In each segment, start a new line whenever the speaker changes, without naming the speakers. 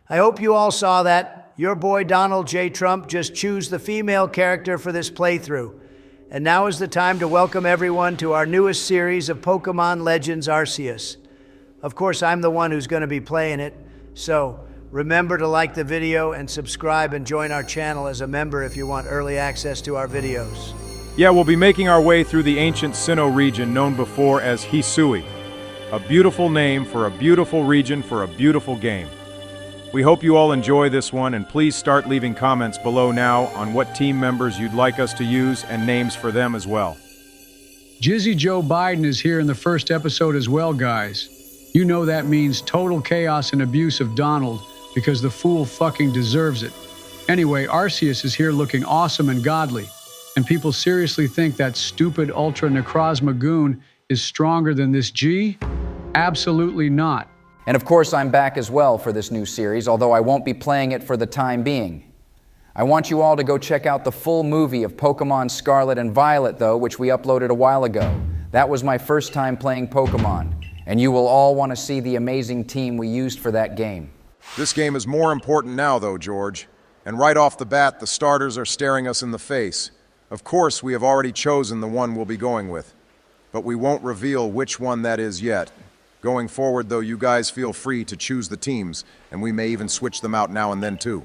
I hope you all saw that. Your boy Donald J. Trump just chose the female character for this playthrough. And now is the time to welcome everyone to our newest series of Pokemon Legends Arceus. Of course, I'm the one who's going to be playing it, so remember to like the video and subscribe and join our channel as a member if you want early access to our videos.
Yeah, we'll be making our way through the ancient Sinnoh region known before as Hisui. A beautiful name for a beautiful region for a beautiful game. We hope you all enjoy this one, and please start leaving comments below now on what team members you'd like us to use and names for them as well.
Jizzy Joe Biden is here in the first episode as well, guys. You know that means total chaos and abuse of Donald, because the fool fucking deserves it. Anyway, Arceus is here looking awesome and godly, and people seriously think that stupid Ultra Necrozma goon is stronger than this G? Absolutely not.
And of course, I'm back as well for this new series, although I won't be playing it for the time being. I want you all to go check out the full movie of Pokemon Scarlet and Violet, though, which we uploaded a while ago. That was my first time playing Pokemon, and you will all want to see the amazing team we used for that game.
This game is more important now, though, George. And right off the bat, the starters are staring us in the face. Of course, we have already chosen the one we'll be going with, but we won't reveal which one that is yet. Going forward, though, you guys feel free to choose the teams, and we may even switch them out now and then, too.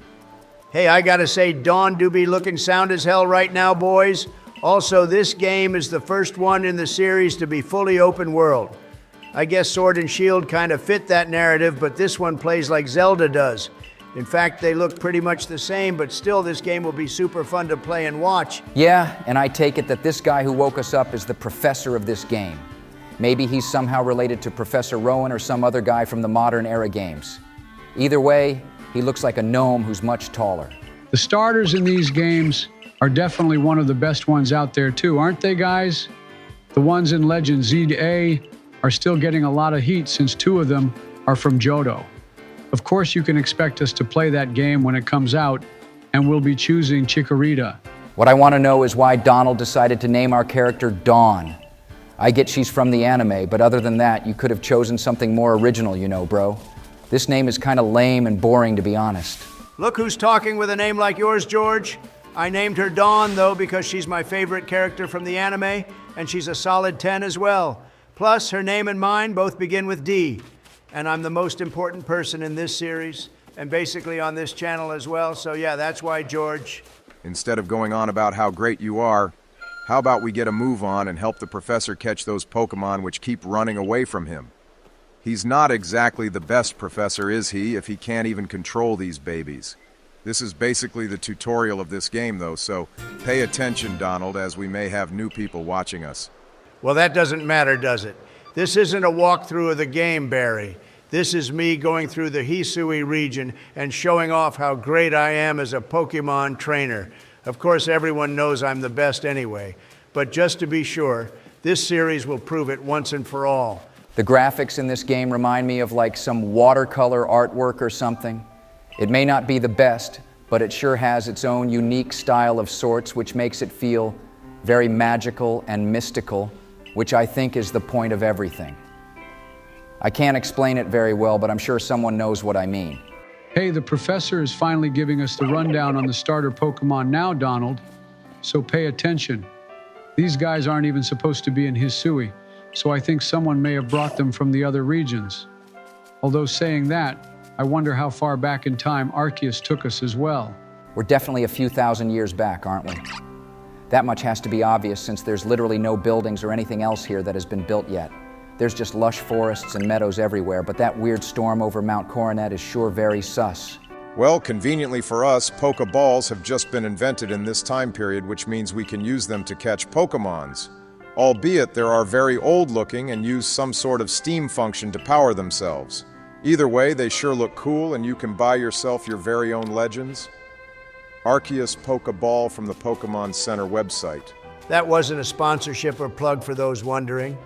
Hey, I gotta say, Dawn do be looking sound as hell right now, boys. Also, this game is the first one in the series to be fully open world. I guess Sword and Shield kind of fit that narrative, but this one plays like Zelda does. In fact, they look pretty much the same, but still this game will be super fun to play and watch.
Yeah, and I take it that this guy who woke us up is the professor of this game. Maybe he's somehow related to Professor Rowan or some other guy from the modern era games. Either way, he looks like a gnome who's much taller.
The starters in these games are definitely one of the best ones out there too, aren't they, guys? The ones in Legends Z to A are still getting a lot of heat since two of them are from Johto. Of course, you can expect us to play that game when it comes out, and we'll be choosing Chikorita.
What I want to know is why Donald decided to name our character Dawn. I get she's from the anime, but other than that, you could have chosen something more original, you know, bro. This name is kind of lame and boring, to be honest.
Look who's talking with a name like yours, George. I named her Dawn, though, because she's my favorite character from the anime, and she's a solid 10 as well. Plus, her name and mine both begin with D, and I'm the most important person in this series, and basically on this channel as well, so yeah, that's why, George.
Instead of going on about how great you are, how about we get a move on and help the professor catch those Pokemon which keep running away from him? He's not exactly the best professor, is he, if he can't even control these babies? This is basically the tutorial of this game, though, so pay attention, Donald, as we may have new people watching us.
Well, that doesn't matter, does it? This isn't a walkthrough of the game, Barry. This is me going through the Hisui region and showing off how great I am as a Pokemon trainer. Of course, everyone knows I'm the best anyway, but just to be sure, this series will prove it once and for all.
The graphics in this game remind me of like some watercolor artwork or something. It may not be the best, but it sure has its own unique style of sorts, which makes it feel very magical and mystical, which I think is the point of everything. I can't explain it very well, but I'm sure someone knows what I mean.
Hey, the professor is finally giving us the rundown on the starter Pokemon now, Donald. So pay attention. These guys aren't even supposed to be in Hisui, so I think someone may have brought them from the other regions. Although saying that, I wonder how far back in time Arceus took us as well.
We're definitely a few thousand years back, aren't we? That much has to be obvious since there's literally no buildings or anything else here that has been built yet. There's just lush forests and meadows everywhere, but that weird storm over Mount Coronet is sure very sus.
Well, conveniently for us, Pokeballs have just been invented in this time period, which means we can use them to catch Pokemons. Albeit they are very old-looking and use some sort of steam function to power themselves. Either way, they sure look cool, and you can buy yourself your very own Legends. Arceus Pokeball from the Pokemon Center website.
That wasn't a sponsorship or plug for those wondering.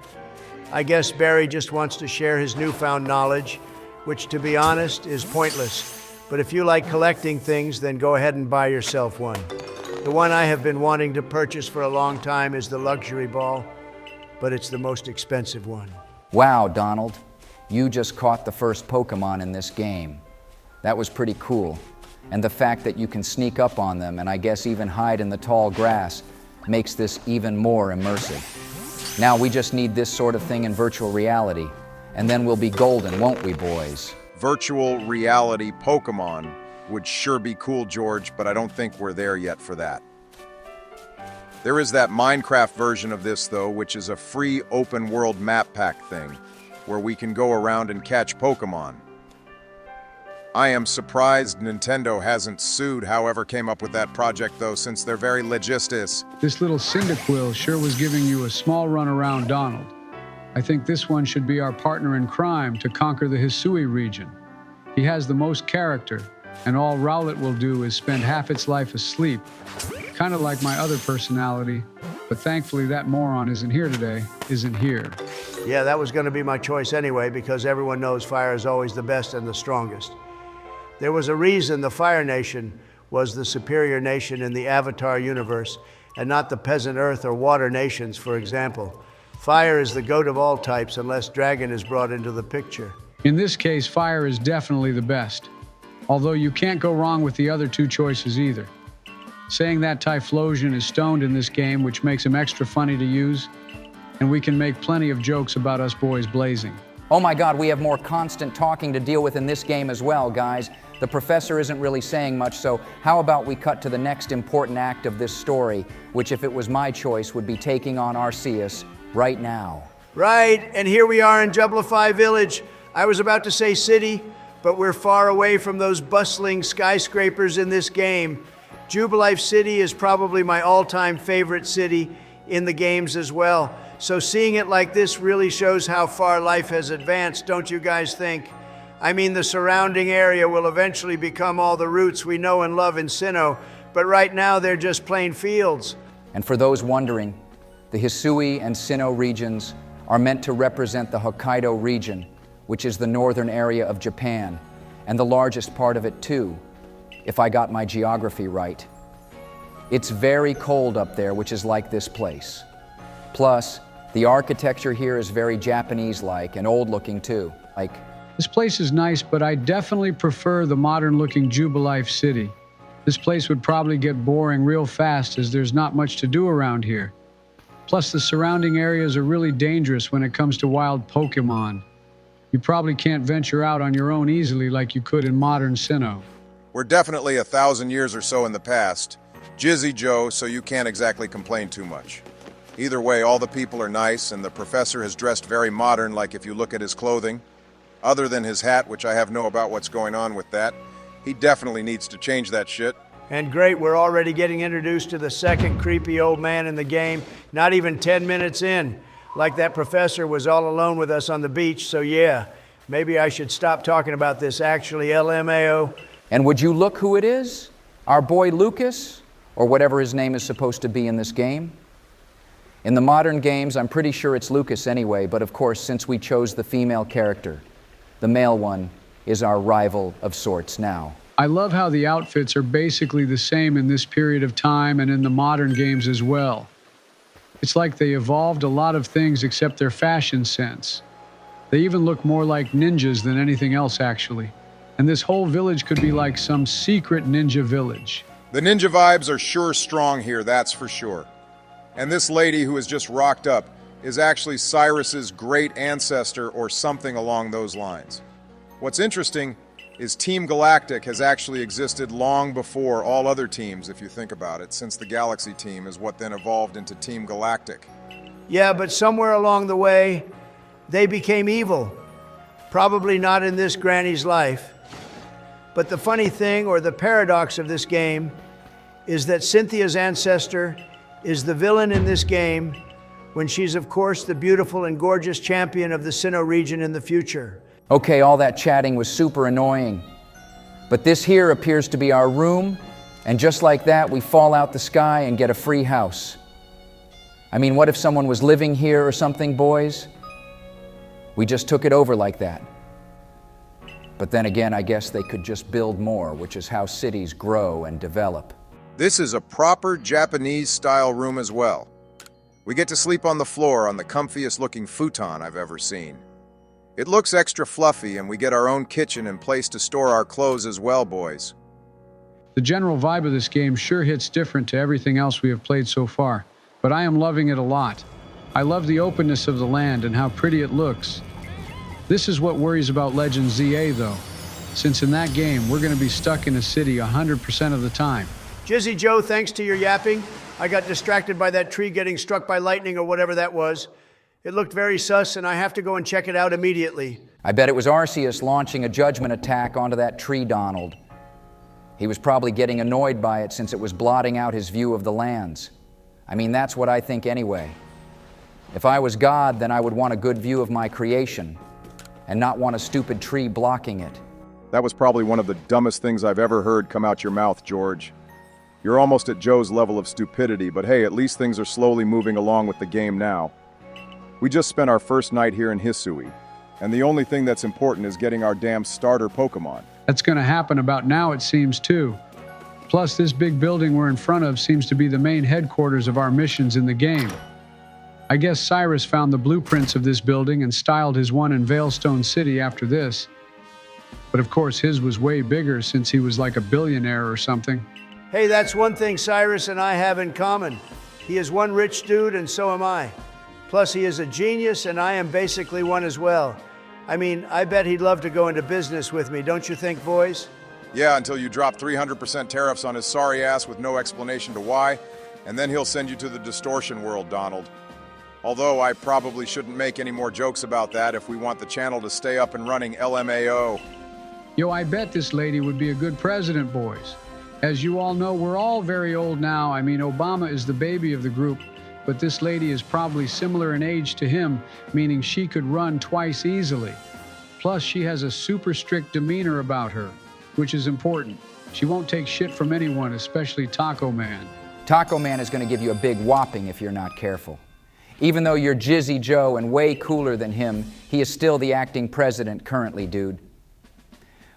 I guess Barry just wants to share his newfound knowledge, which, to be honest, is pointless. But if you like collecting things, then go ahead and buy yourself one. The one I have been wanting to purchase for a long time is the luxury ball, but it's the most expensive one.
Wow, Donald, you just caught the first Pokemon in this game. That was pretty cool. And the fact that you can sneak up on them and I guess even hide in the tall grass makes this even more immersive. Now we just need this sort of thing in virtual reality, and then we'll be golden, won't we, boys?
Virtual reality Pokemon would sure be cool, George, but I don't think we're there yet for that. There is that Minecraft version of this, though, which is a free open-world map pack thing, where we can go around and catch Pokemon. I am surprised Nintendo hasn't sued whoever came up with that project, though, since they're very legistous.
This little Cyndaquil sure was giving you a small run around, Donald. I think this one should be our partner in crime to conquer the Hisui region. He has the most character, and all Rowlet will do is spend half its life asleep. Kind of like my other personality, but thankfully that moron isn't here today, isn't here.
Yeah, that was going to be my choice anyway, because everyone knows fire is always the best and the strongest. There was a reason the Fire Nation was the superior nation in the Avatar universe, and not the peasant Earth or Water nations, for example. Fire is the goat of all types unless Dragon is brought into the picture.
In this case, fire is definitely the best. Although you can't go wrong with the other two choices either. Saying that Typhlosion is stoned in this game, which makes him extra funny to use, and we can make plenty of jokes about us boys blazing.
Oh my God, we have more constant talking to deal with in this game as well, guys. The professor isn't really saying much, so how about we cut to the next important act of this story, which if it was my choice would be taking on Arceus right now.
Right, and here we are in Jubilife Village. I was about to say city, but we're far away from those bustling skyscrapers in this game. Jubilife City is probably my all-time favorite city in the games as well. So seeing it like this really shows how far life has advanced, don't you guys think? I mean, the surrounding area will eventually become all the routes we know and love in Sinnoh, but right now they're just plain fields.
And for those wondering, the Hisui and Sinnoh regions are meant to represent the Hokkaido region, which is the northern area of Japan, and the largest part of it too, if I got my geography right. It's very cold up there, which is like this place. Plus, the architecture here is very Japanese-like and old-looking too.
This place is nice, but I definitely prefer the modern-looking Jubilife City. This place would probably get boring real fast as there's not much to do around here. Plus, the surrounding areas are really dangerous when it comes to wild Pokémon. You probably can't venture out on your own easily like you could in modern Sinnoh.
We're definitely 1,000 years or so in the past. Jizzy Joe, so you can't exactly complain too much. Either way, all the people are nice, and the professor has dressed very modern, like if you look at his clothing. Other than his hat, which I have no about what's going on with that. He definitely needs to change that shit.
And great, we're already getting introduced to the second creepy old man in the game, not even 10 minutes in. Like that professor was all alone with us on the beach, so yeah, maybe I should stop talking about this actually, LMAO.
And would you look who it is? Our boy Lucas, or whatever his name is supposed to be in this game? In the modern games, I'm pretty sure it's Lucas anyway, but of course, since we chose the female character, the male one is our rival of sorts now.
I love how the outfits are basically the same in this period of time and in the modern games as well. It's like they evolved a lot of things except their fashion sense. They even look more like ninjas than anything else, actually. And this whole village could be like some secret ninja village.
The ninja vibes are sure strong here, that's for sure. And this lady who has just rocked up is actually Cyrus's great ancestor or something along those lines. What's interesting is Team Galactic has actually existed long before all other teams, if you think about it, since the Galaxy team is what then evolved into Team Galactic.
Yeah, but somewhere along the way, they became evil. Probably not in this granny's life. But the funny thing, or the paradox of this game, is that Cynthia's ancestor is the villain in this game, when she's of course the beautiful and gorgeous champion of the Sinnoh region in the future.
Okay, all that chatting was super annoying. But this here appears to be our room, and just like that, we fall out the sky and get a free house. I mean, what if someone was living here or something, boys? We just took it over like that. But then again, I guess they could just build more, which is how cities grow and develop.
This is a proper Japanese-style room as well. We get to sleep on the floor on the comfiest looking futon I've ever seen. It looks extra fluffy, and we get our own kitchen and place to store our clothes as well, boys.
The general vibe of this game sure hits different to everything else we have played so far, but I am loving it a lot. I love the openness of the land and how pretty it looks. This is what worries about Legends ZA though, since in that game we're going to be stuck in a city 100% of the time.
Jizzy Joe, thanks to your yapping, I got distracted by that tree getting struck by lightning or whatever that was. It looked very sus, and I have to go and check it out immediately.
I bet it was Arceus launching a judgment attack onto that tree, Donald. He was probably getting annoyed by it since it was blotting out his view of the lands. I mean, that's what I think anyway. If I was God, then I would want a good view of my creation and not want a stupid tree blocking it.
That was probably one of the dumbest things I've ever heard come out your mouth, George. You're almost at Joe's level of stupidity, but hey, at least things are slowly moving along with the game now. We just spent our first night here in Hisui, and the only thing that's important is getting our damn starter Pokémon.
That's going to happen about now, it seems, too. Plus, this big building we're in front of seems to be the main headquarters of our missions in the game. I guess Cyrus found the blueprints of this building and styled his one in Veilstone City after this. But of course, his was way bigger since he was like a billionaire or something.
Hey, that's one thing Cyrus and I have in common. He is one rich dude, and so am I. Plus, he is a genius, and I am basically one as well. I mean, I bet he'd love to go into business with me, don't you think, boys?
Yeah, until you drop 300% tariffs on his sorry ass with no explanation to why, and then he'll send you to the distortion world, Donald. Although I probably shouldn't make any more jokes about that if we want the channel to stay up and running LMAO.
Yo, I bet this lady would be a good president, boys. As you all know, we're all very old now. I mean, Obama is the baby of the group, but this lady is probably similar in age to him, meaning she could run twice easily. Plus, she has a super strict demeanor about her, which is important. She won't take shit from anyone, especially Taco Man.
Taco Man is going to give you a big whopping if you're not careful. Even though you're Jizzy Joe and way cooler than him, he is still the acting president currently, dude.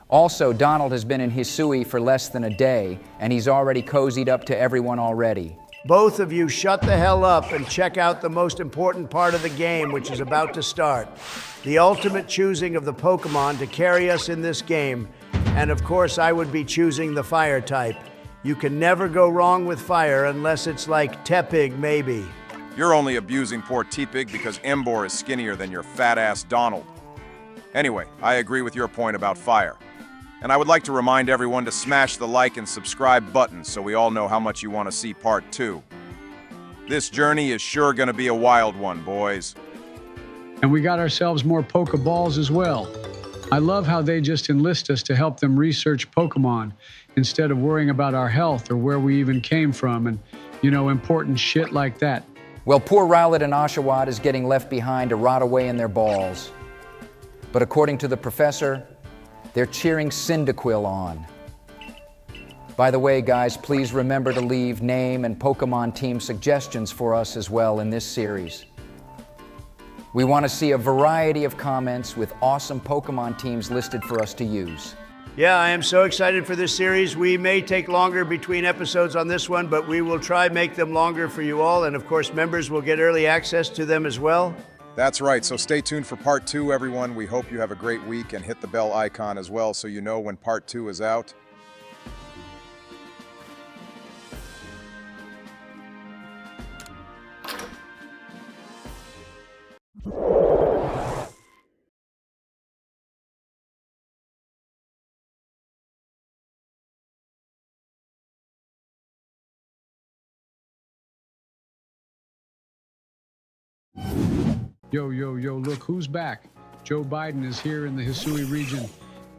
Also, Donald has been in Hisui for less than a day, and he's already cozied up to everyone already.
Both of you shut the hell up and check out the most important part of the game, which is about to start. The ultimate choosing of the Pokémon to carry us in this game. And of course, I would be choosing the fire type. You can never go wrong with fire unless it's like Tepig, maybe.
You're only abusing poor Tepig because Embor is skinnier than your fat-ass Donald. Anyway, I agree with your point about fire. And I would like to remind everyone to smash the like and subscribe buttons so we all know how much you want to see part 2. This journey is sure going to be a wild one, boys.
And we got ourselves more Pokeballs as well. I love how they just enlist us to help them research Pokemon instead of worrying about our health or where we even came from and, you know, important shit like that.
Well, poor Rowlet and Oshawott is getting left behind to rot away in their balls. But according to the professor, they're cheering Cyndaquil on. By the way, guys, please remember to leave name and Pokemon team suggestions for us as well in this series. We want to see a variety of comments with awesome Pokemon teams listed for us to use.
Yeah, I am so excited for this series. We may take longer between episodes on this one, but we will try make them longer for you all. And of course, members will get early access to them as well.
That's right, so stay tuned for part 2, everyone. We hope you have a great week, and hit the bell icon as well so you know when part 2 is out.
Yo, look who's back. Joe Biden is here in the Hisui region,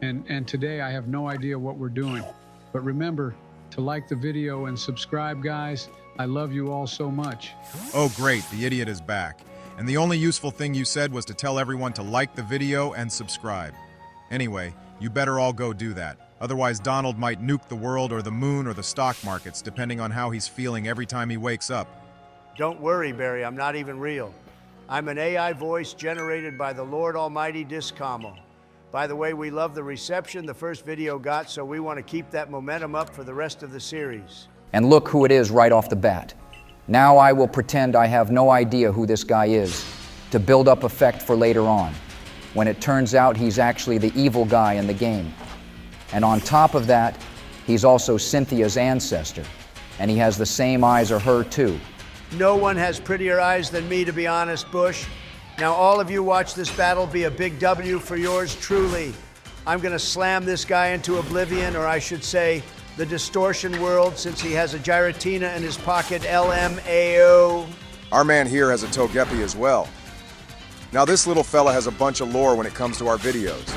and today I have no idea what we're doing. But remember to like the video and subscribe, guys. I love you all so much.
Oh great, the idiot is back. And the only useful thing you said was to tell everyone to like the video and subscribe. Anyway, you better all go do that. Otherwise Donald might nuke the world or the moon or the stock markets, depending on how he's feeling every time he wakes up.
Don't worry, Barry, I'm not even real. I'm an AI voice generated by the Lord Almighty Discoml. By the way, we love the reception the first video got, so we want to keep that momentum up for the rest of the series.
And look who it is right off the bat. Now I will pretend I have no idea who this guy is, to build up effect for later on. when it turns out he's actually the evil guy in the game. And on top of that, he's also Cynthia's ancestor, and he has the same eyes as her too.
No one has prettier eyes than me, to be honest, Bush. Now all of you watch this battle be a big W for yours truly. I'm gonna slam this guy into oblivion, or I should say, the distortion world, since he has a Giratina in his pocket, LMAO.
Our man here has a Togepi as well. Now this little fella has a bunch of lore when it comes to our videos.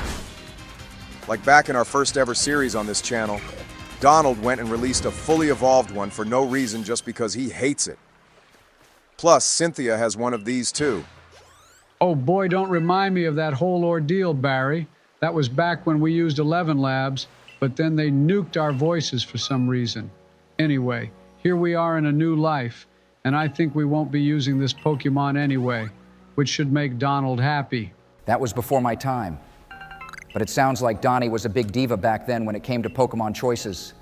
Like back in our first ever series on this channel, Donald went and released a fully evolved one for no reason, just because he hates it. Plus, Cynthia has one of these too.
Oh boy, don't remind me of that whole ordeal, Barry. That was back when we used 11 labs, but then they nuked our voices for some reason. Anyway, here we are in a new life, and I think we won't be using this Pokemon anyway, which should make Donald happy.
That was before my time. But it sounds like Donnie was a big diva back then when it came to Pokemon choices.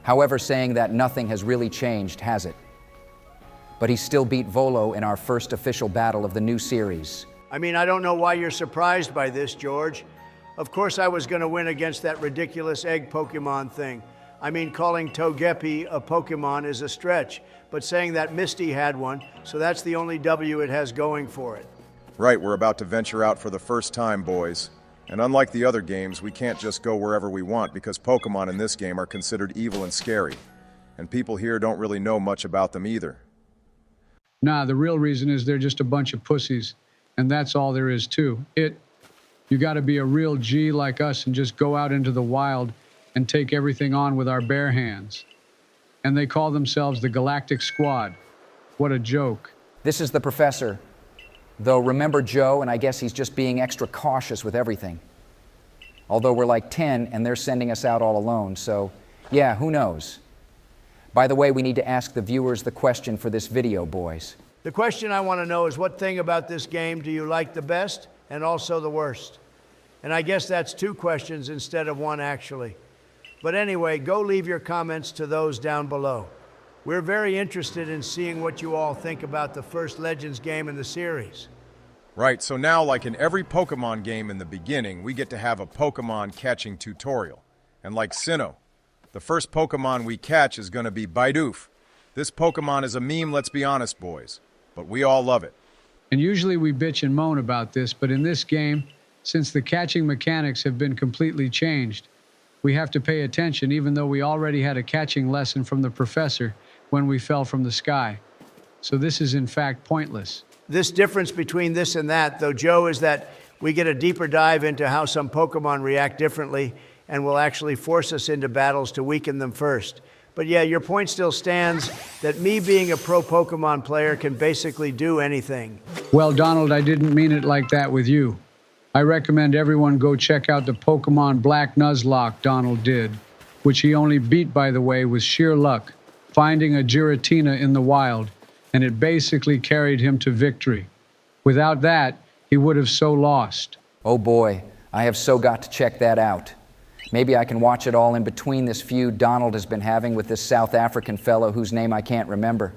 However, saying that nothing has really changed, has it? But he still beat Volo in our first official battle of the new series.
I mean, I don't know why you're surprised by this, George. Of course I was gonna win against that ridiculous egg Pokemon thing. I mean, calling Togepi a Pokemon is a stretch, but saying that Misty had one, so that's the only W it has going for it.
Right, we're about to venture out for the first time, boys. And unlike the other games, we can't just go wherever we want, because Pokemon in this game are considered evil and scary. And people here don't really know much about them either.
Nah, the real reason is they're just a bunch of pussies, and that's all there is to it. You gotta be a real G like us and just go out into the wild and take everything on with our bare hands. And they call themselves the Galactic Squad. What a joke.
This is the professor. Though remember Joe, and I guess he's just being extra cautious with everything. Although we're like 10 and they're sending us out all alone, so yeah, who knows? By the way, we need to ask the viewers the question for this video, boys.
The question I want to know is, what thing about this game do you like the best and also the worst? And I guess that's two questions instead of one, actually. But anyway, go leave your comments to those down below. We're very interested in seeing what you all think about the first Legends game in the series.
Right, so now, like in every Pokemon game in the beginning, we get to have a Pokemon catching tutorial. And like Sinnoh, the first Pokemon we catch is gonna be Bidoof. This Pokemon is a meme, let's be honest, boys. But we all love it.
And usually we bitch and moan about this, but in this game, since the catching mechanics have been completely changed, we have to pay attention, even though we already had a catching lesson from the professor when we fell from the sky. So this is in fact pointless.
This difference between this and that, though, Joe, is that we get a deeper dive into how some Pokemon react differently and will actually force us into battles to weaken them first. But yeah, your point still stands that me being a pro Pokemon player can basically do anything.
Well, Donald, I didn't mean it like that with you. I recommend everyone go check out the Pokemon Black Nuzlocke Donald did, which he only beat, by the way, with sheer luck, finding a Giratina in the wild, and it basically carried him to victory. Without that, he would have so lost.
Oh boy, I have so got to check that out. Maybe I can watch it all in between this feud Donald has been having with this South African fellow whose name I can't remember.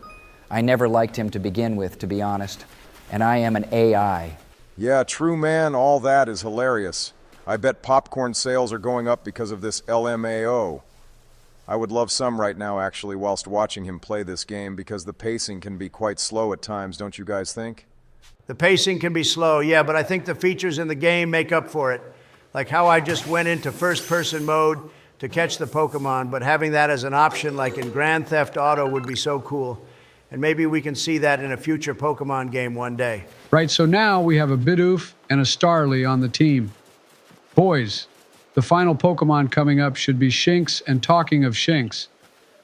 I never liked him to begin with, to be honest. And I am an AI.
Yeah, true, man, all that is hilarious. I bet popcorn sales are going up because of this LMAO. I would love some right now, actually, whilst watching him play this game, because the pacing can be quite slow at times, don't you guys think?
The pacing can be slow, yeah, but I think the features in the game make up for it. Like how I just went into first-person mode to catch the Pokemon, but having that as an option, like in Grand Theft Auto, would be so cool. And maybe we can see that in a future Pokemon game one day.
Right, so now we have a Bidoof and a Starly on the team. Boys, the final Pokemon coming up should be Shinx, and talking of Shinx,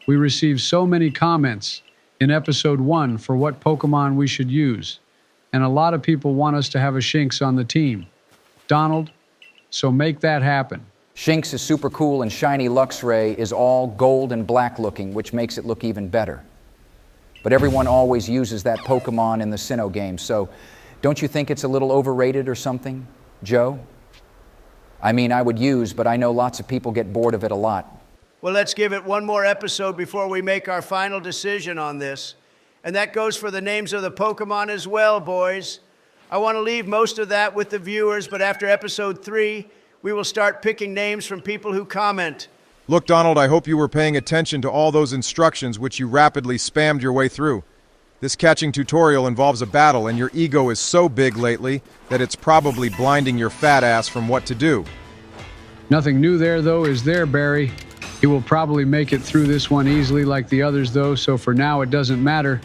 we received so many comments in episode 1 for what Pokemon we should use, and a lot of people want us to have a Shinx on the team. Donald, so make that happen.
Shinx is super cool, and shiny Luxray is all gold and black looking, which makes it look even better. But everyone always uses that Pokemon in the Sinnoh game, so don't you think it's a little overrated or something, Joe? I mean, I would use, but I know lots of people get bored of it a lot.
Well, let's give it one more episode before we make our final decision on this. And that goes for the names of the Pokemon as well, boys. I want to leave most of that with the viewers, but after episode 3, we will start picking names from people who comment.
Look, Donald, I hope you were paying attention to all those instructions which you rapidly spammed your way through. This catching tutorial involves a battle, and your ego is so big lately that it's probably blinding your fat ass from what to do.
Nothing new there, though, is there, Barry. He will probably make it through this one easily like the others, though, so for now it doesn't matter.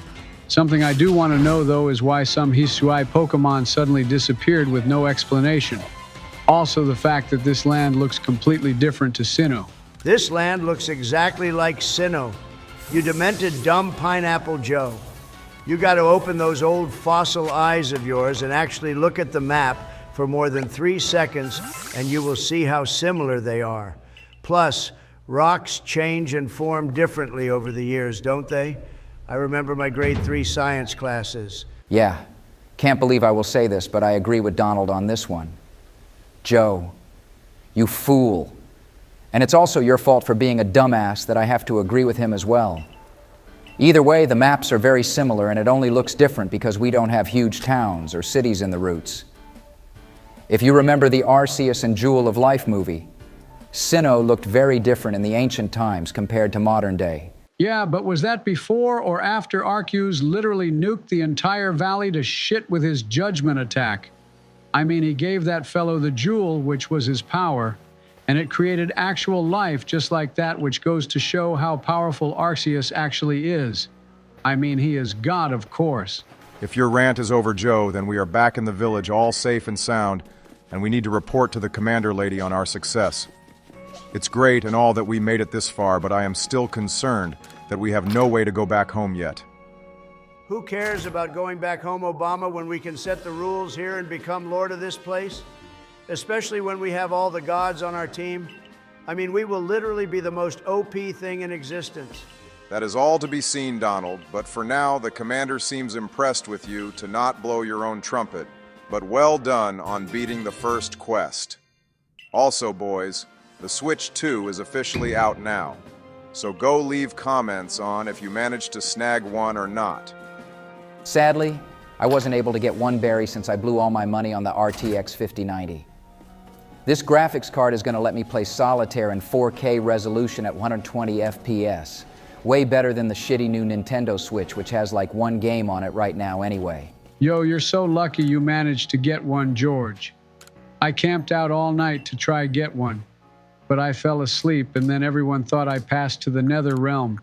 Something I do want to know, though, is why some Hisui Pokemon suddenly disappeared with no explanation. Also, the fact that this land looks completely different to Sinnoh.
This land looks exactly like Sinnoh. You demented dumb Pineapple Joe. You got to open those old fossil eyes of yours and actually look at the map for more than 3 seconds, and you will see how similar they are. Plus, rocks change and form differently over the years, don't they? I remember my grade 3 science classes.
Yeah, can't believe I will say this, but I agree with Donald on this one. Joe, you fool. And it's also your fault for being a dumbass that I have to agree with him as well. Either way, the maps are very similar, and it only looks different because we don't have huge towns or cities in the routes. If you remember the Arceus and Jewel of Life movie, Sinnoh looked very different in the ancient times compared to modern day.
Yeah, but was that before or after Arceus literally nuked the entire valley to shit with his judgment attack? I mean, he gave that fellow the jewel, which was his power, and it created actual life just like that, which goes to show how powerful Arceus actually is. I mean, he is God, of course.
If your rant is over, Joe, then we are back in the village all safe and sound, and we need to report to the commander lady on our success. It's great and all that we made it this far, but I am still concerned that we have no way to go back home yet.
Who cares about going back home, Obama, when we can set the rules here and become lord of this place? Especially when we have all the gods on our team. I mean, we will literally be the most OP thing in existence.
That is all to be seen, Donald, but for now, the commander seems impressed with you to not blow your own trumpet, but well done on beating the first quest. Also, boys, the Switch 2 is officially out now, so go leave comments on if you managed to snag one or not.
Sadly, I wasn't able to get one berry since I blew all my money on the RTX 5090. This graphics card is going to let me play solitaire in 4K resolution at 120 FPS. Way better than the shitty new Nintendo Switch, which has like one game on it right now anyway.
Yo, you're so lucky you managed to get one, George. I camped out all night to try get one, but I fell asleep and then everyone thought I passed to the nether realm.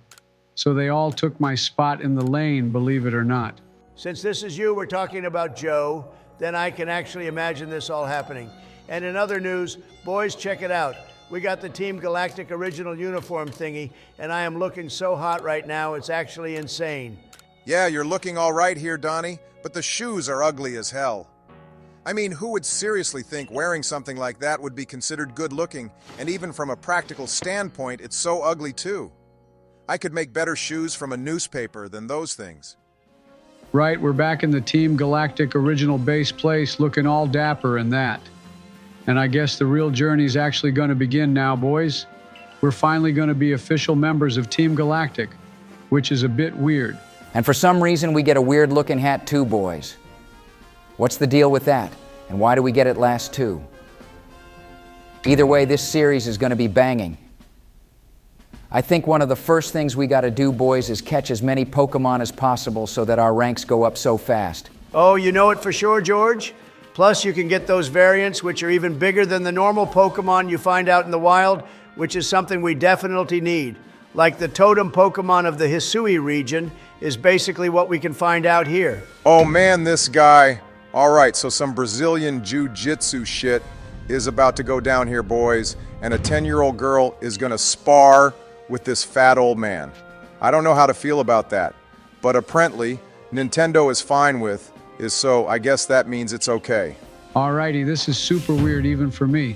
So they all took my spot in the lane, believe it or not.
Since this is you, we're talking about Joe, then I can actually imagine this all happening. And in other news, boys, check it out. We got the Team Galactic original uniform thingy, and I am looking so hot right now, it's actually insane.
Yeah, you're looking all right here, Donnie, but the shoes are ugly as hell. I mean, who would seriously think wearing something like that would be considered good looking, and even from a practical standpoint, it's so ugly too. I could make better shoes from a newspaper than those things.
Right, we're back in the Team Galactic original base place, looking all dapper and that. And I guess the real journey's actually going to begin now, boys. We're finally going to be official members of Team Galactic, which is a bit weird.
And for some reason, we get a weird-looking hat too, boys. What's the deal with that? And why do we get it last too? Either way, this series is going to be banging. I think one of the first things we got to do, boys, is catch as many Pokemon as possible so that our ranks go up so fast.
Oh, you know it for sure, George? Plus, you can get those variants, which are even bigger than the normal Pokemon you find out in the wild, which is something we definitely need. Like the totem Pokemon of the Hisui region is basically what we can find out here.
Oh man, this guy. All right, so some Brazilian jiu-jitsu shit is about to go down here, boys, and a 10-year-old girl is gonna spar with this fat old man. I don't know how to feel about that, but apparently Nintendo is fine with so I guess that means it's okay.
Alrighty, this is super weird even for me.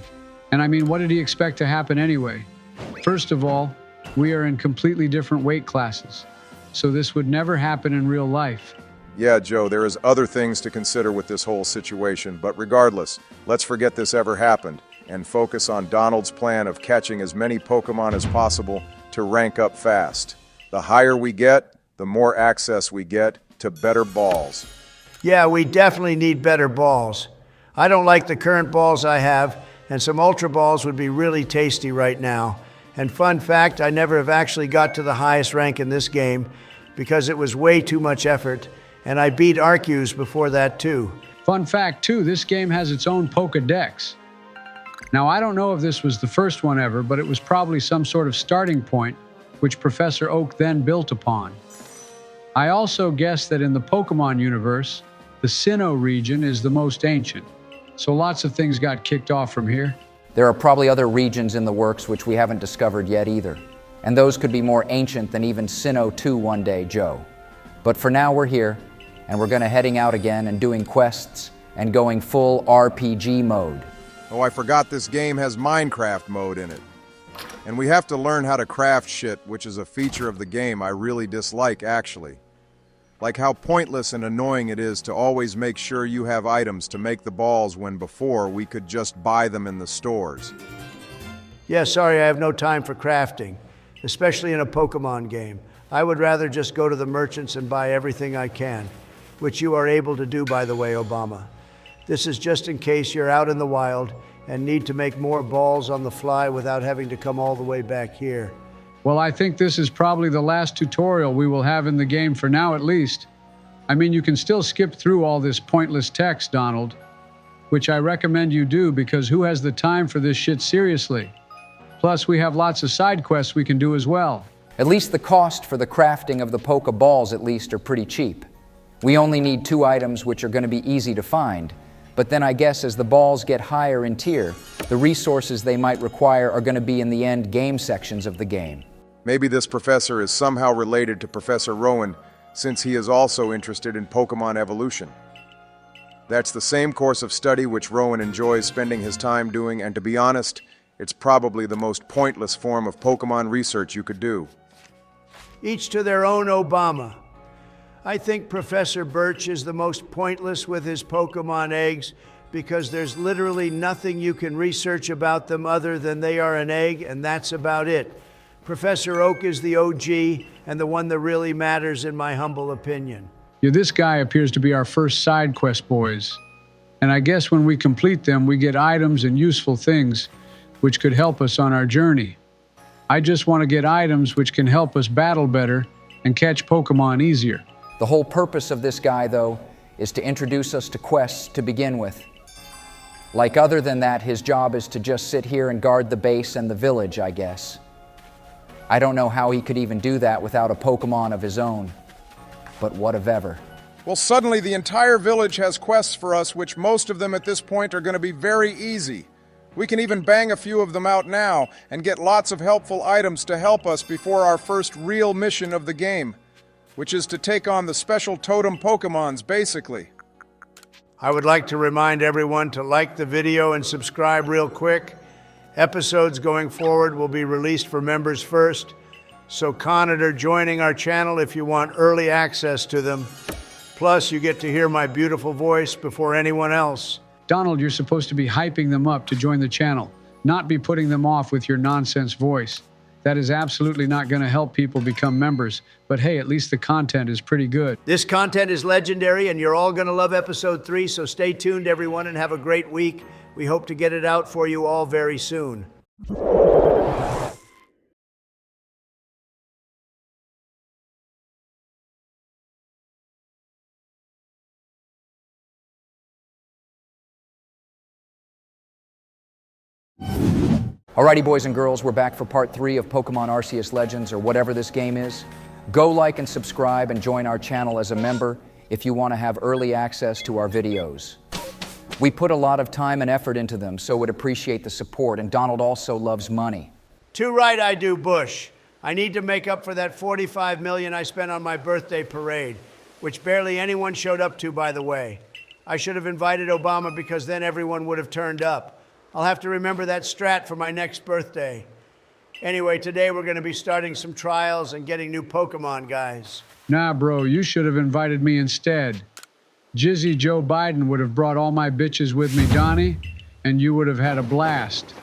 And I mean, what did he expect to happen anyway? First of all, we are in completely different weight classes, so this would never happen in real life.
Yeah, Joe, there is other things to consider with this whole situation, but regardless, let's forget this ever happened and focus on Donald's plan of catching as many Pokemon as possible to rank up fast. The higher we get, the more access we get to better balls.
Yeah, we definitely need better balls. I don't like the current balls I have, and some Ultra Balls would be really tasty right now. And fun fact, I never have actually got to the highest rank in this game because it was way too much effort, and I beat Arceus before that too.
Fun fact too, this game has its own Pokédex. Now I don't know if this was the first one ever, but it was probably some sort of starting point which Professor Oak then built upon. I also guess that in the Pokemon universe, the Sinnoh region is the most ancient, so lots of things got kicked off from here.
There are probably other regions in the works which we haven't discovered yet either, and those could be more ancient than even Sinnoh 2 one day, Joe. But for now we're here, and we're gonna heading out again and doing quests and going full RPG mode.
Oh, I forgot this game has Minecraft mode in it. And we have to learn how to craft shit, which is a feature of the game I really dislike, actually. Like how pointless and annoying it is to always make sure you have items to make the balls when before we could just buy them in the stores.
Yeah, sorry, I have no time for crafting, especially in a Pokemon game. I would rather just go to the merchants and buy everything I can, which you are able to do, by the way, Obama. This is just in case you're out in the wild and need to make more balls on the fly without having to come all the way back here.
Well, I think this is probably the last tutorial we will have in the game for now at least. I mean, you can still skip through all this pointless text, Donald, which I recommend you do because who has the time for this shit seriously? Plus, we have lots of side quests we can do as well.
At least the cost for the crafting of the Pokeballs at least are pretty cheap. We only need 2 items which are going to be easy to find. But then I guess as the balls get higher in tier, the resources they might require are going to be in the end game sections of the game.
Maybe this professor is somehow related to Professor Rowan, since he is also interested in Pokemon evolution. That's the same course of study which Rowan enjoys spending his time doing, and to be honest, it's probably the most pointless form of Pokemon research you could do.
Each to their own, Obama. I think Professor Birch is the most pointless with his Pokemon eggs because there's literally nothing you can research about them other than they are an egg, and that's about it. Professor Oak is the OG and the one that really matters in my humble opinion.
Yeah, this guy appears to be our first side quest, boys. And I guess when we complete them, we get items and useful things which could help us on our journey. I just want to get items which can help us battle better and catch Pokemon easier.
The whole purpose of this guy, though, is to introduce us to quests to begin with. Like other than that, his job is to just sit here and guard the base and the village, I guess. I don't know how he could even do that without a Pokemon of his own, but whatever.
Well, suddenly the entire village has quests for us, which most of them at this point are going to be very easy. We can even bang a few of them out now and get lots of helpful items to help us before our first real mission of the game, which is to take on the special totem Pokemons, basically.
I would like to remind everyone to like the video and subscribe real quick. Episodes going forward will be released for members first, so consider joining our channel if you want early access to them. Plus, you get to hear my beautiful voice before anyone else.
Donald, you're supposed to be hyping them up to join the channel, not be putting them off with your nonsense voice. That is absolutely not going to help people become members, but hey, at least the content is pretty good.
This content is legendary, and you're all going to love episode 3, so stay tuned, everyone, and have a great week. We hope to get it out for you all very soon.
Alrighty, boys and girls, we're back for part 3 of Pokemon Arceus Legends, or whatever this game is. Go like and subscribe and join our channel as a member if you want to have early access to our videos. We put a lot of time and effort into them, so would appreciate the support, and Donald also loves money.
Too right I do, Bush. I need to make up for that $45 million I spent on my birthday parade, which barely anyone showed up to, by the way. I should have invited Obama because then everyone would have turned up. I'll have to remember that strat for my next birthday. Anyway, today we're going to be starting some trials and getting new Pokemon, guys.
Nah, bro, you should have invited me instead. Jizzy Joe Biden would have brought all my bitches with me, Donnie, and you would have had a blast.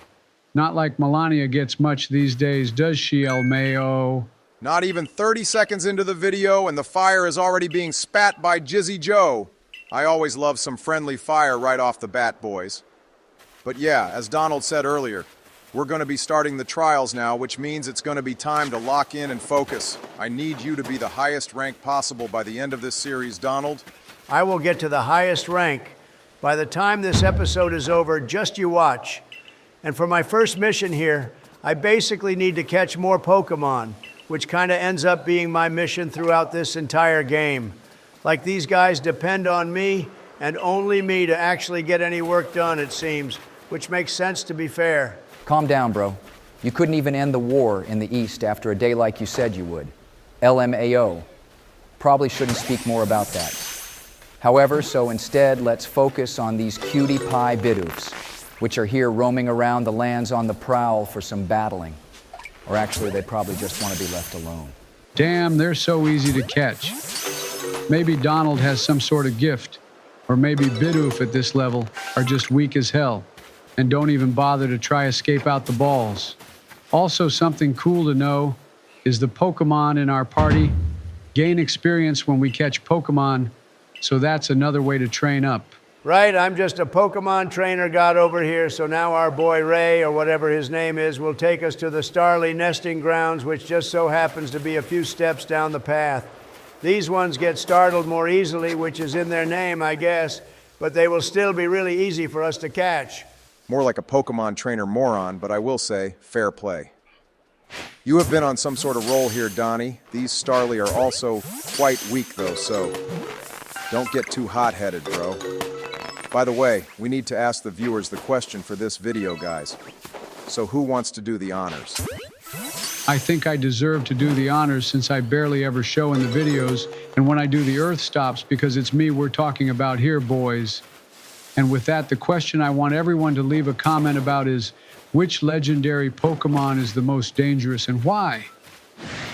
Not like Melania gets much these days, does she, El Mayo?
Not even 30 seconds into the video and the fire is already being spat by Jizzy Joe. I always love some friendly fire right off the bat, boys. But yeah, as Donald said earlier, we're going to be starting the trials now, which means it's going to be time to lock in and focus. I need you to be the highest rank possible by the end of this series, Donald.
I will get to the highest rank. By the time this episode is over, just you watch. And for my first mission here, I basically need to catch more Pokémon, which kind of ends up being my mission throughout this entire game. Like these guys depend on me and only me to actually get any work done, it seems, which makes sense to be fair.
Calm down, bro. You couldn't even end the war in the East after a day like you said you would. LMAO. Probably shouldn't speak more about that. However, so instead, let's focus on these cutie pie Bidoofs, which are here roaming around the lands on the prowl for some battling. Or actually, they probably just want to be left alone.
Damn, they're so easy to catch. Maybe Donald has some sort of gift, or maybe Bidoof at this level are just weak as hell and don't even bother to try escape out the balls. Also, something cool to know is the Pokemon in our party gain experience when we catch Pokemon, so that's another way to train up.
Right, I'm just a Pokemon trainer god over here, so now our boy Ray, or whatever his name is, will take us to the Starly nesting grounds, which just so happens to be a few steps down the path. These ones get startled more easily, which is in their name, I guess, but they will still be really easy for us to catch.
More like a Pokemon trainer moron, but I will say, fair play. You have been on some sort of roll here, Donnie. These Starly are also quite weak, though, so don't get too hot-headed, bro. By the way, we need to ask the viewers the question for this video, guys. So who wants to do the honors?
I think I deserve to do the honors since I barely ever show in the videos, and when I do the Earth stops because it's me we're talking about here, boys. And with that, the question I want everyone to leave a comment about is, which legendary Pokemon is the most dangerous and why?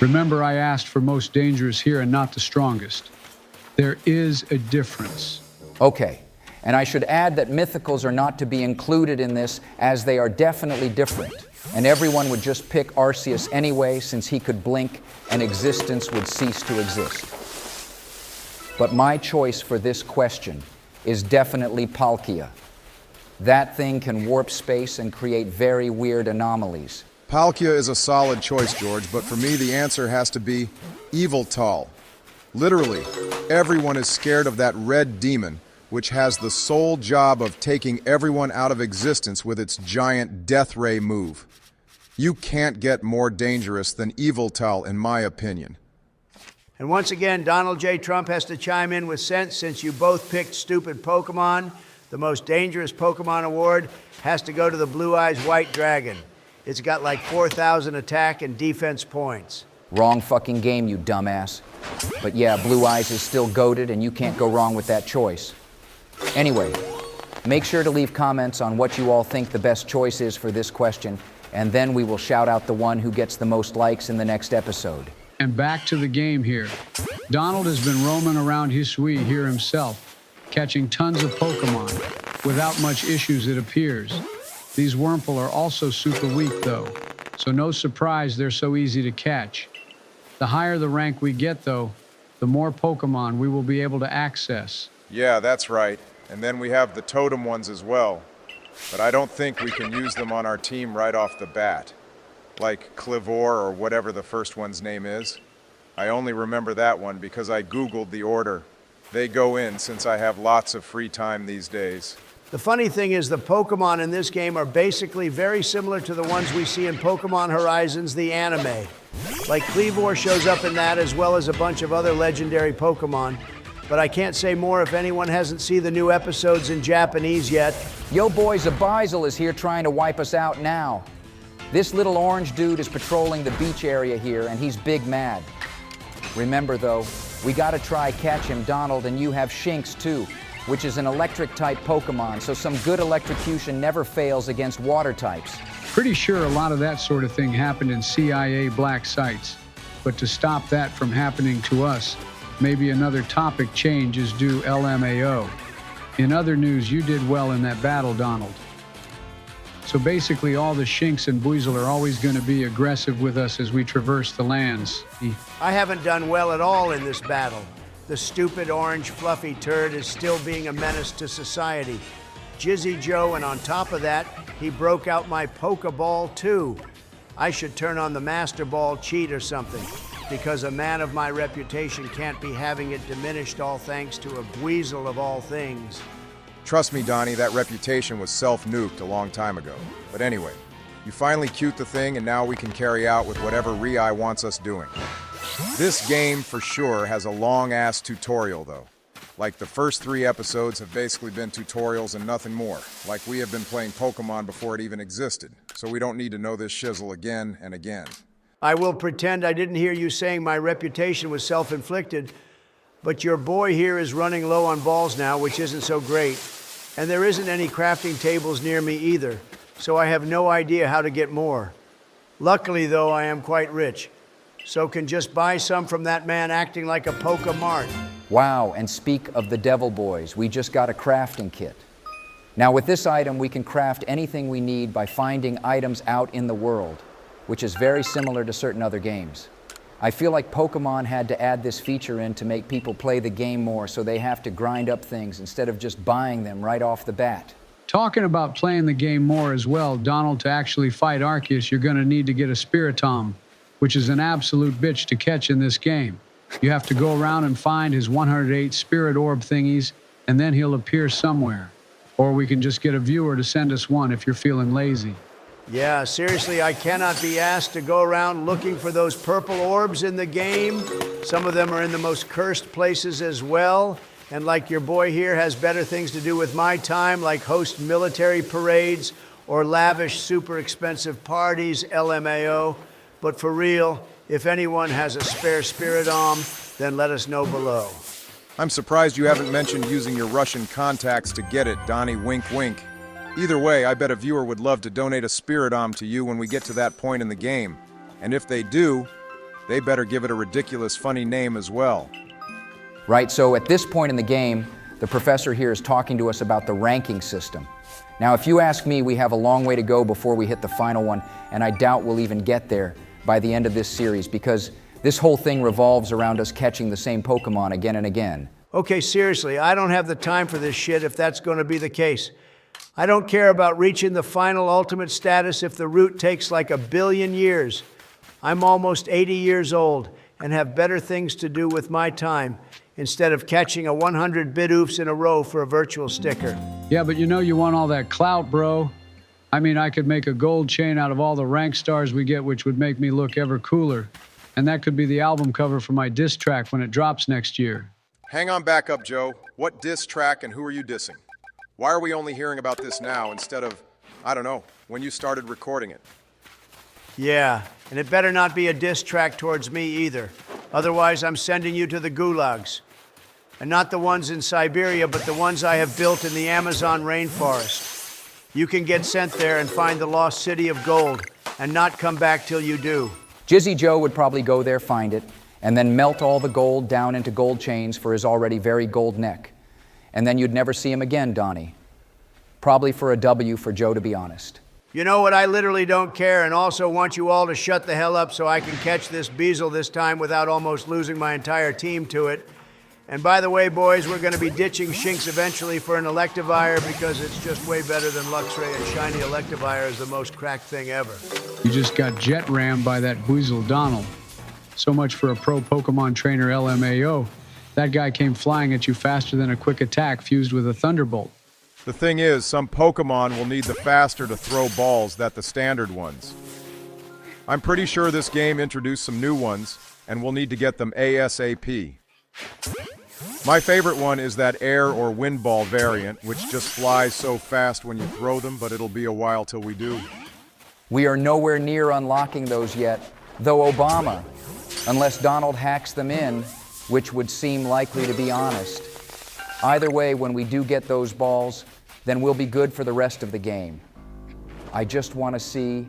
Remember, I asked for most dangerous here and not the strongest. There is a difference.
Okay, and I should add that mythicals are not to be included in this as they are definitely different. And everyone would just pick Arceus anyway since he could blink and existence would cease to exist. But my choice for this question is definitely Palkia. That thing can warp space and create very weird anomalies.
Palkia is a solid choice, George, but for me the answer has to be Yveltal. Literally, everyone is scared of that red demon, which has the sole job of taking everyone out of existence with its giant death ray move. You can't get more dangerous than Yveltal, in my opinion.
And once again, Donald J. Trump has to chime in with sense since you both picked stupid Pokemon. The most dangerous Pokemon award has to go to the Blue Eyes White Dragon. It's got like 4,000 attack and defense points.
Wrong fucking game, you dumbass. But yeah, Blue Eyes is still goated and you can't go wrong with that choice. Anyway, make sure to leave comments on what you all think the best choice is for this question, and then we will shout out the one who gets the most likes in the next episode.
And back to the game here. Donald has been roaming around Hisui here himself, catching tons of Pokemon, without much issues it appears. These Wurmple are also super weak though, so no surprise they're so easy to catch. The higher the rank we get though, the more Pokemon we will be able to access.
Yeah, that's right. And then we have the totem ones as well. But I don't think we can use them on our team right off the bat. Like Cleavor or whatever the first one's name is. I only remember that one because I Googled the order. They go in since I have lots of free time these days.
The funny thing is the Pokemon in this game are basically very similar to the ones we see in Pokemon Horizons, the anime. Like Cleavor shows up in that as well as a bunch of other legendary Pokemon. But I can't say more if anyone hasn't seen the new episodes in Japanese yet.
Yo boys, a Buizel is here trying to wipe us out now. This little orange dude is patrolling the beach area here, and he's big mad. Remember, though, we gotta try catch him, Donald, and you have Shinx, too, which is an electric-type Pokemon, so some good electrocution never fails against water types.
Pretty sure a lot of that sort of thing happened in CIA black sites. But to stop that from happening to us, maybe another topic change is due LMAO. In other news, you did well in that battle, Donald. So basically all the Shinx and Buizel are always going to be aggressive with us as we traverse the lands.
I haven't done well at all in this battle. The stupid orange fluffy turd is still being a menace to society. Jizzy Joe, and on top of that, he broke out my Pokeball too. I should turn on the Master Ball cheat or something, because a man of my reputation can't be having it diminished all thanks to a Buizel of all things.
Trust me, Donnie, that reputation was self-nuked a long time ago. But anyway, you finally cute the thing, and now we can carry out with whatever Rei wants us doing. This game, for sure, has a long-ass tutorial, though. Like, the first 3 episodes have basically been tutorials and nothing more. Like, we have been playing Pokemon before it even existed, so we don't need to know this shizzle again and again.
I will pretend I didn't hear you saying my reputation was self-inflicted, but your boy here is running low on balls now, which isn't so great. And there isn't any crafting tables near me either, so I have no idea how to get more. Luckily, though, I am quite rich, so can just buy some from that man acting like a Pokemart.
Wow, and speak of the Devil Boys, we just got a crafting kit. Now with this item, we can craft anything we need by finding items out in the world, which is very similar to certain other games. I feel like Pokemon had to add this feature in to make people play the game more, so they have to grind up things instead of just buying them right off the bat.
Talking about playing the game more as well, Donald, to actually fight Arceus, you're going to need to get a Spirittomb, which is an absolute bitch to catch in this game. You have to go around and find his 108 Spirit Orb thingies, and then he'll appear somewhere. Or we can just get a viewer to send us one if you're feeling lazy.
Yeah, seriously, I cannot be asked to go around looking for those purple orbs in the game. Some of them are in the most cursed places as well. And like your boy here has better things to do with my time, like host military parades or lavish super expensive parties, LMAO. But for real, if anyone has a spare Spirittomb, then let us know below.
I'm surprised you haven't mentioned using your Russian contacts to get it, Donnie, wink wink. Either way, I bet a viewer would love to donate a Spirittomb to you when we get to that point in the game. And if they do, they better give it a ridiculous funny name as well.
Right, so at this point in the game, the professor here is talking to us about the ranking system. Now, if you ask me, we have a long way to go before we hit the final one, and I doubt we'll even get there by the end of this series, because this whole thing revolves around us catching the same Pokemon again and again.
Okay, seriously, I don't have the time for this shit if that's going to be the case. I don't care about reaching the final ultimate status if the route takes like 1 billion years. I'm almost 80 years old and have better things to do with my time instead of catching a 100 Bidoofs in a row for a virtual sticker.
Yeah, but you know you want all that clout, bro. I mean, I could make a gold chain out of all the rank stars we get, which would make me look ever cooler. And that could be the album cover for my diss track when it drops next year.
Hang on back up, Joe. What diss track and who are you dissing? Why are we only hearing about this now instead of, I don't know, when you started recording it?
Yeah, and it better not be a diss track towards me either. Otherwise, I'm sending you to the gulags. And not the ones in Siberia, but the ones I have built in the Amazon rainforest. You can get sent there and find the lost city of gold and not come back till you do.
Jizzy Joe would probably go there, find it, and then melt all the gold down into gold chains for his already very gold neck. And then you'd never see him again, Donnie. Probably for a W for Joe, to be honest.
You know what? I literally don't care and also want you all to shut the hell up so I can catch this Buizel this time without almost losing my entire team to it. And by the way, boys, we're going to be ditching Shinx eventually for an Electivire because it's just way better than Luxray, and shiny Electivire is the most cracked thing ever.
You just got jet rammed by that Buizel Donald. So much for a pro Pokemon trainer LMAO. That guy came flying at you faster than a quick attack fused with a thunderbolt.
The thing is, some Pokemon will need the faster to throw balls than the standard ones. I'm pretty sure this game introduced some new ones, and we'll need to get them ASAP. My favorite one is that air or wind ball variant, which just flies so fast when you throw them, but it'll be a while till we do.
We are nowhere near unlocking those yet, though Obama, unless Donald hacks them in, which would seem likely to be honest. Either way, when we do get those balls, then we'll be good for the rest of the game. I just want to see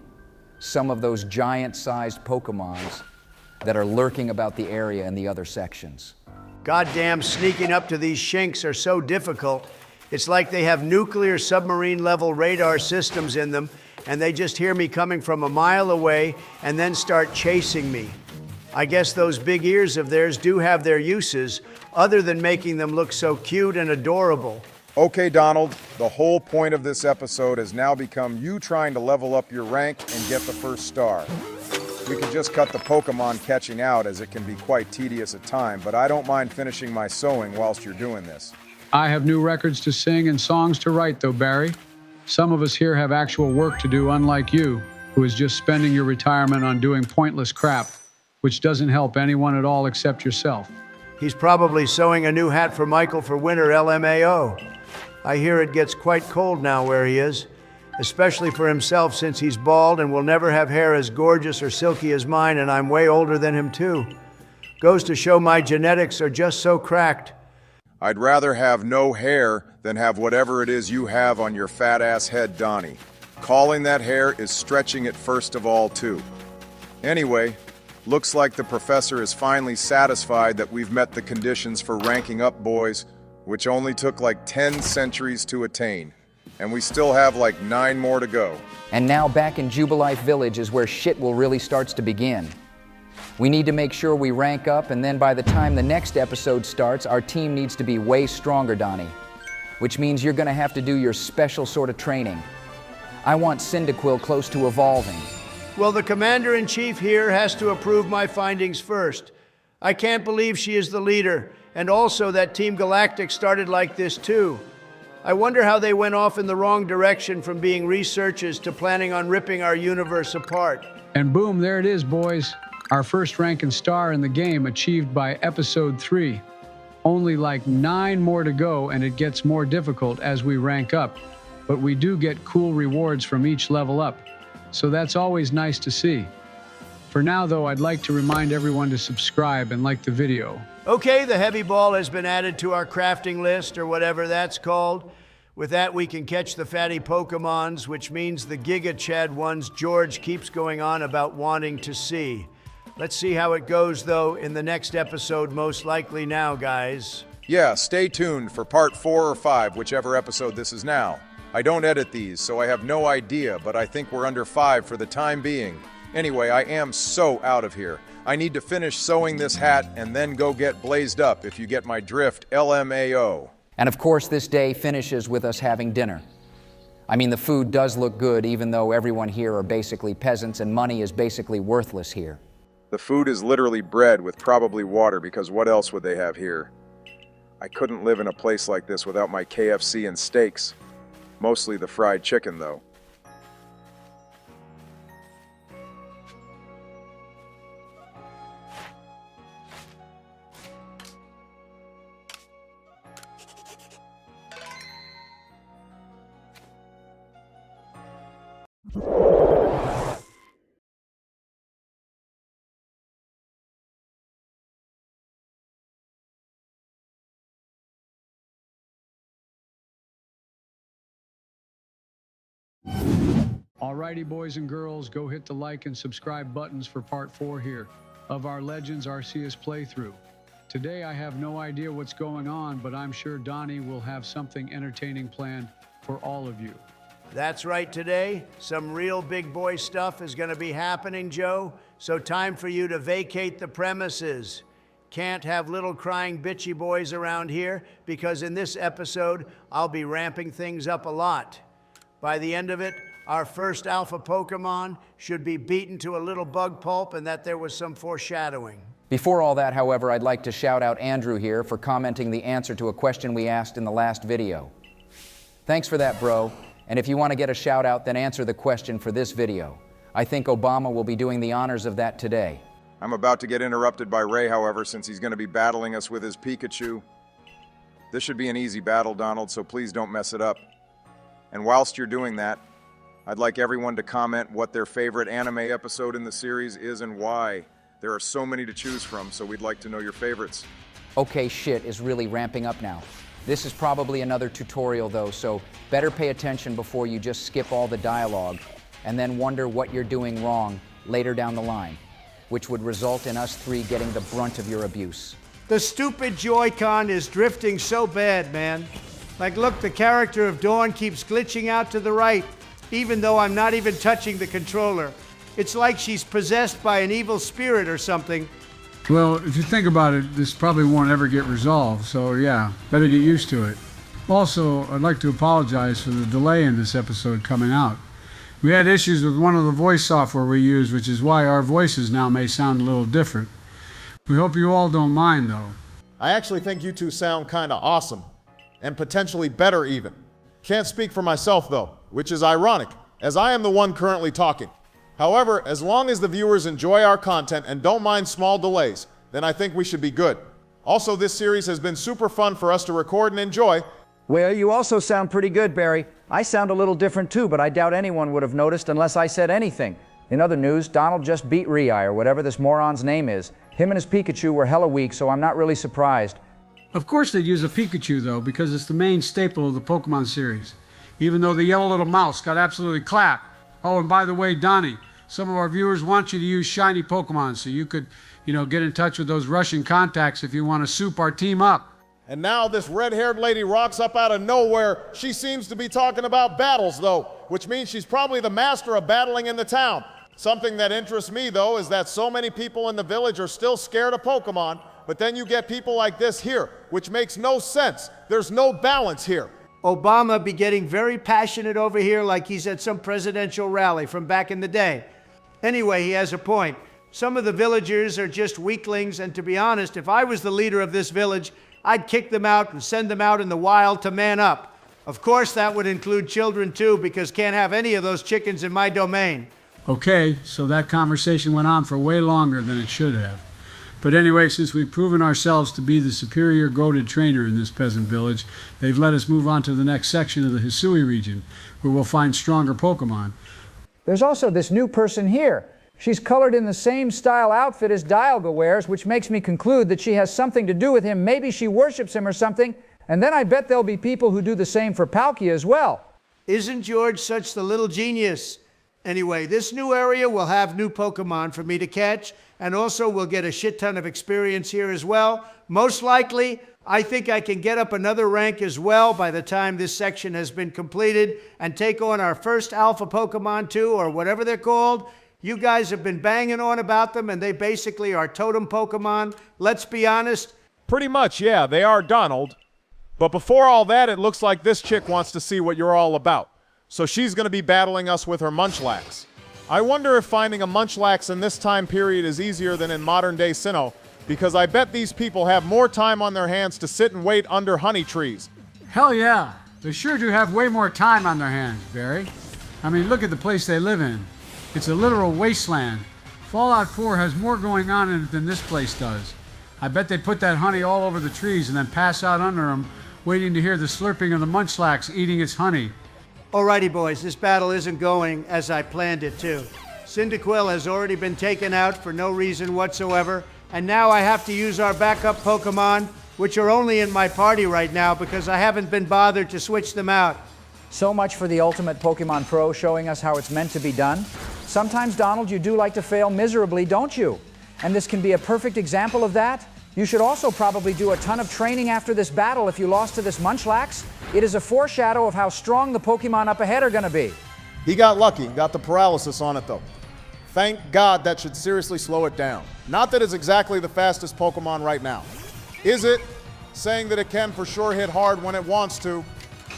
some of those giant-sized Pokemons that are lurking about the area in the other sections.
Goddamn, sneaking up to these Shinx are so difficult. It's like they have nuclear submarine-level radar systems in them, and they just hear me coming from a mile away and then start chasing me. I guess those big ears of theirs do have their uses, other than making them look so cute and adorable.
Okay, Donald, the whole point of this episode has now become you trying to level up your rank and get the first star. We could just cut the Pokemon catching out, as it can be quite tedious at times, but I don't mind finishing my sewing whilst you're doing this.
I have new records to sing and songs to write, though, Barry. Some of us here have actual work to do, unlike you, who is just spending your retirement on doing pointless crap, which doesn't help anyone at all except yourself.
He's probably sewing a new hat for Michael for winter LMAO. I hear it gets quite cold now where he is, especially for himself since he's bald and will never have hair as gorgeous or silky as mine, and I'm way older than him too. Goes to show my genetics are just so cracked.
I'd rather have no hair than have whatever it is you have on your fat-ass head, Donnie. Calling that hair is stretching it first of all, too. Anyway, looks like the professor is finally satisfied that we've met the conditions for ranking up, boys, which only took like 10 centuries to attain. And we still have like 9 more to go.
And now back in Jubilife Village is where shit will really starts to begin. We need to make sure we rank up, and then by the time the next episode starts, our team needs to be way stronger, Donnie. Which means you're gonna have to do your special sort of training. I want Cyndaquil close to evolving.
Well, the Commander-in-Chief here has to approve my findings first. I can't believe she is the leader, and also that Team Galactic started like this too. I wonder how they went off in the wrong direction from being researchers to planning on ripping our universe apart.
And boom, there it is, boys. Our first rank and star in the game achieved by episode 3. Only like 9 more to go, and it gets more difficult as we rank up. But we do get cool rewards from each level up, so that's always nice to see. For now, though, I'd like to remind everyone to subscribe and like the video.
Okay, the heavy ball has been added to our crafting list, or whatever that's called. With that, we can catch the fatty Pokemons, which means the Giga Chad ones George keeps going on about wanting to see. Let's see how it goes, though, in the next episode, most likely now, guys.
Yeah, stay tuned for part 4 or 5, whichever episode this is now. I don't edit these, so I have no idea, but I think we're under 5 for the time being. Anyway, I am so out of here. I need to finish sewing this hat and then go get blazed up, if you get my drift, LMAO.
And of course, this day finishes with us having dinner. I mean, the food does look good, even though everyone here are basically peasants and money is basically worthless here.
The food is literally bread with probably water, because what else would they have here? I couldn't live in a place like this without my KFC and steaks. Mostly the fried chicken, though.
Alrighty, boys and girls, go hit the like and subscribe buttons for part 4 here of our Legends Arceus playthrough. Today I have no idea what's going on, but I'm sure Donnie will have something entertaining planned for all of you.
That's right, today, some real big boy stuff is going to be happening, Joe, so time for you to vacate the premises. Can't have little crying bitchy boys around here, because in this episode, I'll be ramping things up a lot. By the end of it, our first alpha Pokemon should be beaten to a little bug pulp, and that there was some foreshadowing.
Before all that, however, I'd like to shout out Andrew here for commenting the answer to a question we asked in the last video. Thanks for that, bro. And if you want to get a shout out, then answer the question for this video. I think Obama will be doing the honors of that today.
I'm about to get interrupted by Ray, however, since he's going to be battling us with his Pikachu. This should be an easy battle, Donald, so please don't mess it up. And whilst you're doing that, I'd like everyone to comment what their favorite anime episode in the series is and why. There are so many to choose from, so we'd like to know your favorites.
Okay, shit is really ramping up now. This is probably another tutorial though, so better pay attention before you just skip all the dialogue and then wonder what you're doing wrong later down the line, which would result in us 3 getting the brunt of your abuse.
The stupid Joy-Con is drifting so bad, man. Like, look, the character of Dawn keeps glitching out to the right, even though I'm not even touching the controller. It's like she's possessed by an evil spirit or something,
Well, if you think about it, this probably won't ever get resolved, so yeah, better get used to it. Also, I'd like to apologize for the delay in this episode coming out. We had issues with one of the voice software we use, which is why our voices now may sound a little different. We hope you all don't mind, though.
I actually think you two sound kinda awesome. And potentially better even. Can't speak for myself though, which is ironic, as I am the one currently talking. However, as long as the viewers enjoy our content and don't mind small delays, then I think we should be good. Also, this series has been super fun for us to record and enjoy.
Well, you also sound pretty good, Barry. I sound a little different too, but I doubt anyone would have noticed unless I said anything. In other news, Donald just beat Rei, or whatever this moron's name is. Him and his Pikachu were hella weak, so I'm not really surprised.
Of course they'd use a Pikachu, though, because it's the main staple of the Pokemon series. Even though the yellow little mouse got absolutely clapped. Oh, and by the way, Donnie, some of our viewers want you to use shiny Pokemon, so you could, get in touch with those Russian contacts if you want to soup our team up.
And now this red-haired lady rocks up out of nowhere. She seems to be talking about battles, though, which means she's probably the master of battling in the town. Something that interests me, though, is that so many people in the village are still scared of Pokemon, but then you get people like this here, which makes no sense. There's no balance here.
Obama be getting very passionate over here like he's at some presidential rally from back in the day. Anyway, he has a point. Some of the villagers are just weaklings, and to be honest, if I was the leader of this village, I'd kick them out and send them out in the wild to man up. Of course, that would include children too, because can't have any of those chickens in my domain.
Okay, so that conversation went on for way longer than it should have. But anyway, since we've proven ourselves to be the superior goated trainer in this peasant village, they've let us move on to the next section of the Hisui region, where we'll find stronger Pokemon.
There's also this new person here. She's colored in the same style outfit as Dialga wears, which makes me conclude that she has something to do with him. Maybe she worships him or something. And then I bet there'll be people who do the same for Palkia as well.
Isn't George such the little genius? Anyway, this new area will have new Pokemon for me to catch, and also we'll get a shit ton of experience here as well. Most likely, I think I can get up another rank as well by the time this section has been completed and take on our first Alpha Pokemon too, or whatever they're called. You guys have been banging on about them, and they basically are totem Pokemon. Let's be honest.
Pretty much, yeah, they are Donald. But before all that, it looks like this chick wants to see what you're all about. So she's going to be battling us with her Munchlax. I wonder if finding a Munchlax in this time period is easier than in modern-day Sinnoh, because I bet these people have more time on their hands to sit and wait under honey trees.
Hell yeah, they sure do have way more time on their hands, Barry. I mean, look at the place they live in. It's a literal wasteland. Fallout 4 has more going on in it than this place does. I bet they put that honey all over the trees and then pass out under them, waiting to hear the slurping of the Munchlax eating its honey.
Alrighty, boys, this battle isn't going as I planned it to. Cyndaquil has already been taken out for no reason whatsoever, and now I have to use our backup Pokemon, which are only in my party right now because I haven't been bothered to switch them out.
So much for the Ultimate Pokemon Pro showing us how it's meant to be done. Sometimes, Donald, you do like to fail miserably, don't you? And this can be a perfect example of that. You should also probably do a ton of training after this battle if you lost to this Munchlax. It is a foreshadow of how strong the Pokemon up ahead are going to be.
He got lucky, got the paralysis on it though. Thank God, that should seriously slow it down. Not that it's exactly the fastest Pokemon right now. Is it? Saying that it can for sure hit hard when it wants to.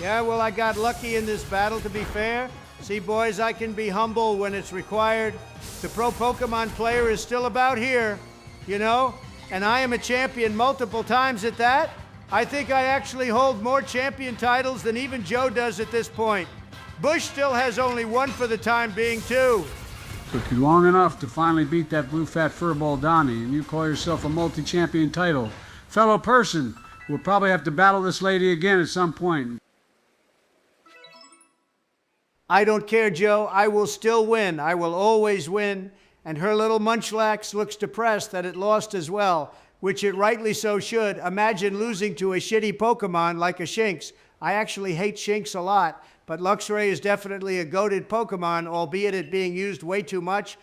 Yeah, well, I got lucky in this battle, to be fair. See, boys, I can be humble when it's required. The pro Pokemon player is still about here, and I am a champion multiple times at that. I think I actually hold more champion titles than even Joe does at this point. Bush still has only one for the time being, too.
Took you long enough to finally beat that blue fat furball Donnie, and you call yourself a multi-champion title. Fellow person, we'll probably have to battle this lady again at some point.
I don't care, Joe. I will still win. I will always win. And her little Munchlax looks depressed that it lost as well, which it rightly so should. Imagine losing to a shitty Pokemon like a Shinx. I actually hate Shinx a lot, but Luxray is definitely a goated Pokemon, albeit it being used way too much.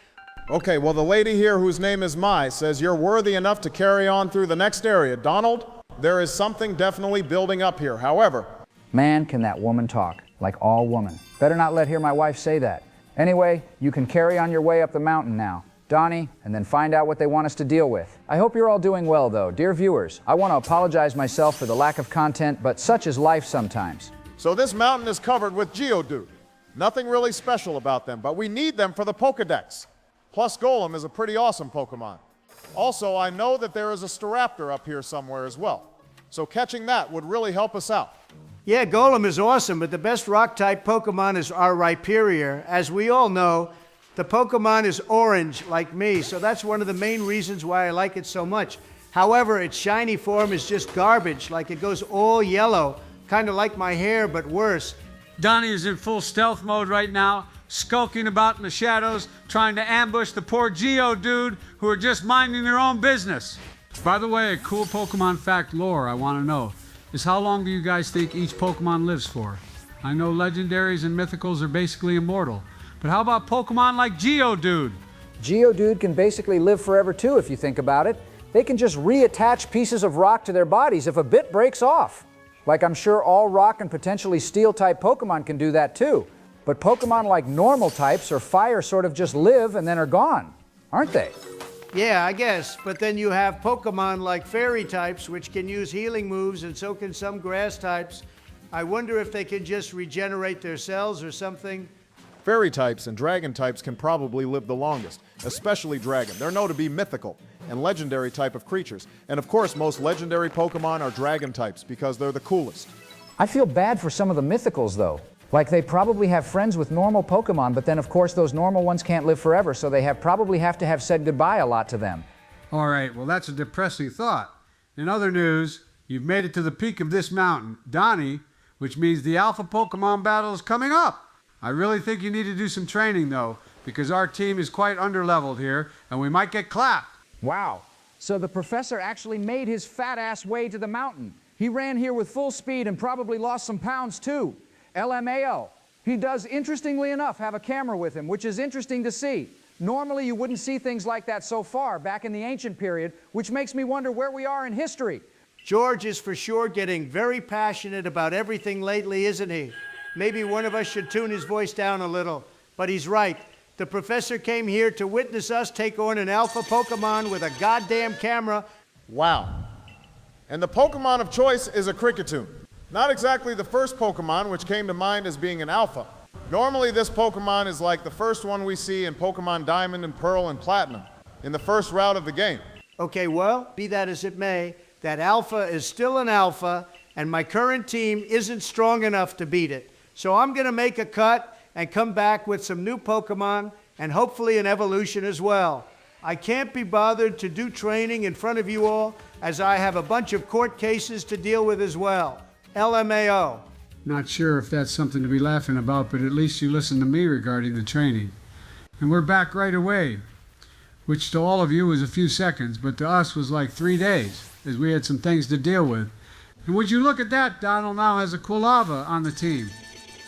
Okay, well, the lady here whose name is Mai says you're worthy enough to carry on through the next area. Donald, there is something definitely building up here. However,
Man, can that woman talk, like all woman. Better not let hear my wife say that. Anyway, you can carry on your way up the mountain now. Donnie, and then find out what they want us to deal with. I hope you're all doing well, though. Dear viewers, I want to apologize myself for the lack of content, but such is life sometimes.
So this mountain is covered with Geodude. Nothing really special about them, but we need them for the Pokedex. Plus Golem is a pretty awesome Pokemon. Also, I know that there is a Staraptor up here somewhere as well. So catching that would really help us out.
Yeah, Golem is awesome, but the best rock-type Pokemon is our Rhyperior. As we all know, the Pokemon is orange, like me, so that's one of the main reasons why I like it so much. However, its shiny form is just garbage, like it goes all yellow, kind of like my hair, but worse.
Donnie is in full stealth mode right now, skulking about in the shadows, trying to ambush the poor Geodude who are just minding their own business. By the way, a cool Pokemon fact lore I want to know is how long do you guys think each Pokemon lives for? I know legendaries and mythicals are basically immortal, but how about Pokemon like Geodude?
Geodude can basically live forever too, if you think about it. They can just reattach pieces of rock to their bodies if a bit breaks off. Like I'm sure all rock and potentially steel-type Pokemon can do that too. But Pokemon like normal types or fire sort of just live and then are gone, aren't they?
Yeah, I guess. But then you have Pokemon like fairy types, which can use healing moves, and so can some grass types. I wonder if they can just regenerate their cells or something.
Fairy types and dragon types can probably live the longest, especially dragon. They're known to be mythical and legendary type of creatures. And of course, most legendary Pokemon are dragon types because they're the coolest.
I feel bad for some of the mythicals though. Like they probably have friends with normal Pokemon, but then of course those normal ones can't live forever, so they probably have to have said goodbye a lot to them.
All right, well that's a depressing thought. In other news, you've made it to the peak of this mountain, Donnie, which means the Alpha Pokemon battle is coming up. I really think you need to do some training though, because our team is quite underleveled here, and we might get clapped.
Wow. So the professor actually made his fat ass way to the mountain. He ran here with full speed and probably lost some pounds too. LMAO. He does, interestingly enough, have a camera with him, which is interesting to see. Normally you wouldn't see things like that so far back in the ancient period, which makes me wonder where we are in history.
George is for sure getting very passionate about everything lately, isn't he? Maybe one of us should tune his voice down a little. But he's right. The professor came here to witness us take on an alpha Pokemon with a goddamn camera.
Wow. And the Pokemon of choice is a Kricketune. Not exactly the first Pokemon which came to mind as being an alpha. Normally this Pokemon is like the first one we see in Pokemon Diamond and Pearl and Platinum, in the first route of the game.
Okay, well, be that as it may, that alpha is still an alpha, and my current team isn't strong enough to beat it. So I'm gonna make a cut and come back with some new Pokemon, and hopefully an evolution as well. I can't be bothered to do training in front of you all, as I have a bunch of court cases to deal with as well. LMAO.
Not sure if that's something to be laughing about, but at least you listened to me regarding the training. And we're back right away, which to all of you was a few seconds, but to us was like 3 days, as we had some things to deal with. And would you look at that, Donald now has a Quilava on the team.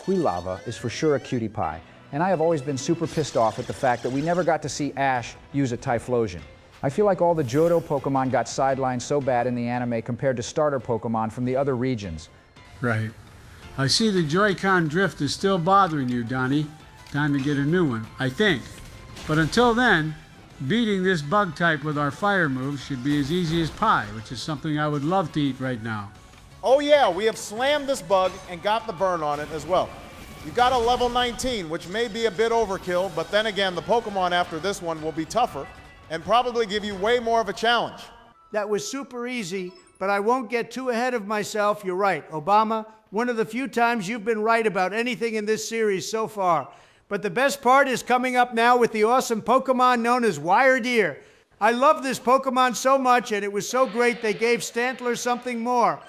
Quilava is for sure a cutie pie, and I have always been super pissed off at the fact that we never got to see Ash use a Typhlosion. I feel like all the Johto Pokemon got sidelined so bad in the anime compared to starter Pokemon from the other regions.
Right. I see the Joy-Con drift is still bothering you, Donnie. Time to get a new one, I think. But until then, beating this bug type with our fire moves should be as easy as pie, which is something I would love to eat right now.
Oh yeah, we have slammed this bug and got the burn on it as well. You got a level 19, which may be a bit overkill, but then again, the Pokemon after this one will be tougher and probably give you way more of a challenge.
That was super easy, but I won't get too ahead of myself. You're right, Obama. One of the few times you've been right about anything in this series so far. But the best part is coming up now with the awesome Pokemon known as Wyrdeer. I love this Pokemon so much, and it was so great they gave Stantler something more.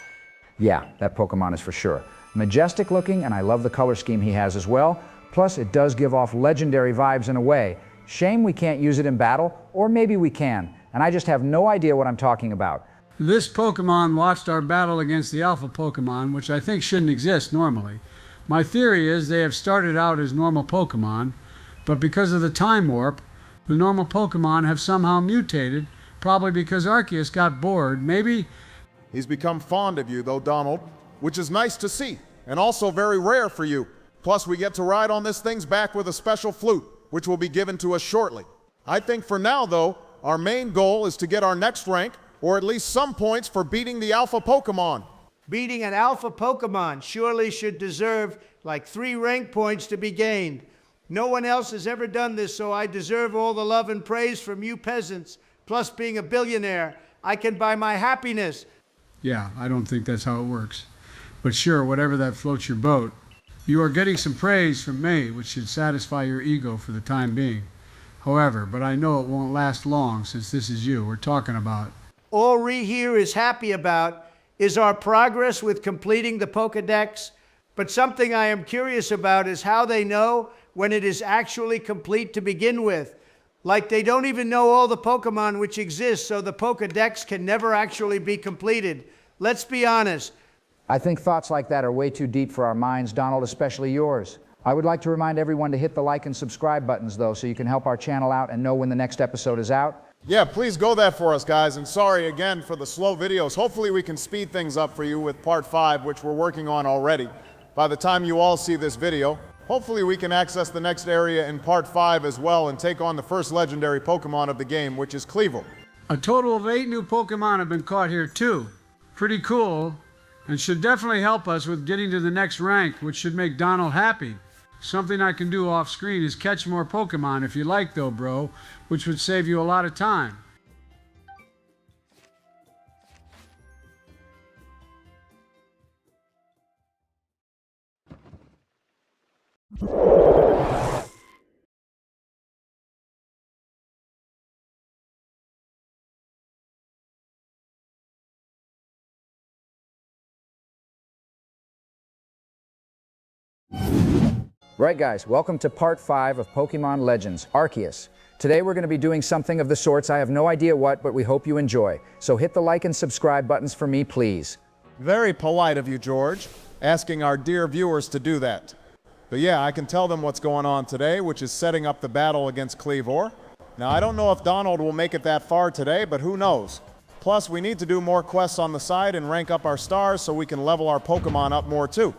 Yeah, that Pokemon is for sure. Majestic looking, and I love the color scheme he has as well. Plus, it does give off legendary vibes in a way. Shame we can't use it in battle, or maybe we can, and I just have no idea what I'm talking about.
This Pokemon watched our battle against the Alpha Pokemon, which I think shouldn't exist normally. My theory is they have started out as normal Pokemon, but because of the time warp, the normal Pokemon have somehow mutated, probably because Arceus got bored. Maybe
He's become fond of you, though, Donald, which is nice to see, and also very rare for you. Plus, we get to ride on this thing's back with a special flute, which will be given to us shortly. I think for now, though, our main goal is to get our next rank, or at least some points for beating the alpha Pokemon.
Beating an alpha Pokemon surely should deserve like 3 rank points to be gained. No one else has ever done this, so I deserve all the love and praise from you peasants. Plus, being a billionaire, I can buy my happiness.
Yeah, I don't think that's how it works. But sure, whatever that floats your boat. You are getting some praise from me, which should satisfy your ego for the time being. However, but I know it won't last long since this is you we're talking about.
All Ree here is happy about is our progress with completing the Pokédex. But something I am curious about is how they know when it is actually complete to begin with. Like they don't even know all the Pokemon which exist, so the Pokédex can never actually be completed. Let's be honest.
I think thoughts like that are way too deep for our minds, Donald, especially yours. I would like to remind everyone to hit the like and subscribe buttons, though, so you can help our channel out and know when the next episode is out.
Yeah, please go that for us, guys, and sorry again for the slow videos. Hopefully we can speed things up for you with Part 5, which we're working on already. By the time you all see this video, hopefully we can access the next area in Part 5 as well and take on the first legendary Pokemon of the game, which is Cleavor.
A total of 8 new Pokemon have been caught here too. Pretty cool, and should definitely help us with getting to the next rank, which should make Donald happy. Something I can do off screen is catch more Pokemon if you like though, bro, which would save you a lot of time.
Right, guys, welcome to Part 5 of Pokemon Legends Arceus. Today we're going to be doing something of the sorts. I have no idea what, but we hope you enjoy. So hit the like and subscribe buttons for me, please.
Very polite of you, George, asking our dear viewers to do that. But yeah, I can tell them what's going on today, which is setting up the battle against Cleavor. Now, I don't know if Donald will make it that far today, but who knows? Plus, we need to do more quests on the side and rank up our stars so we can level our Pokemon up more too.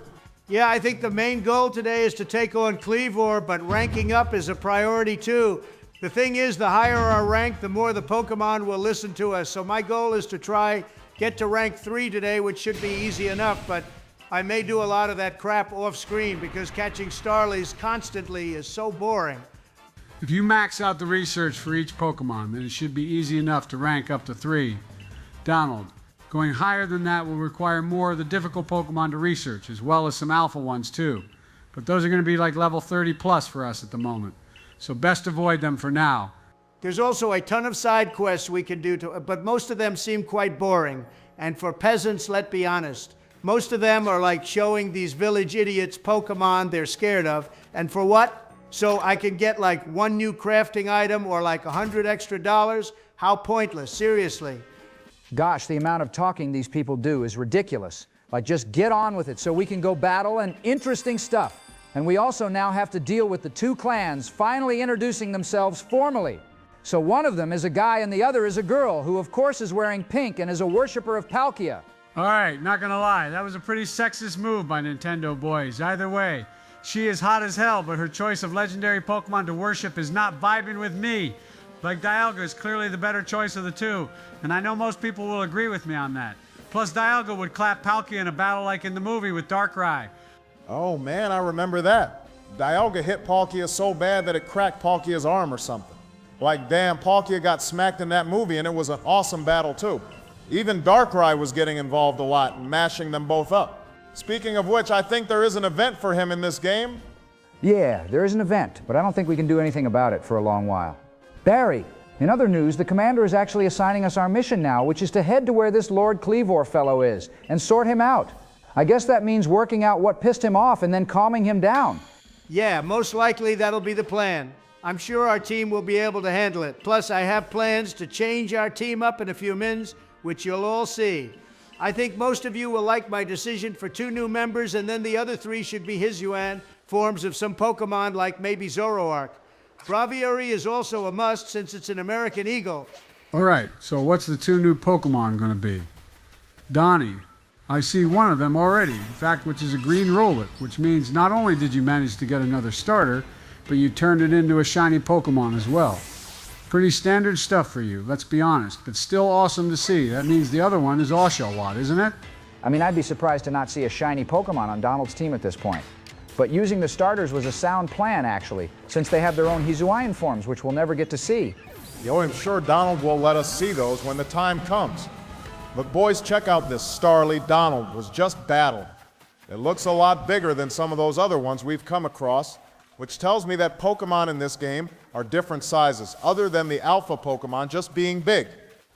Yeah, I think the main goal today is to take on Cleavor, but ranking up is a priority too. The thing is, the higher our rank, the more the Pokemon will listen to us. So my goal is to try get to rank 3 today, which should be easy enough, but I may do a lot of that crap off screen because catching Starlies constantly is so boring.
If you max out the research for each Pokemon, then it should be easy enough to rank up to 3. Donald, going higher than that will require more of the difficult Pokemon to research, as well as some alpha ones too. But those are going to be like level 30 plus for us at the moment. So best avoid them for now.
There's also a ton of side quests we can do, but most of them seem quite boring. And for peasants, let's be honest, most of them are like showing these village idiots Pokemon they're scared of. And for what? So I can get like 1 new crafting item or like $100 extra? How pointless, seriously.
Gosh, the amount of talking these people do is ridiculous. Like, just get on with it so we can go battle and interesting stuff. And we also now have to deal with the 2 clans finally introducing themselves formally. So one of them is a guy and the other is a girl who of course is wearing pink and is a worshiper of Palkia.
All right, not gonna lie, that was a pretty sexist move by Nintendo boys. Either way, she is hot as hell, but her choice of legendary Pokemon to worship is not vibing with me. Like, Dialga is clearly the better choice of the 2, and I know most people will agree with me on that. Plus, Dialga would clap Palkia in a battle like in the movie with Darkrai.
Oh man, I remember that. Dialga hit Palkia so bad that it cracked Palkia's arm or something. Like, damn, Palkia got smacked in that movie, and it was an awesome battle too. Even Darkrai was getting involved a lot and mashing them both up. Speaking of which, I think there is an event for him in this game.
Yeah, there is an event, but I don't think we can do anything about it for a long while. Barry, in other news, the commander is actually assigning us our mission now, which is to head to where this Lord Cleavor fellow is and sort him out. I guess that means working out what pissed him off and then calming him down.
Yeah, most likely that'll be the plan. I'm sure our team will be able to handle it. Plus, I have plans to change our team up in a few minutes, which you'll all see. I think most of you will like my decision for 2 new members, and then the other 3 should be Hisui, forms of some Pokemon like maybe Zoroark. Braviary is also a must since it's an American Eagle.
All right, so what's the 2 new Pokemon gonna be? Donnie, I see one of them already, in fact, which is a green Rowlet, which means not only did you manage to get another starter, but you turned it into a shiny Pokemon as well. Pretty standard stuff for you, let's be honest, but still awesome to see. That means the other one is Oshawott, isn't it?
I mean, I'd be surprised to not see a shiny Pokemon on Donald's team at this point. But using the starters was a sound plan, actually, since they have their own Hisuian forms, which we'll never get to see.
Yo, I'm sure Donald will let us see those when the time comes. But boys, check out this Starly Donald was just battled. It looks a lot bigger than some of those other ones we've come across, which tells me that Pokemon in this game are different sizes, other than the alpha Pokemon just being big.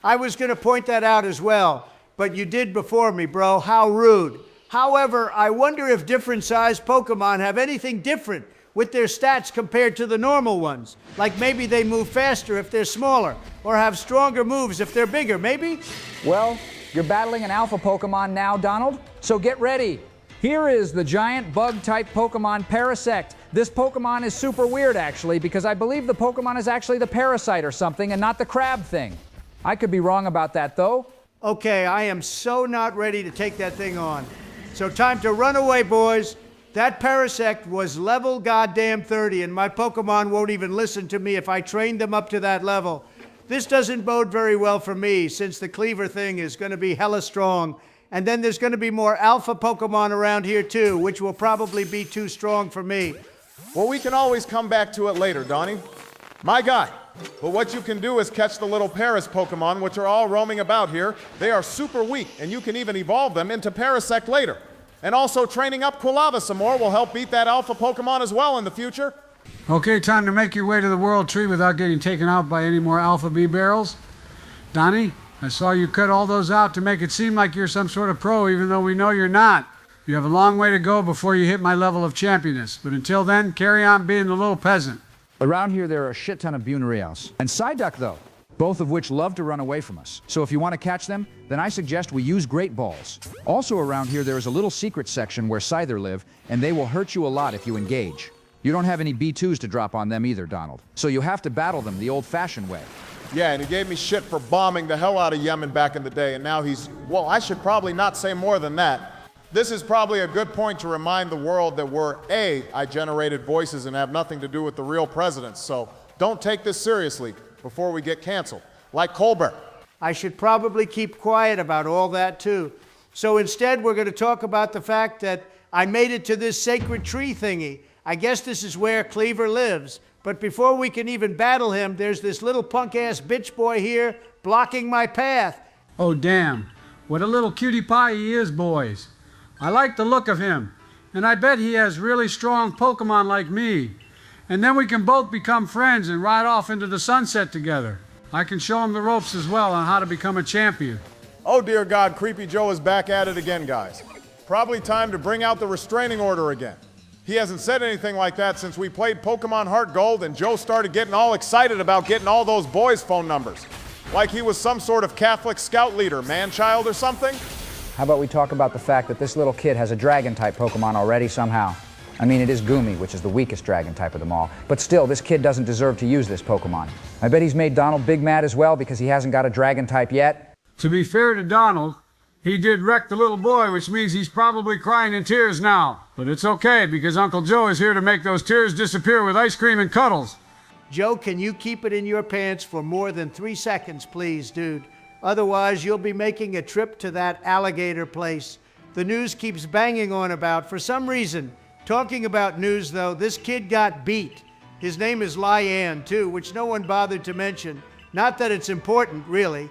I was going to point that out as well, but you did before me, bro. How rude. However, I wonder if different-sized Pokemon have anything different with their stats compared to the normal ones. Like maybe they move faster if they're smaller, or have stronger moves if they're bigger, maybe?
Well, you're battling an alpha Pokemon now, Donald, so get ready. Here is the giant bug-type Pokemon Parasect. This Pokemon is super weird, actually, because I believe the Pokemon is actually the parasite or something and not the crab thing. I could be wrong about that, though.
Okay, I am so not ready to take that thing on. So time to run away, boys. That Parasect was level goddamn 30, and my Pokemon won't even listen to me if I train them up to that level. This doesn't bode very well for me, since the Cleavor thing is going to be hella strong. And then there's going to be more alpha Pokemon around here too, which will probably be too strong for me.
Well, we can always come back to it later, Donnie. My guy. But what you can do is catch the little Paras Pokemon, which are all roaming about here. They are super weak, and you can even evolve them into Parasect later. And also training up Quilava some more will help beat that alpha Pokemon as well in the future.
Okay, time to make your way to the World Tree without getting taken out by any more Alpha B barrels. Donnie, I saw you cut all those out to make it seem like you're some sort of pro, even though we know you're not. You have a long way to go before you hit my level of championess, but until then, carry on being the little peasant.
Around here, there are a shit ton of Bunereals. And Psyduck, though, both of which love to run away from us. So if you want to catch them, then I suggest we use Great Balls. Also around here, there is a little secret section where Scyther live, and they will hurt you a lot if you engage. You don't have any B2s to drop on them either, Donald. So you have to battle them the old-fashioned way.
Yeah, and he gave me shit for bombing the hell out of Yemen back in the day, and now he's... Well, I should probably not say more than that. This is probably a good point to remind the world that we're I generated voices and have nothing to do with the real presidents, so don't take this seriously before we get canceled. Like Colbert.
I should probably keep quiet about all that too. So instead, we're going to talk about the fact that I made it to this sacred tree thingy. I guess this is where Cleavor lives. But before we can even battle him, there's this little punk-ass bitch boy here blocking my path.
Oh, damn. What a little cutie pie he is, boys. I like the look of him, and I bet he has really strong Pokemon like me. And then we can both become friends and ride off into the sunset together. I can show him the ropes as well on how to become a champion.
Oh dear God, Creepy Joe is back at it again, guys. Probably time to bring out the restraining order again. He hasn't said anything like that since we played Pokemon Heart Gold and Joe started getting all excited about getting all those boys' phone numbers. Like he was some sort of Catholic scout leader, man-child or something.
How about we talk about the fact that this little kid has a Dragon-type Pokemon already somehow? I mean, it is Goomy, which is the weakest Dragon type of them all. But still, this kid doesn't deserve to use this Pokemon. I bet he's made Donald big mad as well because he hasn't got a Dragon type yet.
To be fair to Donald, he did wreck the little boy, which means he's probably crying in tears now. But it's okay, because Uncle Joe is here to make those tears disappear with ice cream and cuddles.
Joe, can you keep it in your pants for more than 3 seconds, please, dude? Otherwise, you'll be making a trip to that alligator place the news keeps banging on about for some reason. Talking about news, though, this kid got beat. His name is Lyanne, too, which no one bothered to mention. Not that it's important, really.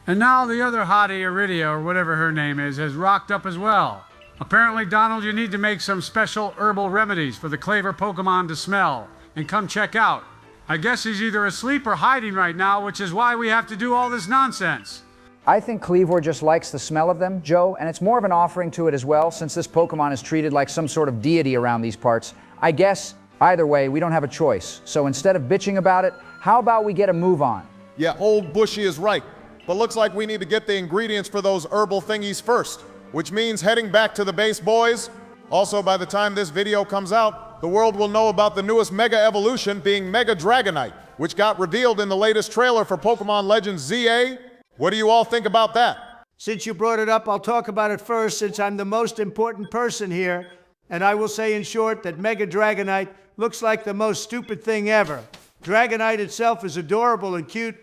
And now the other hottie, Iridia, or whatever her name is, has rocked up as well. Apparently, Donald, you need to make some special herbal remedies for the Cleavor Pokemon to smell. And come check out. I guess he's either asleep or hiding right now, which is why we have to do all this nonsense.
I think Cleavor just likes the smell of them, Joe, and it's more of an offering to it as well, since this Pokemon is treated like some sort of deity around these parts. I guess, either way, we don't have a choice. So instead of bitching about it, how about we get a move on?
Yeah, old Bushy is right. But looks like we need to get the ingredients for those herbal thingies first, which means heading back to the base, boys. Also, by the time this video comes out, the world will know about the newest Mega Evolution being Mega Dragonite, which got revealed in the latest trailer for Pokemon Legends ZA. What do you all think about that?
Since you brought it up, I'll talk about it first since I'm the most important person here. And I will say in short that Mega Dragonite looks like the most stupid thing ever. Dragonite itself is adorable and cute,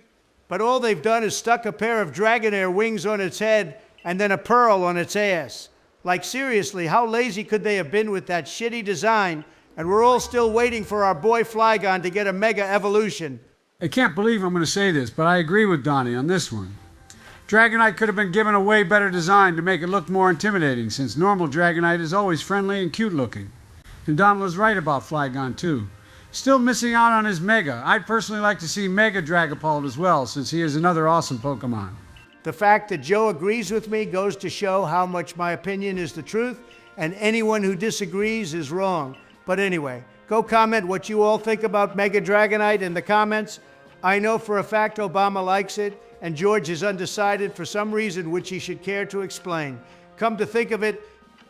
but all they've done is stuck a pair of Dragonair wings on its head and then a pearl on its ass. Like seriously, how lazy could they have been with that shitty design? And we're all still waiting for our boy Flygon to get a mega evolution.
I can't believe I'm going to say this, but I agree with Donnie on this one. Dragonite could have been given a way better design to make it look more intimidating, since normal Dragonite is always friendly and cute looking. And Donald was right about Flygon too. Still missing out on his Mega. I'd personally like to see Mega Dragapult as well, since he is another awesome Pokemon.
The fact that Joe agrees with me goes to show how much my opinion is the truth, and anyone who disagrees is wrong. But anyway, go comment what you all think about Mega Dragonite in the comments. I know for a fact Obama likes it, and George is undecided for some reason which he should care to explain. Come to think of it,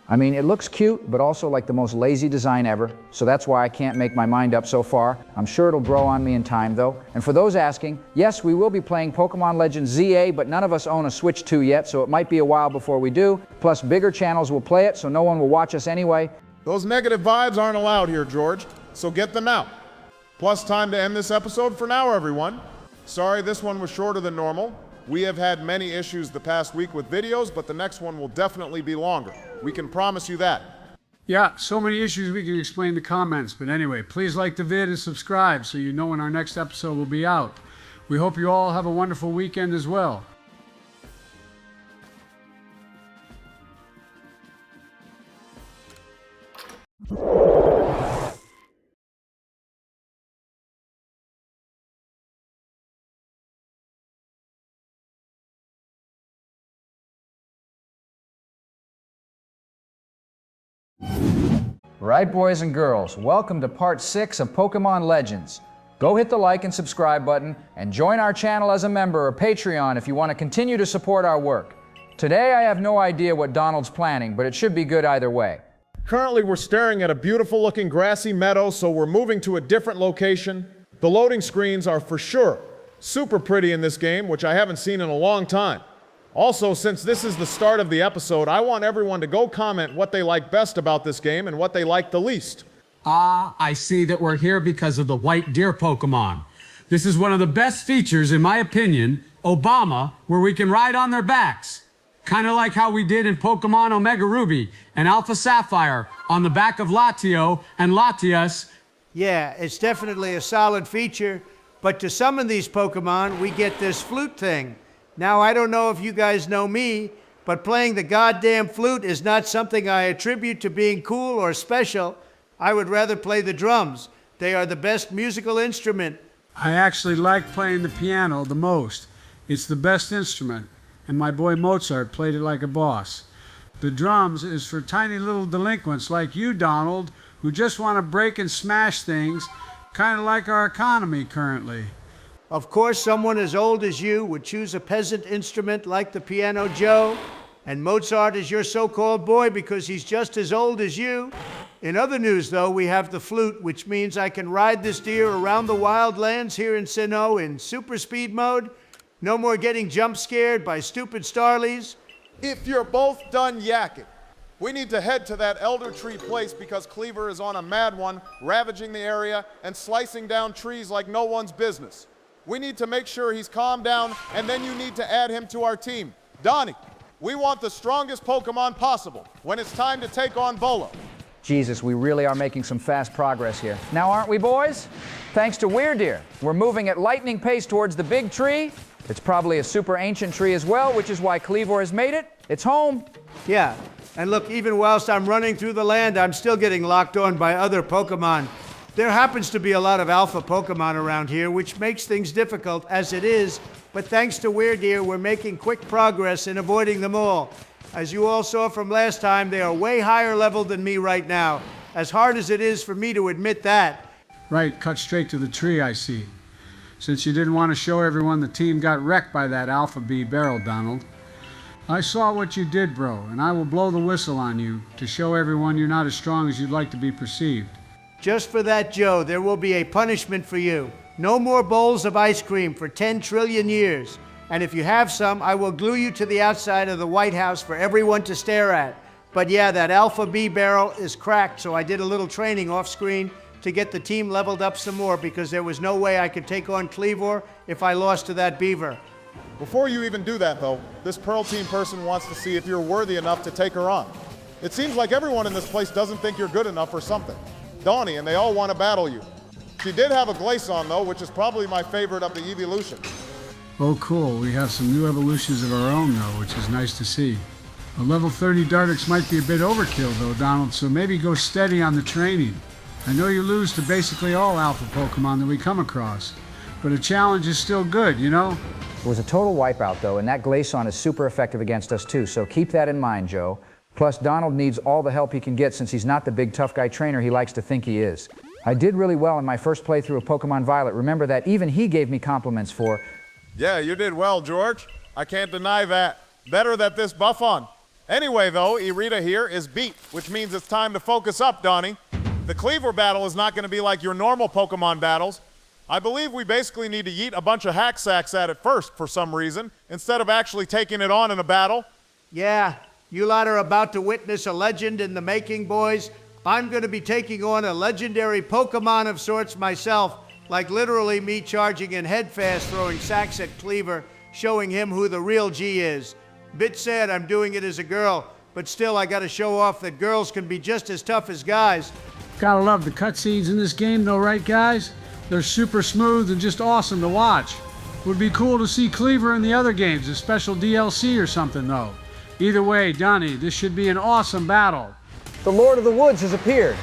I mean, it looks cute, but also like the most lazy design ever, so that's why I can't make my mind up so far. I'm sure it'll grow on me in time, though. And for those asking, yes, we will be playing Pokemon Legends ZA, but none of us own a Switch 2 yet, so it might be a while before we do. Plus, bigger channels will play it, so no one will watch us anyway.
Those negative vibes aren't allowed here, George, so get them out. Plus, time to end this episode for now, everyone. Sorry this one was shorter than normal. We have had many issues the past week with videos, but the next one will definitely be longer. We can promise you that.
Yeah, so many issues we can explain in the comments, but anyway, please like the vid and subscribe so you know when our next episode will be out. We hope you all have a wonderful weekend as well.
Right, boys and girls, welcome to part 6 of Pokemon Legends. Go hit the like and subscribe button and join our channel as a member or Patreon if you want to continue to support our work. Today I have no idea what Donald's planning, but it should be good either way.
Currently, we're staring at a beautiful looking grassy meadow, so we're moving to a different location. The loading screens are for sure super pretty in this game, which I haven't seen in a long time. Also, since this is the start of the episode, I want everyone to go comment what they like best about this game and what they like the least.
Ah, I see that we're here because of the white deer Pokemon. This is one of the best features, in my opinion, Obama, where we can ride on their backs. Kind of like how we did in Pokemon Omega Ruby and Alpha Sapphire on the back of Latio and Latias.
Yeah, it's definitely a solid feature, but to summon these Pokemon, we get this flute thing. Now, I don't know if you guys know me, but playing the goddamn flute is not something I attribute to being cool or special. I would rather play the drums. They are the best musical instrument.
I actually like playing the piano the most. It's the best instrument, and my boy Mozart played it like a boss. The drums is for tiny little delinquents like you, Donald, who just want to break and smash things, kind of like our economy currently.
Of course, someone as old as you would choose a peasant instrument like the piano, Joe, and Mozart is your so-called boy because he's just as old as you. In other news, though, we have the flute, which means I can ride this deer around the wildlands here in Sinnoh in super speed mode. No more getting jump scared by stupid Starlies.
If you're both done yakking, we need to head to that Elder Tree place because Cleavor is on a mad one, ravaging the area and slicing down trees like no one's business. We need to make sure he's calmed down, and then you need to add him to our team. Donnie, we want the strongest Pokemon possible when it's time to take on Volo.
Jesus, we really are making some fast progress here. Now, aren't we, boys? Thanks to Wyrdeer, we're moving at lightning pace towards the big tree. It's probably a super ancient tree as well, which is why Cleavor has made it. It's home.
Yeah, and look, even whilst I'm running through the land, I'm still getting locked on by other Pokemon. There happens to be a lot of alpha Pokemon around here, which makes things difficult as it is, but thanks to Wyrdeer, we're making quick progress in avoiding them all. As you all saw from last time, they are way higher level than me right now, as hard as it is for me to admit that.
Right, cut straight to the tree, I see. Since you didn't want to show everyone the team got wrecked by that Alpha B barrel, Donald. I saw what you did, bro, and I will blow the whistle on you to show everyone you're not as strong as you'd like to be perceived.
Just for that, Joe, there will be a punishment for you. No more bowls of ice cream for 10 trillion years. And if you have some, I will glue you to the outside of the White House for everyone to stare at. But yeah, that Alpha B barrel is cracked, so I did a little training off screen to get the team leveled up some more because there was no way I could take on Cleavor if I lost to that beaver.
Before you even do that, though, this Pearl Team person wants to see if you're worthy enough to take her on. It seems like everyone in this place doesn't think you're good enough or something. Donnie, and they all want to battle you. She did have a Glaceon, though, which is probably my favorite of the evolutions.
Oh, cool. We have some new evolutions of our own, though, which is nice to see. A level 30 Dartrix might be a bit overkill, though, Donald, so maybe go steady on the training. I know you lose to basically all alpha Pokemon that we come across, but a challenge is still good, you know?
It was a total wipeout, though, and that Glaceon is super effective against us, too, so keep that in mind, Joe. Plus, Donald needs all the help he can get since he's not the big tough guy trainer he likes to think he is. I did really well in my first playthrough of Pokemon Violet. Remember that even he gave me compliments for...
Yeah, you did well, George. I can't deny that. Better that this buff on. Anyway, though, Irida here is beat, which means it's time to focus up, Donnie. The Cleavor battle is not going to be like your normal Pokemon battles. I believe we basically need to yeet a bunch of hack sacks at it first for some reason, instead of actually taking it on in a battle.
Yeah, you lot are about to witness a legend in the making, boys. I'm going to be taking on a legendary Pokemon of sorts myself, like literally me charging in headfast throwing sacks at Cleavor, showing him who the real G is. Bit sad I'm doing it as a girl, but still I gotta show off that girls can be just as tough as guys.
Gotta love the cutscenes in this game, though, right, guys? They're super smooth and just awesome to watch. Would be cool to see Cleavor in the other games, a special DLC or something, though. Either way, Donnie, this should be an awesome battle.
The Lord of the Woods has appeared.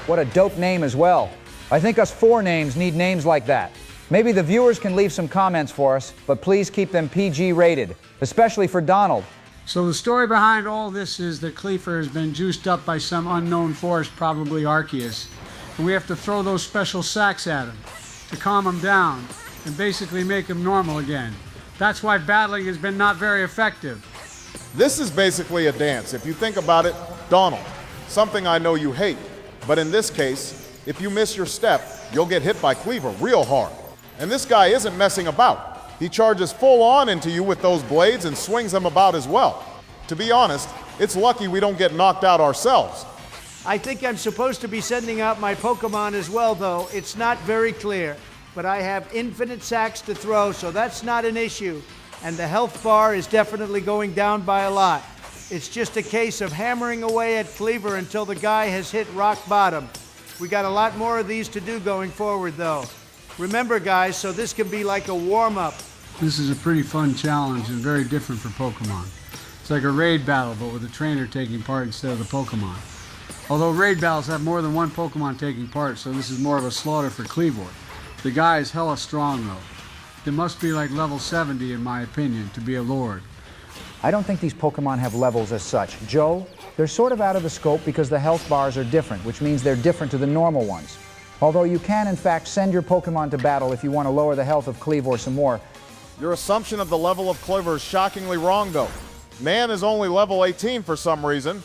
What a dope name as well. I think us 4 names need names like that. Maybe the viewers can leave some comments for us, but please keep them PG rated, especially for Donald.
So the story behind all this is that Cleavor has been juiced up by some unknown force, probably Arceus. And we have to throw those special sacks at him to calm him down and basically make him normal again. That's why battling has been not very effective.
This is basically a dance, if you think about it, Donald. Something I know you hate, but in this case, if you miss your step, you'll get hit by Cleavor real hard. And this guy isn't messing about. He charges full on into you with those blades and swings them about as well. To be honest, it's lucky we don't get knocked out ourselves.
I think I'm supposed to be sending out my Pokemon as well, though. It's not very clear, but I have infinite sacks to throw, so that's not an issue. And the health bar is definitely going down by a lot. It's just a case of hammering away at Cleavor until the guy has hit rock bottom. We got a lot more of these to do going forward, though. Remember, guys, so this can be like a warm-up.
This is a pretty fun challenge and very different for Pokemon. It's like a raid battle, but with a trainer taking part instead of the Pokemon. Although raid battles have more than one Pokemon taking part, so this is more of a slaughter for Cleavor. The guy is hella strong, though. They must be like level 70, in my opinion, to be a Lord.
I don't think these Pokemon have levels as such. Joe, they're sort of out of the scope because the health bars are different, which means they're different to the normal ones. Although you can, in fact, send your Pokemon to battle if you want to lower the health of Cleavor some more.
Your assumption of the level of Cleavor is shockingly wrong, though. Man is only level 18 for some reason,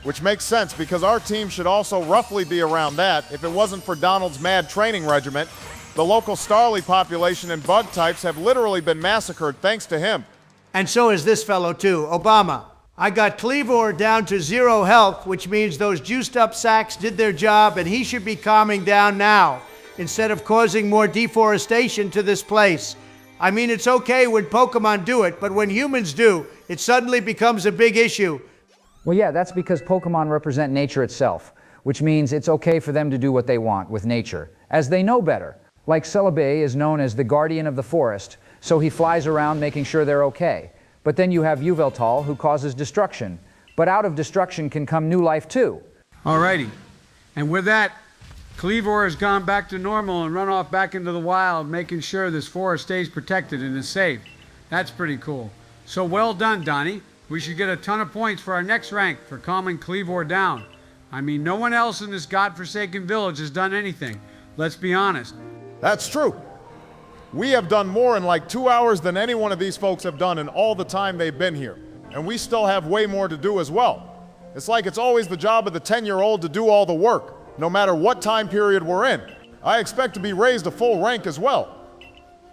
which makes sense because our team should also roughly be around that if it wasn't for Donald's mad training regiment. The local Starly population and bug types have literally been massacred thanks to him.
And so is this fellow, too, Obama. I got Cleavor down to 0 health, which means those juiced up sacks did their job, and he should be calming down now, instead of causing more deforestation to this place. I mean, it's okay when Pokemon do it, but when humans do, it suddenly becomes a big issue.
Well, yeah, that's because Pokemon represent nature itself, which means it's okay for them to do what they want with nature, as they know better. Like Celebi is known as the guardian of the forest, so he flies around making sure they're okay. But then you have Yveltal, who causes destruction. But out of destruction can come new life, too.
Alrighty. And with that, Cleavor has gone back to normal and run off back into the wild, making sure this forest stays protected and is safe. That's pretty cool. So well done, Donnie. We should get a ton of points for our next rank for calming Cleavor down. I mean, no one else in this godforsaken village has done anything. Let's be honest.
That's true. We have done more in like 2 hours than any one of these folks have done in all the time they've been here. And we still have way more to do as well. It's like it's always the job of the 10-year-old to do all the work, no matter what time period we're in. I expect to be raised a full rank as well.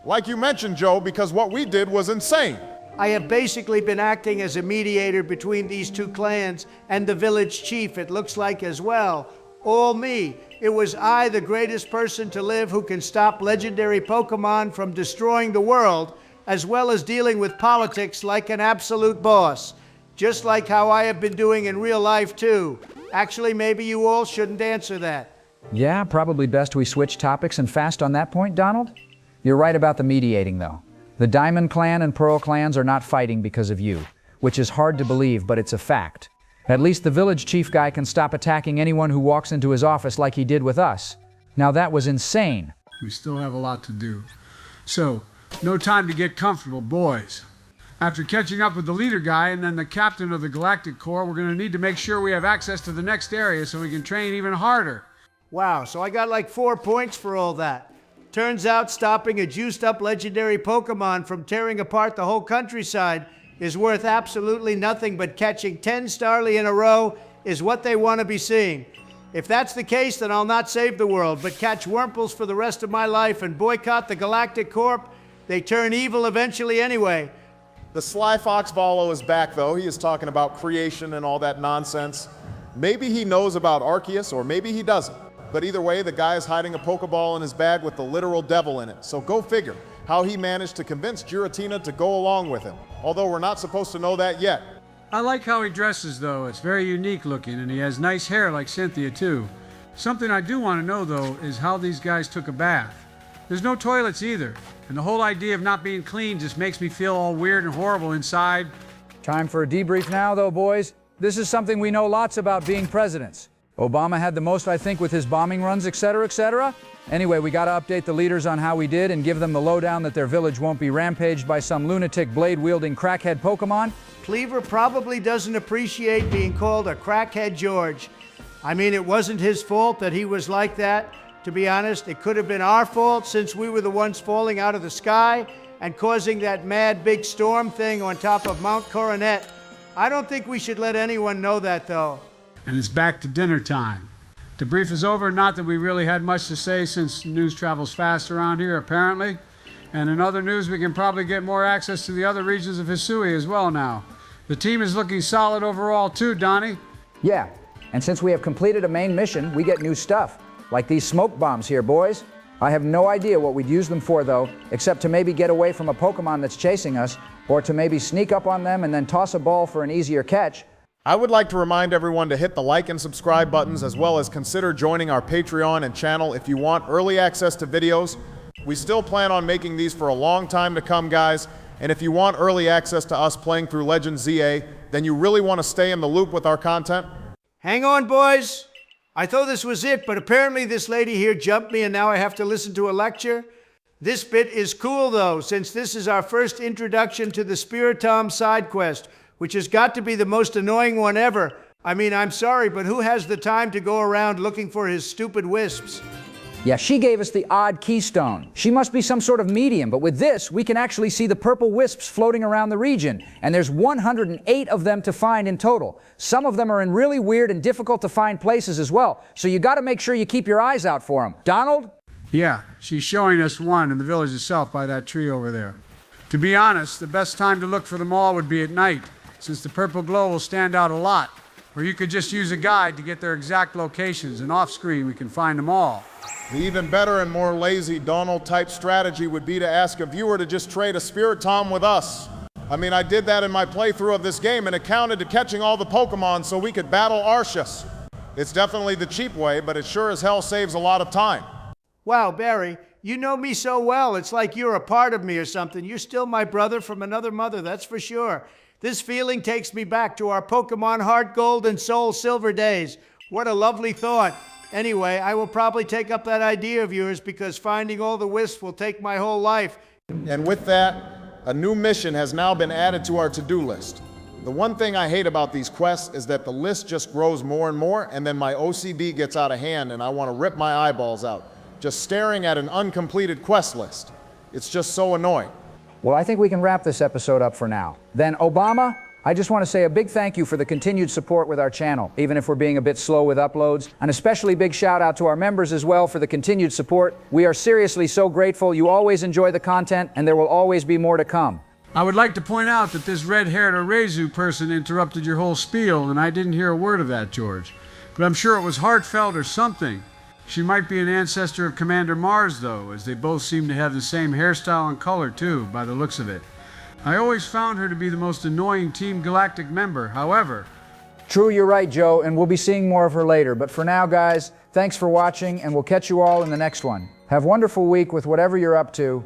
Like you mentioned, Joe, because what we did was insane.
I have basically been acting as a mediator between these two clans and the village chief, it looks like, as well. All me. It was I, the greatest person to live, who can stop legendary Pokemon from destroying the world, as well as dealing with politics like an absolute boss. Just like how I have been doing in real life, too. Actually, maybe you all shouldn't answer that.
Yeah, probably best we switch topics and fast on that point, Donald. You're right about the mediating, though. The Diamond Clan and Pearl Clans are not fighting because of you, which is hard to believe, but it's a fact. At least the village chief guy can stop attacking anyone who walks into his office like he did with us. Now that was insane.
We still have a lot to do. So, no time to get comfortable, boys. After catching up with the leader guy and then the captain of the Galactic Corps, we're going to need to make sure we have access to the next area so we can train even harder.
Wow, so I got like 4 points for all that. Turns out stopping a juiced-up legendary Pokemon from tearing apart the whole countryside is worth absolutely nothing, but catching 10 Starly in a row is what they want to be seeing. If that's the case, then I'll not save the world, but catch Wurmples for the rest of my life and boycott the Galactic Corp. They turn evil eventually anyway.
The Sly Fox Volo is back, though. He is talking about creation and all that nonsense. Maybe he knows about Arceus, or maybe he doesn't. But either way, the guy is hiding a Pokeball in his bag with the literal devil in it. So go figure how he managed to convince Giratina to go along with him. Although we're not supposed to know that yet.
I like how he dresses, though. It's very unique looking, and he has nice hair like Cynthia, too. Something I do want to know, though, is how these guys took a bath. There's no toilets either, and the whole idea of not being clean just makes me feel all weird and horrible inside.
Time for a debrief now, though, boys. This is something we know lots about, being presidents. Obama had the most, I think, with his bombing runs, etc., etc. Anyway, we gotta update the leaders on how we did and give them the lowdown that their village won't be rampaged by some lunatic blade-wielding crackhead Pokemon.
Cleavor probably doesn't appreciate being called a crackhead George. I mean, it wasn't his fault that he was like that. To be honest, it could have been our fault since we were the ones falling out of the sky and causing that mad big storm thing on top of Mount Coronet. I don't think we should let anyone know that, though.
And it's back to dinner time. Debrief is over, not that we really had much to say since news travels fast around here, apparently. And in other news, we can probably get more access to the other regions of Hisui as well now. The team is looking solid overall too, Donnie.
Yeah, and since we have completed a main mission, we get new stuff. Like these smoke bombs here, boys. I have no idea what we'd use them for, though, except to maybe get away from a Pokemon that's chasing us, or to maybe sneak up on them and then toss a ball for an easier catch.
I would like to remind everyone to hit the like and subscribe buttons, as well as consider joining our Patreon and channel if you want early access to videos. We still plan on making these for a long time to come, guys, and if you want early access to us playing through Legends ZA, then you really want to stay in the loop with our content.
Hang on, boys. I thought this was it, but apparently this lady here jumped me and now I have to listen to a lecture. This bit is cool, though, since this is our first introduction to the Spirittomb side quest, which has got to be the most annoying one ever. I mean, I'm sorry, but who has the time to go around looking for his stupid wisps?
Yeah, she gave us the odd keystone. She must be some sort of medium, but with this, we can actually see the purple wisps floating around the region, and there's 108 of them to find in total. Some of them are in really weird and difficult to find places as well, so you gotta make sure you keep your eyes out for them. Donald?
Yeah, she's showing us one in the village itself by that tree over there. To be honest, the best time to look for them all would be at night, since the purple glow will stand out a lot. Or you could just use a guide to get their exact locations, and off-screen we can find them all.
The even better and more lazy Donald-type strategy would be to ask a viewer to just trade a Spirittomb with us. I mean, I did that in my playthrough of this game, and it counted to catching all the Pokemon so we could battle Arceus. It's definitely the cheap way, but it sure as hell saves a lot of time.
Wow, Barry, you know me so well. It's like you're a part of me or something. You're still my brother from another mother, that's for sure. This feeling takes me back to our Pokemon Heart Gold and Soul Silver days. What a lovely thought. Anyway, I will probably take up that idea of yours because finding all the wisps will take my whole life.
And with that, a new mission has now been added to our to-do list. The one thing I hate about these quests is that the list just grows more and more, and then my OCD gets out of hand and I want to rip my eyeballs out, just staring at an uncompleted quest list. It's just so annoying.
Well, I think we can wrap this episode up for now. Then, Obama, I just want to say a big thank you for the continued support with our channel, even if we're being a bit slow with uploads. An especially big shout out to our members as well for the continued support. We are seriously so grateful. You always enjoy the content, and there will always be more to come.
I would like to point out that this red-haired Arezu person interrupted your whole spiel, and I didn't hear a word of that, George. but I'm sure it was heartfelt or something. She might be an ancestor of Commander Mars, though, as they both seem to have the same hairstyle and color, too, by the looks of it. I always found her to be the most annoying Team Galactic member, however.
True, you're right, Joe, and we'll be seeing more of her later. But for now, guys, thanks for watching, and we'll catch you all in the next one. Have a wonderful week with whatever you're up to.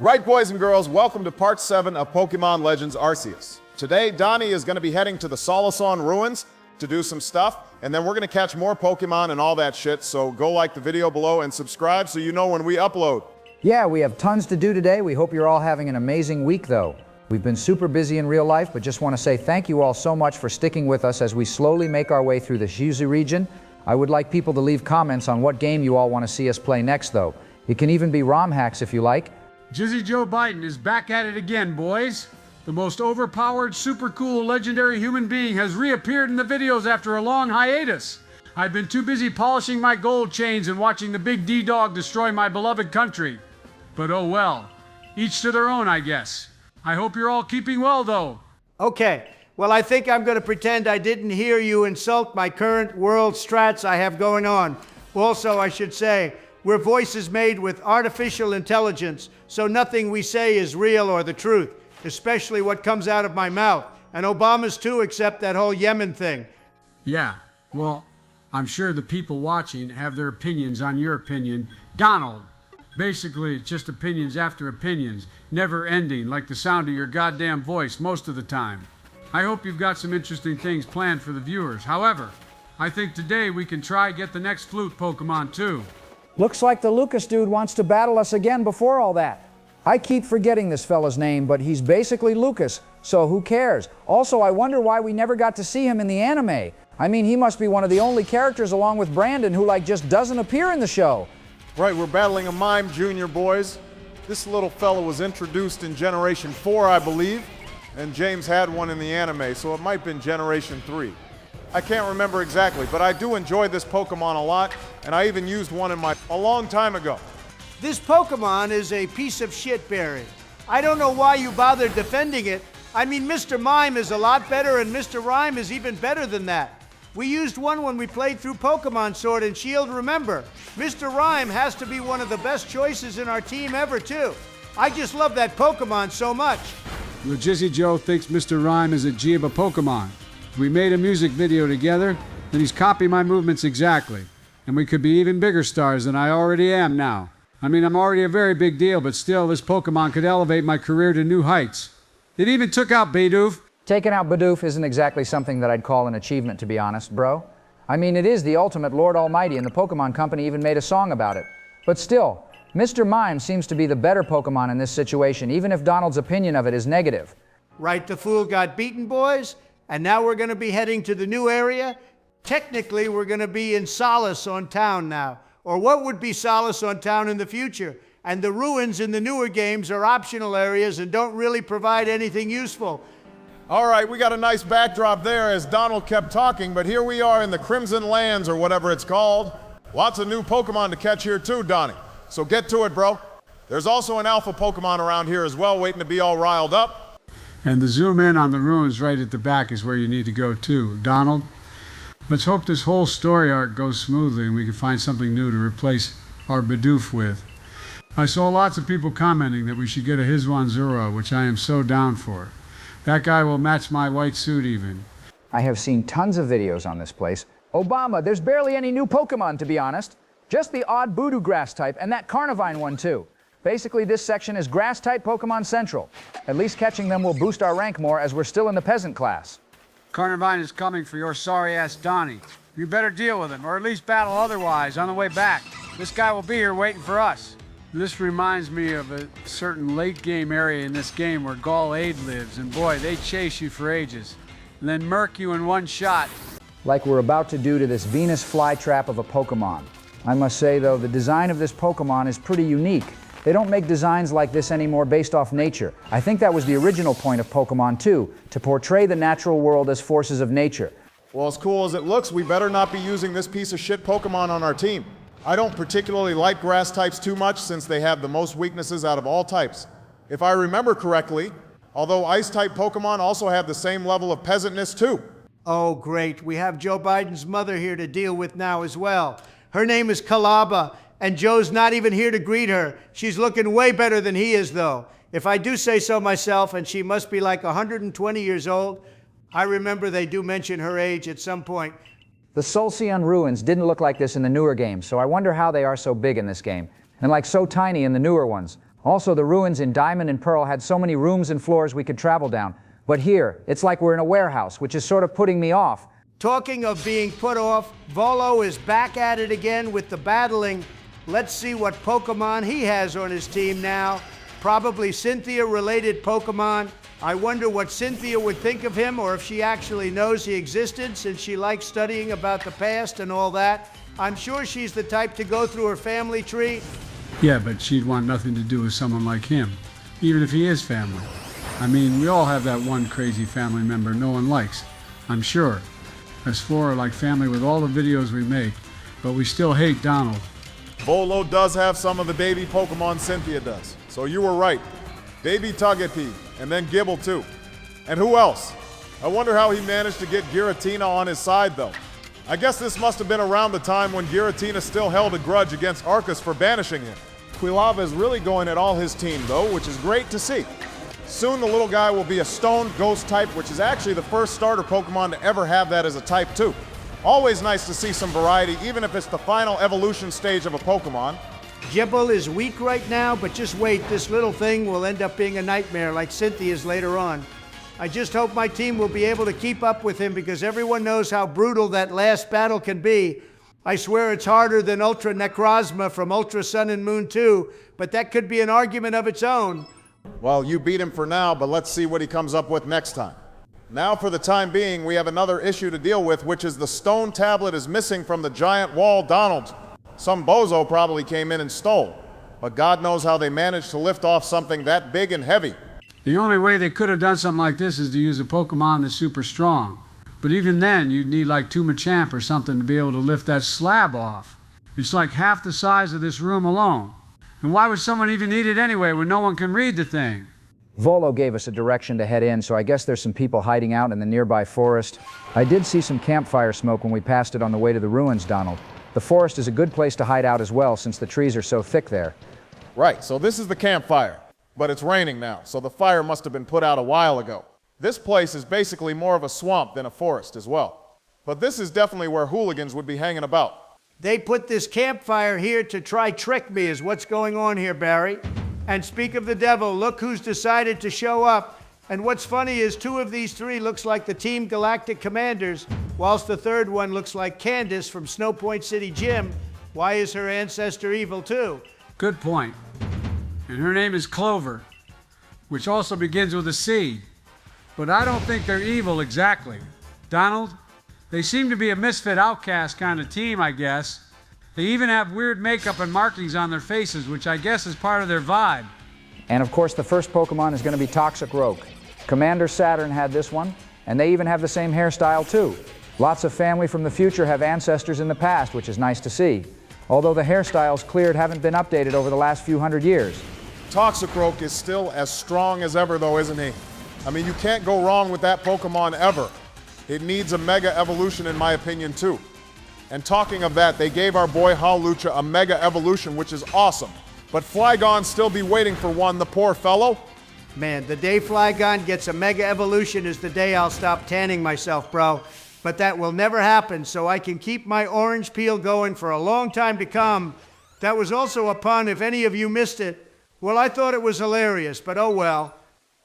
Right, boys and girls, welcome to part 7 of Pokemon Legends Arceus. Today, Donnie is going to be heading to the Solaceon Ruins to do some stuff, and then we're going to catch more Pokemon and all that shit, so go like the video below and subscribe so you know when we upload.
Yeah, we have tons to do today. We hope you're all having an amazing week, though. We've been super busy in real life, but just want to say thank you all so much for sticking with us as we slowly make our way through the Hisui region. I would like people to leave comments on what game you all want to see us play next, though. It can even be ROM hacks if you like.
Jizzy Joe Biden is back at it again, boys. The most overpowered, super cool, legendary human being has reappeared in the videos after a long hiatus. I've been too busy polishing my gold chains and watching the big D-Dog destroy my beloved country. But oh well. Each to their own, I guess. I hope you're all keeping well, though.
Okay, well, I think I'm going to pretend I didn't hear you insult my current world strats I have going on. Also, I should say, we're voices made with artificial intelligence, so nothing we say is real or the truth, especially what comes out of my mouth. And Obama's too, except that whole Yemen thing.
Yeah, well, I'm sure the people watching have their opinions on your opinion. Donald, basically it's just opinions after opinions, never ending, like the sound of your goddamn voice most of the time. I hope you've got some interesting things planned for the viewers. However, I think today we can try get the next flute Pokemon too.
Looks like the Lucas dude wants to battle us again before all that. I keep forgetting this fella's name, but he's basically Lucas, so who cares? Also, I wonder why we never got to see him in the anime. I mean, he must be one of the only characters along with Brandon who just doesn't appear in the show.
Right, we're battling a Mime Junior, boys. This little fella was introduced in Generation 4, I believe, and James had one in the anime, so it might have been Generation 3. I can't remember exactly, but I do enjoy this Pokemon a lot, and I even used one a long time ago.
This Pokemon is a piece of shit, Barry. I don't know why you bothered defending it. I mean, Mr. Mime is a lot better, and Mr. Rhyme is even better than that. We used one when we played through Pokemon Sword and Shield, remember. Mr. Rhyme has to be one of the best choices in our team ever, too. I just love that Pokemon so much.
Well, Jizzy Joe thinks Mr. Rhyme is a G of a Pokemon. If we made a music video together, then he's copying my movements exactly. And we could be even bigger stars than I already am now. I mean, I'm already a very big deal, but still, this Pokemon could elevate my career to new heights. It even took out Bidoof.
Taking out Bidoof isn't exactly something that I'd call an achievement, to be honest, bro. I mean, it is the ultimate Lord Almighty, and the Pokemon Company even made a song about it. But still, Mr. Mime seems to be the better Pokemon in this situation, even if Donald's opinion of it is negative.
Right, the fool got beaten, boys? And now we're going to be heading to the new area? Technically, we're going to be in Solaceon Town now. Or what would be Solaceon Town in the future. And the ruins in the newer games are optional areas and don't really provide anything useful.
All right, we got a nice backdrop there as Donald kept talking, but here we are in the Crimson Lands, or whatever it's called. Lots of new Pokemon to catch here too, Donnie. So get to it, bro. There's also an alpha Pokemon around here as well, waiting to be all riled up.
And the zoom in on the ruins right at the back is where you need to go too. Donald, let's hope this whole story arc goes smoothly and we can find something new to replace our Bidoof with. I saw lots of people commenting that we should get a Hiswanzura, which I am so down for. That guy will match my white suit even.
I have seen tons of videos on this place. Obama, there's barely any new Pokemon, to be honest. Just the odd Voodoo grass type and that Carnivine one too. Basically, this section is grass-type Pokemon Central. At least catching them will boost our rank more as we're still in the peasant class.
Carnivine is coming for your sorry-ass Donnie. You better deal with him, or at least battle otherwise on the way back. This guy will be here waiting for us. This reminds me of a certain late-game area in this game where Gallade lives, and boy, they chase you for ages. And then murk you in one shot.
Like we're about to do to this Venus flytrap of a Pokemon. I must say, though, the design of this Pokemon is pretty unique. They don't make designs like this anymore based off nature. I think that was the original point of Pokemon too, to portray the natural world as forces of nature.
Well, as cool as it looks, we better not be using this piece of shit Pokemon on our team. I don't particularly like grass types too much since they have the most weaknesses out of all types. If I remember correctly, although ice-type Pokemon also have the same level of peasantness too.
Oh, great. We have Joe Biden's mother here to deal with now as well. Her name is Kalaba, and Joe's not even here to greet her. She's looking way better than he is, though. If I do say so myself, and she must be like 120 years old. I remember they do mention her age at some point.
The Solaceon Ruins didn't look like this in the newer games, so I wonder how they are so big in this game, and like so tiny in the newer ones. Also, the ruins in Diamond and Pearl had so many rooms and floors we could travel down. But here, it's like we're in a warehouse, which is sort of putting me off.
Talking of being put off, Volo is back at it again with the battling. Let's see what Pokemon he has on his team now. Probably Cynthia-related Pokemon. I wonder what Cynthia would think of him, or if she actually knows he existed, since she likes studying about the past and all that. I'm sure she's the type to go through her family tree.
Yeah, but she'd want nothing to do with someone like him, even if he is family. I mean, we all have that one crazy family member no one likes, I'm sure. Us four are like family with all the videos we make, but we still hate Donald.
Volo does have some of the baby Pokemon Cynthia does, so you were right. Baby Togepi, and then Gibble too. And who else? I wonder how he managed to get Giratina on his side though. I guess this must have been around the time when Giratina still held a grudge against Arceus for banishing him. Quilava is really going at all his team though, which is great to see. Soon the little guy will be a Stone Ghost type, which is actually the first starter Pokemon to ever have that as a type too. Always nice to see some variety, even if it's the final evolution stage of a Pokemon.
Gibble is weak right now, but just wait, this little thing will end up being a nightmare like Cynthia's later on. I just hope my team will be able to keep up with him, because everyone knows how brutal that last battle can be. I swear it's harder than Ultra Necrozma from Ultra Sun and Moon 2, but that could be an argument of its own.
Well, you beat him for now, but let's see what he comes up with next time. Now, for the time being, we have another issue to deal with, which is the stone tablet is missing from the giant wall Donald. Some bozo probably came in and stole, but God knows how they managed to lift off something that big and heavy.
The only way they could have done something like this is to use a Pokemon that's super strong. But even then, you'd need like Machamp or something to be able to lift that slab off. It's like half the size of this room alone. And why would someone even need it anyway when no one can read the thing?
Volo gave us a direction to head in, so I guess there's some people hiding out in the nearby forest. I did see some campfire smoke when we passed it on the way to the ruins, Donald. The forest is a good place to hide out as well, since the trees are so thick there.
Right, so this is the campfire, but it's raining now, so the fire must have been put out a while ago. This place is basically more of a swamp than a forest as well. But this is definitely where hooligans would be hanging about.
They put this campfire here to try trick me is what's going on here, Barry. And speak of the devil, look who's decided to show up. And what's funny is two of these three looks like the Team Galactic commanders, whilst the third one looks like Candace from Snow Point City Gym. Why is her ancestor evil too?
Good point. And her name is Clover, which also begins with a C. But I don't think they're evil exactly. Donald, they seem to be a misfit outcast kind of team, I guess. They even have weird makeup and markings on their faces, which I guess is part of their vibe.
And of course, the first Pokemon is going to be Toxicroak. Commander Saturn had this one, and they even have the same hairstyle too. Lots of family from the future have ancestors in the past, which is nice to see. Although the hairstyles cleared haven't been updated over the last few hundred years.
Toxicroak is still as strong as ever though, isn't he? I mean, you can't go wrong with that Pokemon ever. It needs a mega evolution in my opinion too. And talking of that, they gave our boy Hawlucha a mega evolution, which is awesome. But Flygon still be waiting for one, the poor fellow.
Man, the day Flygon gets a mega evolution is the day I'll stop tanning myself, bro. But that will never happen, so I can keep my orange peel going for a long time to come. That was also a pun if any of you missed it. Well, I thought it was hilarious, but oh well.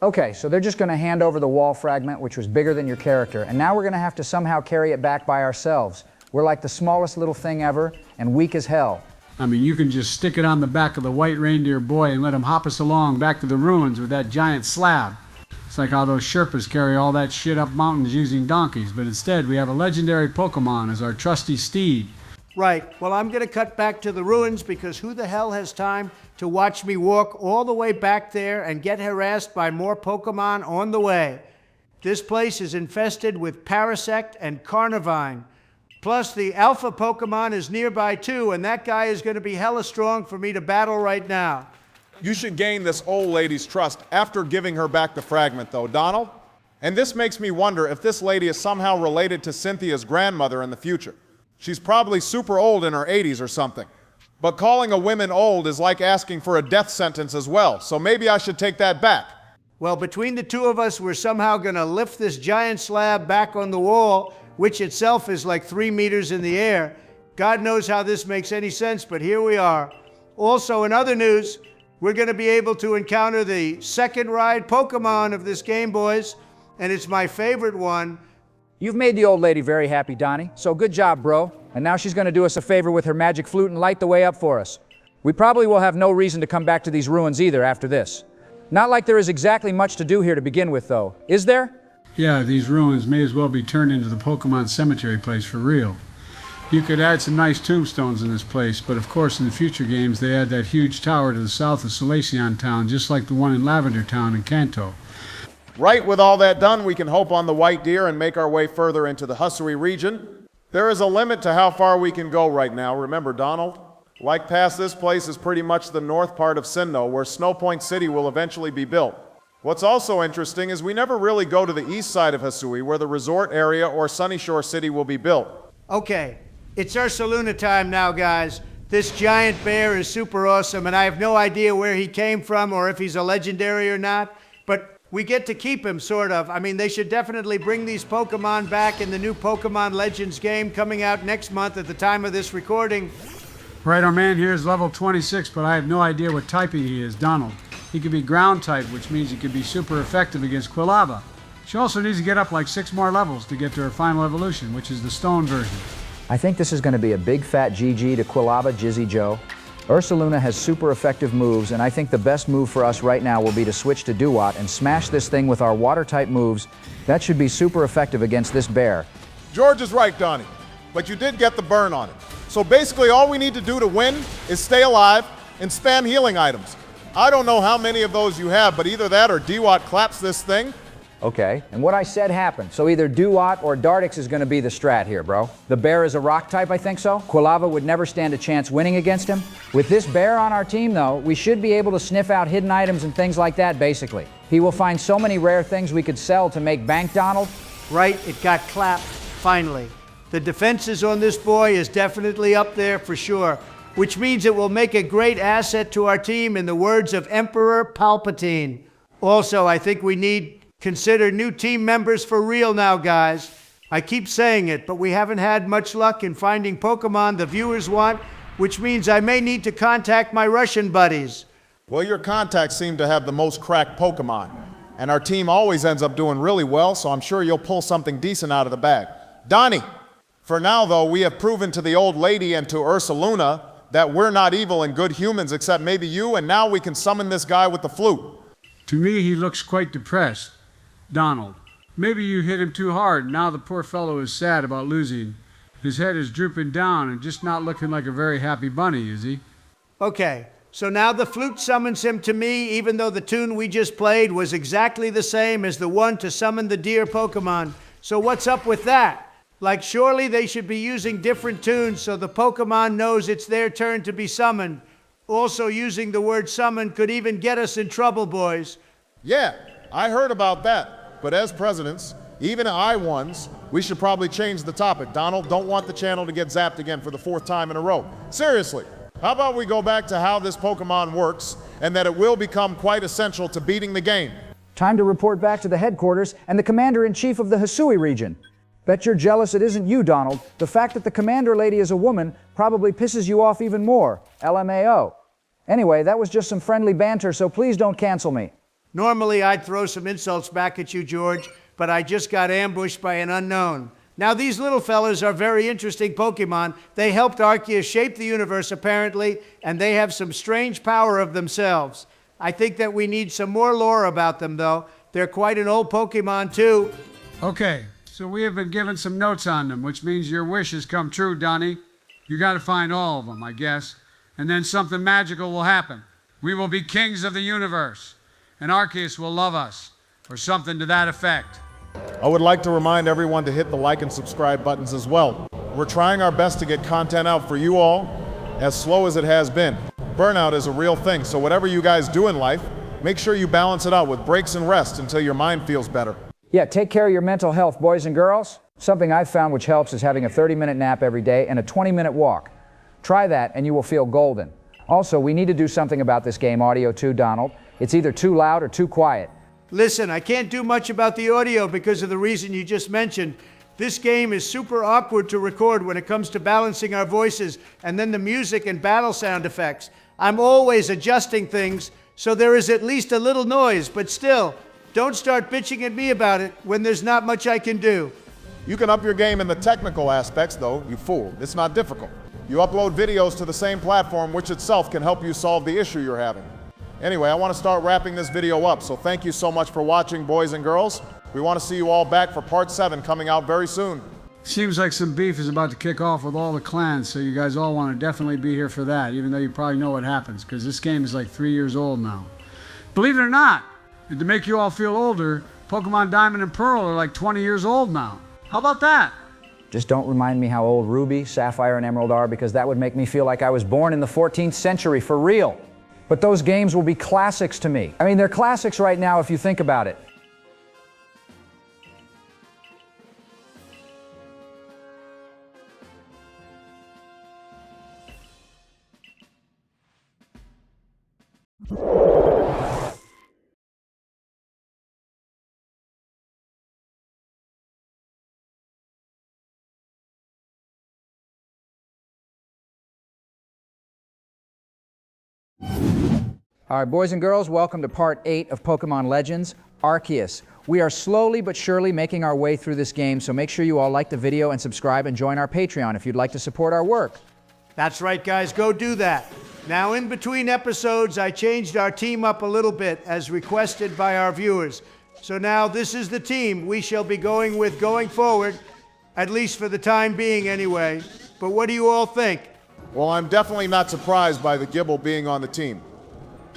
Okay, so they're just going to hand over the wall fragment, which was bigger than your character, and now we're going to have to somehow carry it back by ourselves. We're like the smallest little thing ever, and weak as hell.
I mean, you can just stick it on the back of the white reindeer boy and let him hop us along back to the ruins with that giant slab. It's like how those Sherpas carry all that shit up mountains using donkeys, but instead we have a legendary Pokemon as our trusty steed.
Right, well I'm gonna cut back to the ruins because who the hell has time to watch me walk all the way back there and get harassed by more Pokemon on the way. This place is infested with Parasect and Carnivine. Plus, the alpha Pokemon is nearby too, and that guy is going to be hella strong for me to battle right now.
You should gain this old lady's trust after giving her back the fragment, though, Donald. And this makes me wonder if this lady is somehow related to Cynthia's grandmother in the future. She's probably super old in her 80s or something. But calling a woman old is like asking for a death sentence as well, so maybe I should take that back.
Well, between the two of us, we're somehow going to lift this giant slab back on the wall, which itself is like 3 meters in the air. God knows how this makes any sense, but here we are. Also, in other news, we're going to be able to encounter the second ride Pokemon of this game, boys, and it's my favorite one.
You've made the old lady very happy, Donnie, so good job, bro. And now she's going to do us a favor with her magic flute and light the way up for us. We probably will have no reason to come back to these ruins either after this. Not like there is exactly much to do here to begin with, though. Is there?
Yeah, these ruins may as well be turned into the Pokemon cemetery place for real. You could add some nice tombstones in this place, but of course in the future games they add that huge tower to the south of Solaceon Town, just like the one in Lavender Town in Kanto.
Right, with all that done, we can hope on the Wyrdeer and make our way further into the Hisui region. There is a limit to how far we can go right now, remember, Donald? Like past this place is pretty much the north part of Sinnoh, where Snow Point City will eventually be built. What's also interesting is we never really go to the east side of Hisui, where the resort area or Sunny Shore City will be built.
Okay, it's Ursaluna time now, guys. This giant bear is super awesome, and I have no idea where he came from or if he's a legendary or not, but we get to keep him, sort of. I mean, they should definitely bring these Pokemon back in the new Pokemon Legends game coming out next month at the time of this recording.
Right, our man here is level 26, but I have no idea what typing he is, Donald. He could be ground type, which means he could be super effective against Quilava. She also needs to get up like 6 more levels to get to her final evolution, which is the stone version.
I think this is going to be a big fat GG to Quilava Jizzy Joe. Ursaluna has super effective moves, and I think the best move for us right now will be to switch to Duat and smash this thing with our water-type moves. That should be super effective against this bear.
George is right, Donnie, but you did get the burn on it. So basically all we need to do to win is stay alive and spam healing items. I don't know how many of those you have, but either that or Duat claps this thing.
Okay, and what I said happened. So either Duat or Dartix is going to be the strat here, bro. The bear is a rock type, I think so. Quilava would never stand a chance winning against him. With this bear on our team, though, we should be able to sniff out hidden items and things like that, basically. He will find so many rare things we could sell to make bank, Donald.
Right, it got clapped, finally. The defenses on this boy is definitely up there for sure, which means it will make a great asset to our team in the words of Emperor Palpatine. Also, I think we need consider new team members for real now, guys. I keep saying it, but we haven't had much luck in finding Pokemon the viewers want, which means I may need to contact my Russian buddies.
Well, your contacts seem to have the most cracked Pokemon, and our team always ends up doing really well, so I'm sure you'll pull something decent out of the bag. Donnie, for now, though, we have proven to the old lady and to Ursaluna that we're not evil and good humans except maybe you, and now we can summon this guy with the flute.
To me, he looks quite depressed. Donald, maybe you hit him too hard, and now the poor fellow is sad about losing. His head is drooping down and just not looking like a very happy bunny, is he?
Okay, so now the flute summons him to me, even though the tune we just played was exactly the same as the one to summon the deer Pokemon. So what's up with that? Like, surely they should be using different tunes so the Pokemon knows it's their turn to be summoned. Also, using the word summon could even get us in trouble, boys.
Yeah, I heard about that, but as presidents, even I-ones, we should probably change the topic. Donald, don't want the channel to get zapped again for the 4th time in a row. Seriously, how about we go back to how this Pokemon works and that it will become quite essential to beating the game?
Time to report back to the headquarters and the commander-in-chief of the Hisui region. Bet you're jealous it isn't you, Donald. The fact that the commander lady is a woman probably pisses you off even more. LMAO. Anyway, that was just some friendly banter, so please don't cancel me.
Normally, I'd throw some insults back at you, George, but I just got ambushed by an unknown. Now, these little fellas are very interesting Pokemon. They helped Arceus shape the universe, apparently, and they have some strange power of themselves. I think that we need some more lore about them, though. They're quite an old Pokemon, too.
Okay, so we have been given some notes on them, which means your wish has come true, Donnie. You gotta find all of them, I guess, and then something magical will happen.
We will be kings of the universe, and Arceus will love us, or something to that effect.
I would like to remind everyone to hit the like and subscribe buttons as well. We're trying our best to get content out for you all, as slow as it has been. Burnout is a real thing, so whatever you guys do in life, make sure you balance it out with breaks and rest until your mind feels better.
Yeah, take care of your mental health, boys and girls. Something I've found which helps is having a 30-minute nap every day and a 20-minute walk. Try that and you will feel golden. Also, we need to do something about this game audio too, Donald. It's either too loud or too quiet.
Listen, I can't do much about the audio because of the reason you just mentioned. This game is super awkward to record when it comes to balancing our voices and then the music and battle sound effects. I'm always adjusting things, so there is at least a little noise, but still, don't start bitching at me about it when there's not much I can do.
You can up your game in the technical aspects, though, you fool. It's not difficult. You upload videos to the same platform, which itself can help you solve the issue you're having. Anyway, I want to start wrapping this video up, so thank you so much for watching, boys and girls. We want to see you all back for part 7 coming out very soon.
Seems like some beef is about to kick off with all the clans, so you guys all want to definitely be here for that, even though you probably know what happens, because this game is like 3 years old now. Believe it or not, and to make you all feel older, Pokemon Diamond and Pearl are like 20 years old now. How about that?
Just don't remind me how old Ruby, Sapphire, and Emerald are, because that would make me feel like I was born in the 14th century for real. But those games will be classics to me. I mean, they're classics right now if you think about it. All right, boys and girls, welcome to part 8 of Pokemon Legends Arceus. We are slowly but surely making our way through this game, so make sure you all like the video and subscribe and join our Patreon if you'd like to support our work.
That's right, guys, go do that. Now, in between episodes, I changed our team up a little bit as requested by our viewers. So now this is the team we shall be going with going forward, at least for the time being anyway. But what do you all think?
Well, I'm definitely not surprised by the Gible being on the team.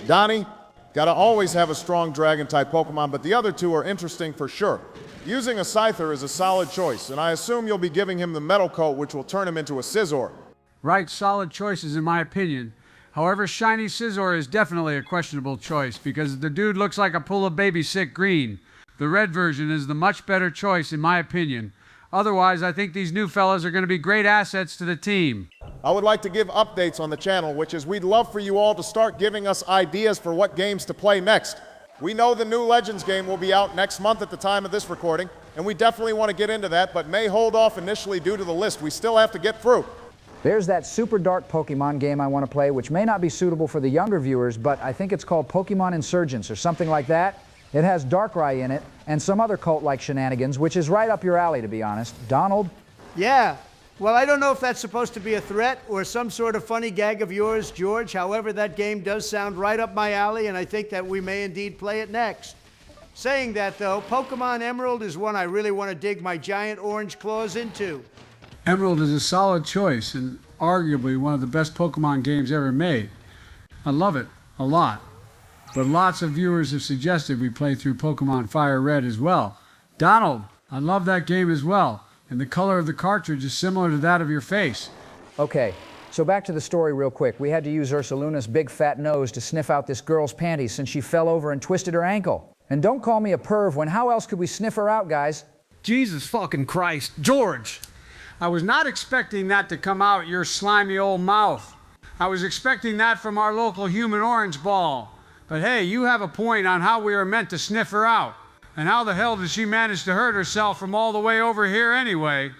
Donnie, gotta always have a strong Dragon-type Pokemon, but the other two are interesting for sure. Using a Scyther is a solid choice, and I assume you'll be giving him the Metal Coat, which will turn him into a Scizor.
Right, solid choices in my opinion. However, Shiny Scizor is definitely a questionable choice because the dude looks like a pool of baby sick green. The red version is the much better choice in my opinion. Otherwise, I think these new fellas are going to be great assets to the team.
I would like to give updates on the channel, which is we'd love for you all to start giving us ideas for what games to play next. We know the new Legends game will be out next month at the time of this recording, and we definitely want to get into that, but may hold off initially due to the list we still have to get through.
There's that super dark Pokemon game I want to play, which may not be suitable for the younger viewers, but I think it's called Pokemon Insurgents or something like that. It has Darkrai in it and some other cult-like shenanigans, which is right up your alley, to be honest. Donald?
Yeah. Well, I don't know if that's supposed to be a threat or some sort of funny gag of yours, George. However, that game does sound right up my alley, and I think that we may indeed play it next. Saying that, though, Pokemon Emerald is one I really want to dig my giant orange claws into.
Emerald is a solid choice and arguably one of the best Pokemon games ever made. I love it a lot. But lots of viewers have suggested we play through Pokemon Fire Red as well. Donald, I love that game as well, and the color of the cartridge is similar to that of your face.
Okay, so back to the story real quick. We had to use Ursaluna's big fat nose to sniff out this girl's panties since she fell over and twisted her ankle. And don't call me a perv when how else could we sniff her out, guys?
Jesus fucking Christ. George! I was not expecting that to come out your slimy old mouth. I was expecting that from our local human orange ball. But hey, you have a point on how we are meant to sniff her out. And how the hell did she manage to hurt herself from all the way over here anyway?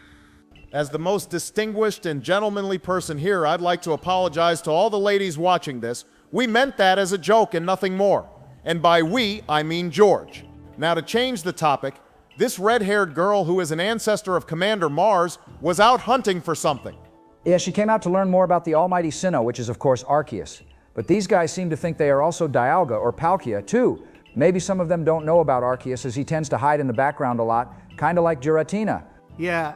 As the most distinguished and gentlemanly person here, I'd like to apologize to all the ladies watching this. We meant that as a joke and nothing more. And by we, I mean George. Now to change the topic, this red-haired girl who is an ancestor of Commander Mars was out hunting for something.
Yeah, she came out to learn more about the almighty Sinnoh, which is of course Arceus. But these guys seem to think they are also Dialga or Palkia too. Maybe some of them don't know about Arceus as he tends to hide in the background a lot, kind of like Giratina.
Yeah.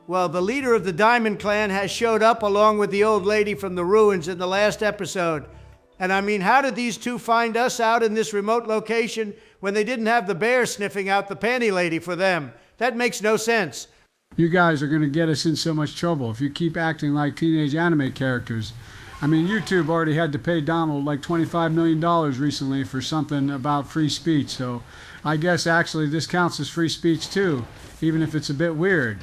Well, the leader of the Diamond Clan has showed up along with the old lady from the ruins in the last episode. And I mean, how did these two find us out in this remote location when they didn't have the bear sniffing out the panty lady for them? That makes no sense.
You guys are going to get us in so much trouble if you keep acting like teenage anime characters. I mean, YouTube already had to pay Donald like $25 million recently for something about free speech, so I guess actually this counts as free speech too, even if it's a bit weird.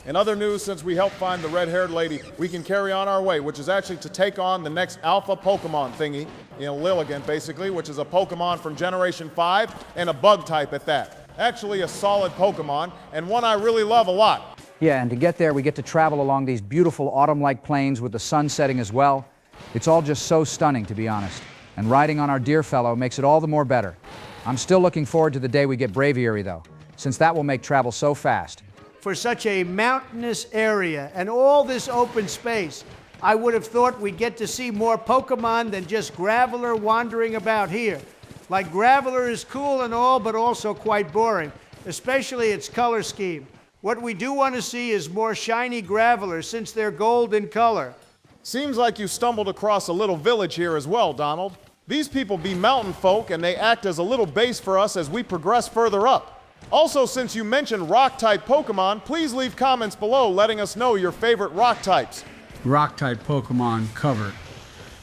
In other news, since we helped find the red-haired lady, we can carry on our way, which is actually to take on the next alpha Pokemon thingy, Lilligant basically, which is a Pokemon from Generation 5 and a bug type at that. Actually a solid Pokemon, and one I really love a lot.
Yeah, and to get there, we get to travel along these beautiful autumn-like plains with the sun setting as well. It's all just so stunning, to be honest. And riding on our dear fellow makes it all the more better. I'm still looking forward to the day we get Braviary, though, since that will make travel so fast.
For such a mountainous area and all this open space, I would have thought we'd get to see more Pokemon than just Graveler wandering about here. Like, Graveler is cool and all, but also quite boring, especially its color scheme. What we do want to see is more shiny Gravelers, since they're gold in color.
Seems like you stumbled across a little village here as well, Donald. These people be mountain folk, and they act as a little base for us as we progress further up. Also, since you mentioned rock-type Pokemon, please leave comments below letting us know your favorite rock types.
Rock-type Pokemon covered.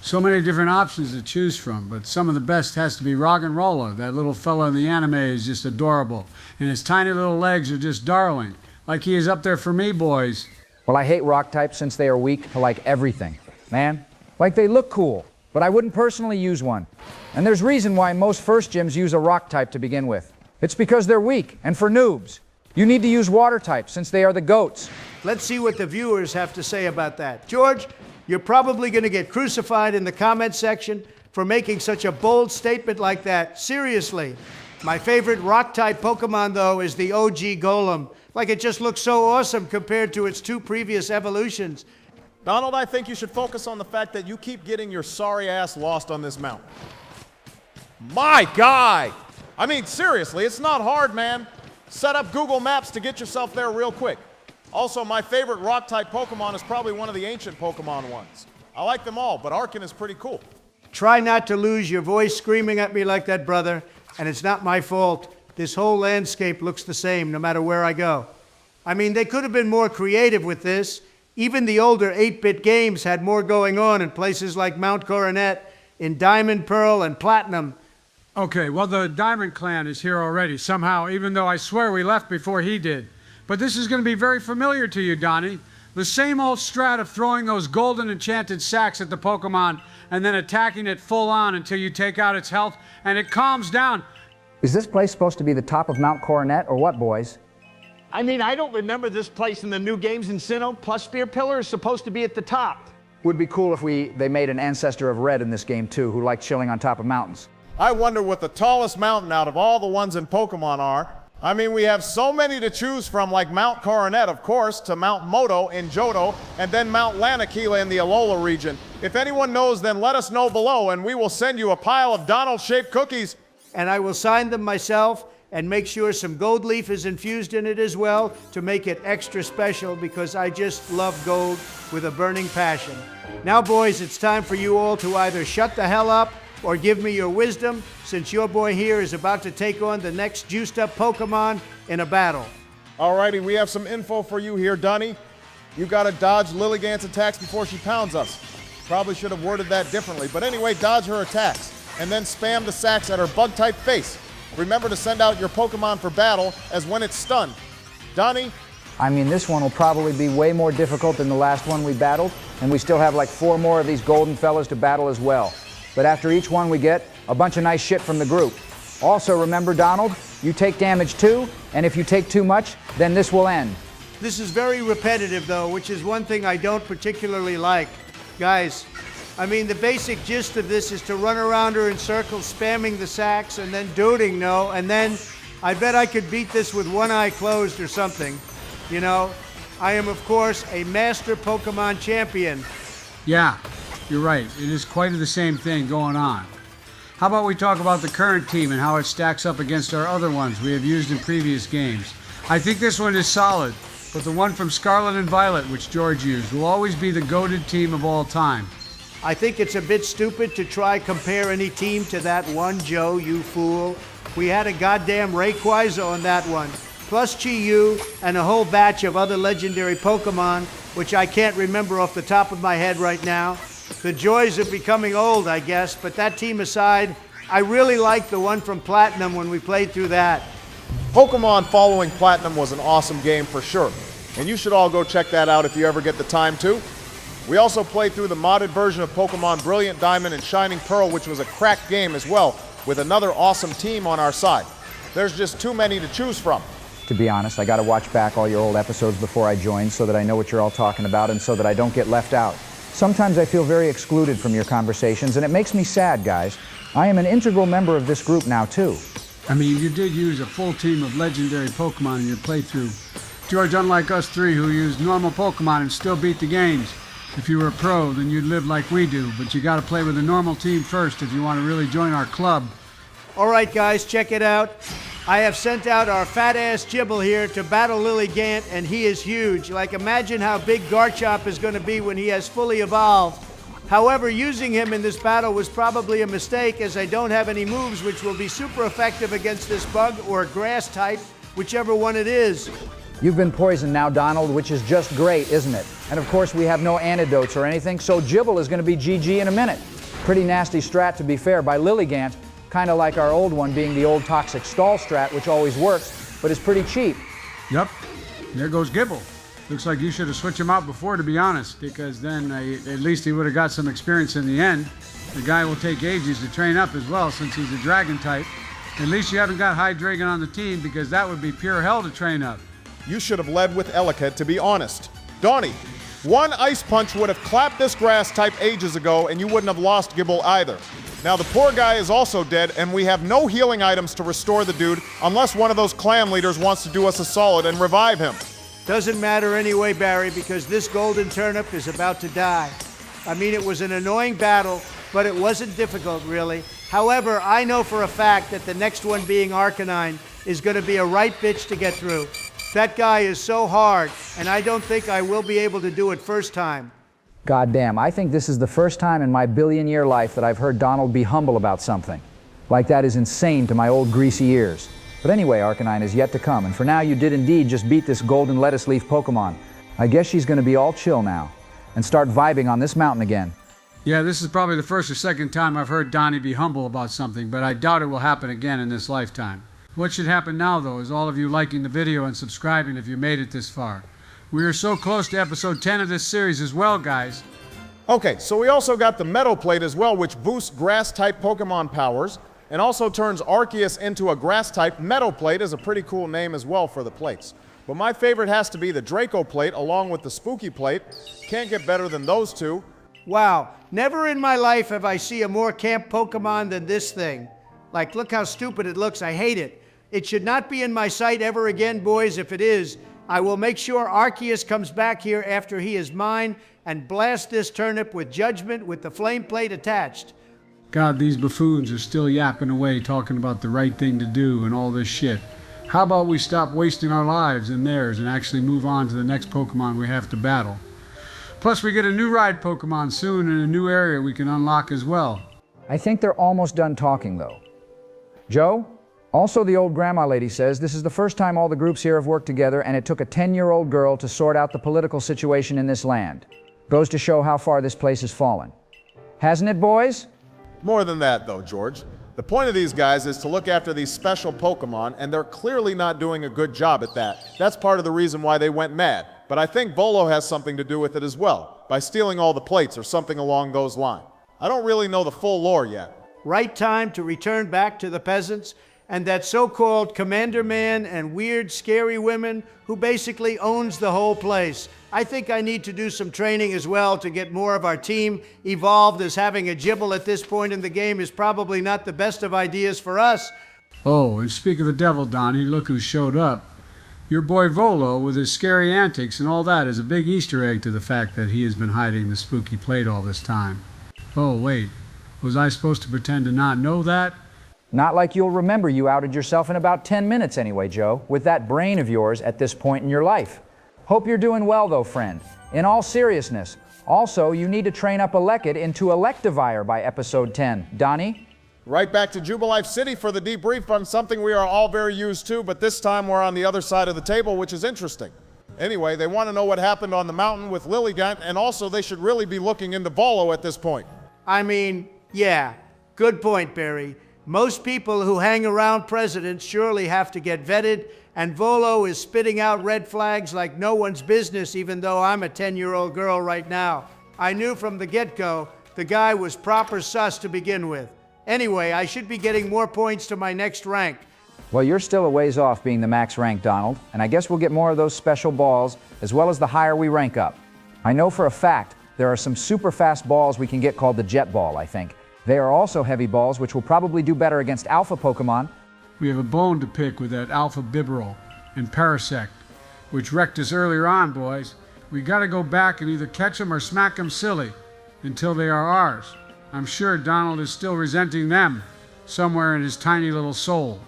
So many different options to choose from, but some of the best has to be Roggenrola. That little fella in the anime is just adorable, and his tiny little legs are just darling. Like he is up there for me, boys.
Well, I hate rock types since they are weak to like everything. Man, like they look cool, but I wouldn't personally use one. And there's reason why most first gyms use a rock type to begin with. It's because they're weak, and for noobs. You need to use water types since they are the goats.
Let's see what the viewers have to say about that. George, you're probably going to get crucified in the comment section for making such a bold statement like that. Seriously. My favorite rock-type Pokemon, though, is the OG Golem. Like, it just looks so awesome compared to its two previous evolutions.
Donald, I think you should focus on the fact that you keep getting your sorry ass lost on this mountain. My guy! I mean, seriously, it's not hard, man. Set up Google Maps to get yourself there real quick. Also, my favorite rock-type Pokemon is probably one of the ancient Pokemon ones. I like them all, but Arcanine is pretty cool.
Try not to lose your voice screaming at me like that, brother. And it's not my fault. This whole landscape looks the same no matter where I go. I mean, they could have been more creative with this. Even the older 8-bit games had more going on in places like Mount Coronet, in Diamond, Pearl, and Platinum.
Okay, well, the Diamond Clan is here already, somehow, even though I swear we left before he did. But this is going to be very familiar to you, Donnie. The same old strat of throwing those golden enchanted sacks at the Pokemon and then attacking it full on until you take out its health and it calms down.
Is this place supposed to be the top of Mount Coronet, or what, boys?
I mean, I don't remember this place in the new games in Sinnoh, plus Spear Pillar is supposed to be at the top.
Would be cool if they made an ancestor of Red in this game, too, who liked chilling on top of mountains.
I wonder what the tallest mountain out of all the ones in Pokemon are. I mean, we have so many to choose from, like Mount Coronet, of course, to Mount Moto in Johto, and then Mount Lanakila in the Alola region. If anyone knows, then let us know below, and we will send you a pile of Donald-shaped cookies.
And I will sign them myself and make sure some gold leaf is infused in it as well to make it extra special, because I just love gold with a burning passion. Now, boys, it's time for you all to either shut the hell up or give me your wisdom, since your boy here is about to take on the next juiced-up Pokemon in a battle.
Alrighty, we have some info for you here, Dunny. You gotta dodge Lilligant's attacks before she pounds us. Probably should have worded that differently, but anyway, dodge her attacks, and then spam the sacks at her bug-type face. Remember to send out your Pokemon for battle, as when it's stunned. Dunny?
I mean, this one will probably be way more difficult than the last one we battled, and we still have like 4 more of these golden fellas to battle as well. But after each one we get a bunch of nice shit from the group. Also remember, Donald, you take damage too, and if you take too much, then this will end.
This is very repetitive, though, which is one thing I don't particularly like. Guys, I mean, the basic gist of this is to run around her in circles, spamming the sacks, and then doting, no? And then I bet I could beat this with one eye closed or something. You know, I am, of course, a master Pokemon champion.
Yeah, you're right. It is quite the same thing going on. How about we talk about the current team and how it stacks up against our other ones we have used in previous games. I think this one is solid, but the one from Scarlet and Violet, which George used, will always be the goated team of all time.
I think it's a bit stupid to try compare any team to that one, Joe, you fool. We had a goddamn Rayquaza on that one, plus Chi-Yu and a whole batch of other legendary Pokemon, which I can't remember off the top of my head right now. The joys of becoming old, I guess, but that team aside, I really liked the one from Platinum when we played through that.
Pokemon following Platinum was an awesome game for sure, and you should all go check that out if you ever get the time to. We also played through the modded version of Pokemon Brilliant Diamond and Shining Pearl, which was a crack game as well, with another awesome team on our side. There's just too many to choose from.
To be honest, I gotta watch back all your old episodes before I join so that I know what you're all talking about and so that I don't get left out. Sometimes I feel very excluded from your conversations, and it makes me sad, guys. I am an integral member of this group now, too.
I mean, you did use a full team of legendary Pokemon in your playthrough. George, unlike us three who used normal Pokemon and still beat the games. If you were a pro, then you'd live like we do, but you gotta play with a normal team first if you want to really join our club.
All right, guys, check it out. I have sent out our fat-ass Gible here to battle Lilligant, and he is huge. Like, imagine how big Garchomp is going to be when he has fully evolved. However, using him in this battle was probably a mistake, as I don't have any moves which will be super effective against this bug or grass type, whichever one it is.
You've been poisoned now, Donald, which is just great, isn't it? And of course, we have no antidotes or anything, so Gible is going to be GG in a minute. Pretty nasty strat, to be fair, by Lilligant. Kind of like our old one being the old toxic stall strat, which always works, but is pretty cheap.
Yep, there goes Gible. Looks like you should have switched him out before, to be honest, because then at least he would have got some experience in the end. The guy will take ages to train up as well, since he's a dragon type. At least you haven't got Hydreigon on the team, because that would be pure hell to train up.
You should have led with Elekid, to be honest. Donnie, one Ice Punch would have clapped this grass type ages ago, and you wouldn't have lost Gible either. Now, the poor guy is also dead, and we have no healing items to restore the dude unless one of those clan leaders wants to do us a solid and revive him.
Doesn't matter anyway, Barry, because this golden turnip is about to die. I mean, it was an annoying battle, but it wasn't difficult, really. However, I know for a fact that the next one, being Arcanine, is going to be a right bitch to get through. That guy is so hard, and I don't think I will be able to do it first time.
Goddamn, I think this is the first time in my billion-year life that I've heard Donald be humble about something. Like, that is insane to my old greasy ears. But anyway, Arcanine is yet to come, and for now you did indeed just beat this golden lettuce leaf Pokemon. I guess she's going to be all chill now, and start vibing on this mountain again.
Yeah, this is probably the first or second time I've heard Donnie be humble about something, but I doubt it will happen again in this lifetime. What should happen now, though, is all of you liking the video and subscribing if you made it this far. We are so close to episode 10 of this series as well, guys.
Okay, so we also got the Meadow Plate as well, which boosts grass-type Pokemon powers, and also turns Arceus into a grass-type. Meadow Plate is a pretty cool name as well for the plates. But my favorite has to be the Draco Plate, along with the Spooky Plate. Can't get better than those two.
Wow, never in my life have I seen a more camp Pokemon than this thing. Like, look how stupid it looks. I hate it. It should not be in my sight ever again, boys. If it is, I will make sure Arceus comes back here after he is mine and blast this turnip with judgment with the flame plate attached.
God, these buffoons are still yapping away talking about the right thing to do and all this shit. How about we stop wasting our lives and theirs and actually move on to the next Pokemon we have to battle? Plus, we get a new ride Pokemon soon and a new area we can unlock as well.
I think they're almost done talking, though. Joe? Also, the old grandma lady says this is the first time all the groups here have worked together, and it took a 10-year-old girl to sort out the political situation in this land. Goes to show how far this place has fallen. Hasn't it, boys?
More than that, though, George. The point of these guys is to look after these special Pokemon, and they're clearly not doing a good job at that. That's part of the reason why they went mad. But I think Volo has something to do with it as well, by stealing all the plates or something along those lines. I don't really know the full lore yet.
Right time to return back to the peasants and that so-called Commander Man and weird, scary women who basically owns the whole place. I think I need to do some training as well to get more of our team evolved, as having a Gible at this point in the game is probably not the best of ideas for us.
Oh, and speak of the devil, Donnie, look who showed up. Your boy Volo, with his scary antics and all that, is a big Easter egg to the fact that he has been hiding the spooky plate all this time. Oh, wait. Was I supposed to pretend to not know that?
Not like you'll remember you outed yourself in about 10 minutes anyway, Joe, with that brain of yours at this point in your life. Hope you're doing well, though, friend. In all seriousness, Also, you need to train up Elekid into Electivire by episode 10. Donnie?
Right back to Jubilife City for the debrief on something we are all very used to, but this time we're on the other side of the table, which is interesting. Anyway, they want to know what happened on the mountain with Lilligant, and also they should really be looking into Volo at this point.
I mean, yeah, good point, Barry. Most people who hang around presidents surely have to get vetted, and Volo is spitting out red flags like no one's business, even though I'm a 10-year-old girl right now. I knew from the get-go the guy was proper sus to begin with. Anyway, I should be getting more points to my next rank.
Well, you're still a ways off being the max rank, Donald, and I guess we'll get more of those special balls, as well as the higher we rank up. I know for a fact there are some super fast balls we can get called the Jet Ball, I think. They are also heavy balls, which will probably do better against Alpha Pokemon.
We have a bone to pick with that Alpha Bibarel and Parasect, which wrecked us earlier on, boys. We gotta go back and either catch them or smack them silly until they are ours. I'm sure Donald is still resenting them somewhere in his tiny little soul.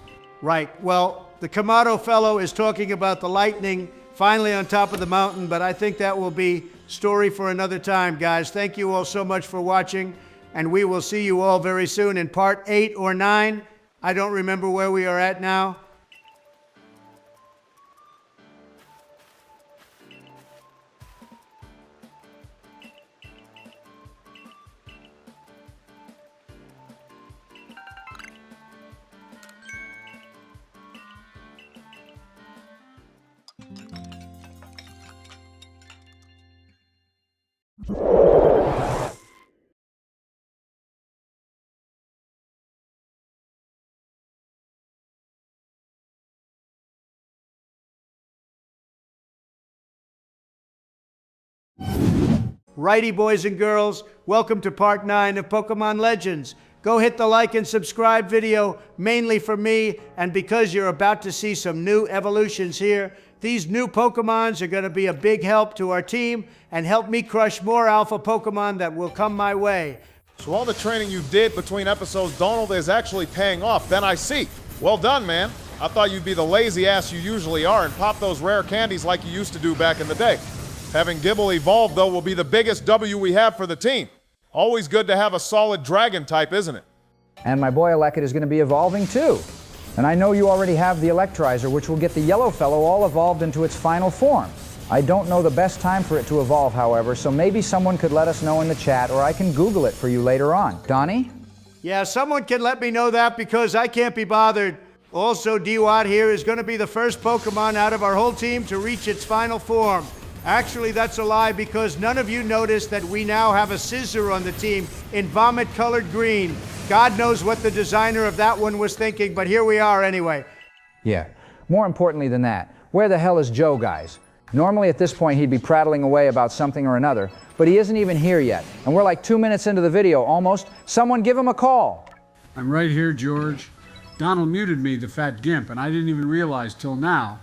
Right, well, the Kamado fellow is talking about the lightning finally on top of the mountain, but I think that will be story for another time, guys. Thank you all so much for watching, and we will see you all very soon in part 8 or 9. I don't remember where we are at now. Righty, boys and girls, welcome to part 9 of Pokemon Legends. Go hit the like and subscribe video, mainly for me, and because you're about to see some new evolutions here. These new Pokemons are going to be a big help to our team and help me crush more alpha Pokemon that will come my way.
So all the training you did between episodes, Donald, is actually paying off. Then I see. Well done, man. I thought you'd be the lazy ass you usually are and pop those rare candies like you used to do back in the day. Having Gible evolve, though, will be the biggest W we have for the team. Always good to have a solid dragon type, isn't it?
And my boy Elekid is going to be evolving too. And I know you already have the Electrizer, which will get the yellow fellow all evolved into its final form. I don't know the best time for it to evolve, however, so maybe someone could let us know in the chat, or I can Google it for you later on. Donnie?
Yeah, someone can let me know that because I can't be bothered. Also, D-Watt here is going to be the first Pokemon out of our whole team to reach its final form. Actually, that's a lie because none of you noticed that we now have a scissor on the team in vomit-colored green. God knows what the designer of that one was thinking, but here we are anyway.
Yeah. More importantly than that, where the hell is Joe, guys? Normally at this point he'd be prattling away about something or another, but he isn't even here yet. And we're like 2 minutes into the video, almost. Someone give him a call.
I'm right here, George. Donald muted me, the fat gimp, and I didn't even realize till now.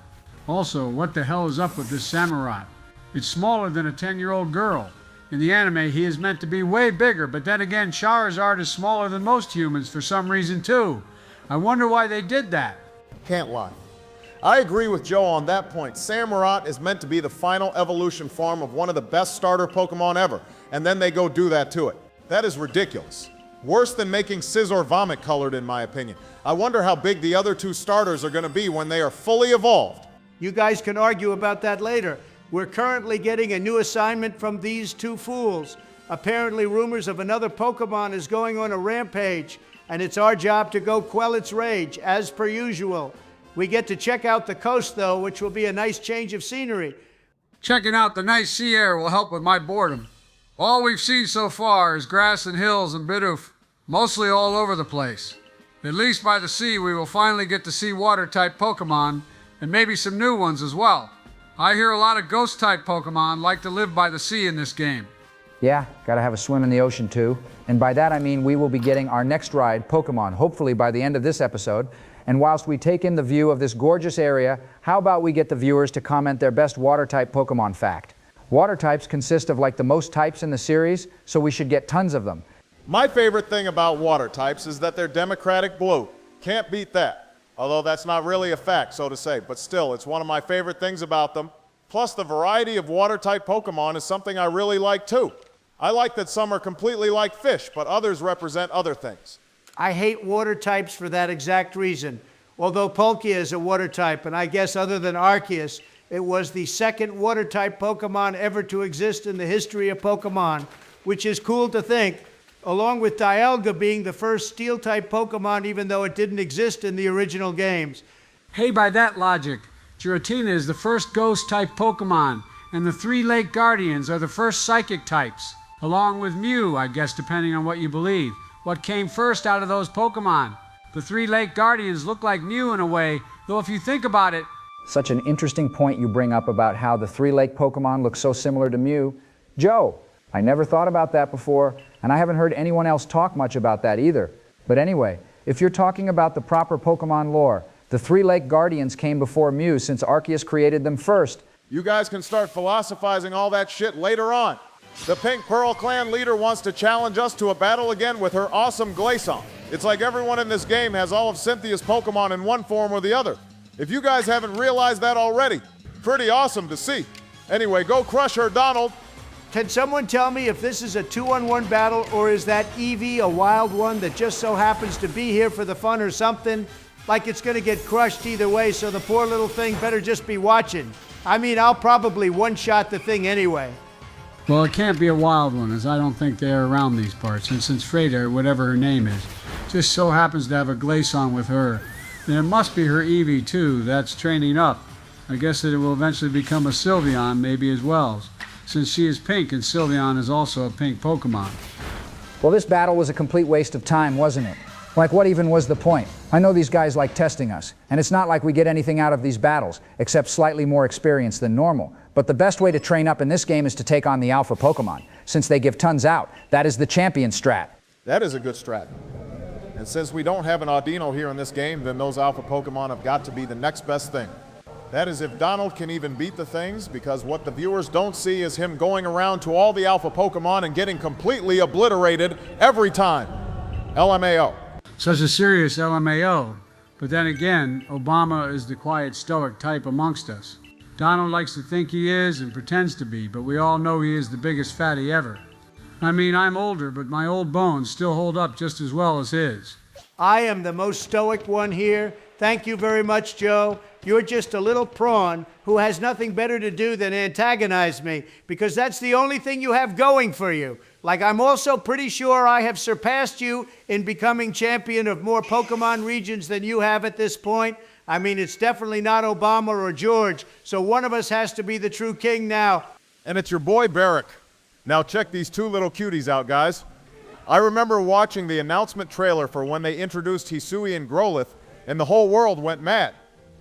Also, what the hell is up with this Samurott? It's smaller than a 10-year-old girl. In the anime, he is meant to be way bigger, but then again, Charizard is smaller than most humans for some reason too. I wonder why they did that.
Can't lie. I agree with Joe on that point. Samurott is meant to be the final evolution form of one of the best starter Pokemon ever, and then they go do that to it. That is ridiculous. Worse than making Scizor vomit colored, in my opinion. I wonder how big the other two starters are going to be when they are fully evolved.
You guys can argue about that later. We're currently getting a new assignment from these two fools. Apparently rumors of another Pokemon is going on a rampage, and it's our job to go quell its rage, as per usual. We get to check out the coast, though, which will be a nice change of scenery.
Checking out the nice sea air will help with my boredom. All we've seen so far is grass and hills and Bidoof, mostly all over the place. At least by the sea we will finally get to see water-type Pokemon, and maybe some new ones as well. I hear a lot of ghost-type Pokemon like to live by the sea in this game.
Yeah, gotta have a swim in the ocean too. And by that I mean we will be getting our next ride, Pokemon, hopefully by the end of this episode. And whilst we take in the view of this gorgeous area, how about we get the viewers to comment their best water-type Pokemon fact? Water types consist of like the most types in the series, so we should get tons of them.
My favorite thing about water types is that they're democratic blue. Can't beat that. Although that's not really a fact, so to say, but still, it's one of my favorite things about them. Plus, the variety of water-type Pokemon is something I really like too. I like that some are completely like fish, but others represent other things.
I hate water types for that exact reason. Although Palkia is a water type, and I guess other than Arceus, it was the second water type Pokemon ever to exist in the history of Pokemon, which is cool to think, along with Dialga being the first steel type Pokemon even though it didn't exist in the original games.
Hey, by that logic, Giratina is the first ghost-type Pokemon, and the three Lake Guardians are the first psychic types, along with Mew, I guess, depending on what you believe. What came first out of those Pokemon? The three Lake Guardians look like Mew in a way, though if you think about it...
Such an interesting point you bring up about how the three Lake Pokemon look so similar to Mew. Joe, I never thought about that before, and I haven't heard anyone else talk much about that either. But anyway, if you're talking about the proper Pokemon lore, the three Lake Guardians came before Mew since Arceus created them first.
You guys can start philosophizing all that shit later on. The Pink Pearl Clan leader wants to challenge us to a battle again with her awesome Glaceon. It's like everyone in this game has all of Cynthia's Pokemon in one form or the other. If you guys haven't realized that already, pretty awesome to see. Anyway, go crush her, Donald.
Can someone tell me if this is a 2-on-1 battle, or is that Eevee a wild one that just so happens to be here for the fun or something? Like it's gonna get crushed either way, so the poor little thing better just be watching. I mean, I'll probably one-shot the thing anyway.
Well, it can't be a wild one, as I don't think they're around these parts, and since Freda, whatever her name is, just so happens to have a Glaceon with her, then it must be her Eevee too, that's training up. I guess that it will eventually become a Sylveon, maybe as well, since she is pink and Sylveon is also a pink Pokemon.
Well, this battle was a complete waste of time, wasn't it? Like, what even was the point? I know these guys like testing us, and it's not like we get anything out of these battles, except slightly more experience than normal. But the best way to train up in this game is to take on the alpha Pokemon, since they give tons out. That is the champion strat.
That is a good strat. And since we don't have an Audino here in this game, then those alpha Pokemon have got to be the next best thing. That is if Donald can even beat the things, because what the viewers don't see is him going around to all the alpha Pokemon and getting completely obliterated every time. LMAO.
Such a serious LMAO, but then again, Obama is the quiet, stoic type amongst us. Donald likes to think he is and pretends to be, but we all know he is the biggest fatty ever. I mean, I'm older, but my old bones still hold up just as well as his.
I am the most stoic one here. Thank you very much, Joe. You're just a little prawn who has nothing better to do than antagonize me, because that's the only thing you have going for you. Like, I'm also pretty sure I have surpassed you in becoming champion of more Pokemon regions than you have at this point. I mean, it's definitely not Obama or George, so one of us has to be the true king now.
And it's your boy, Barrick. Now check these two little cuties out, guys. I remember watching the announcement trailer for when they introduced Hisui and Growlithe, and the whole world went mad.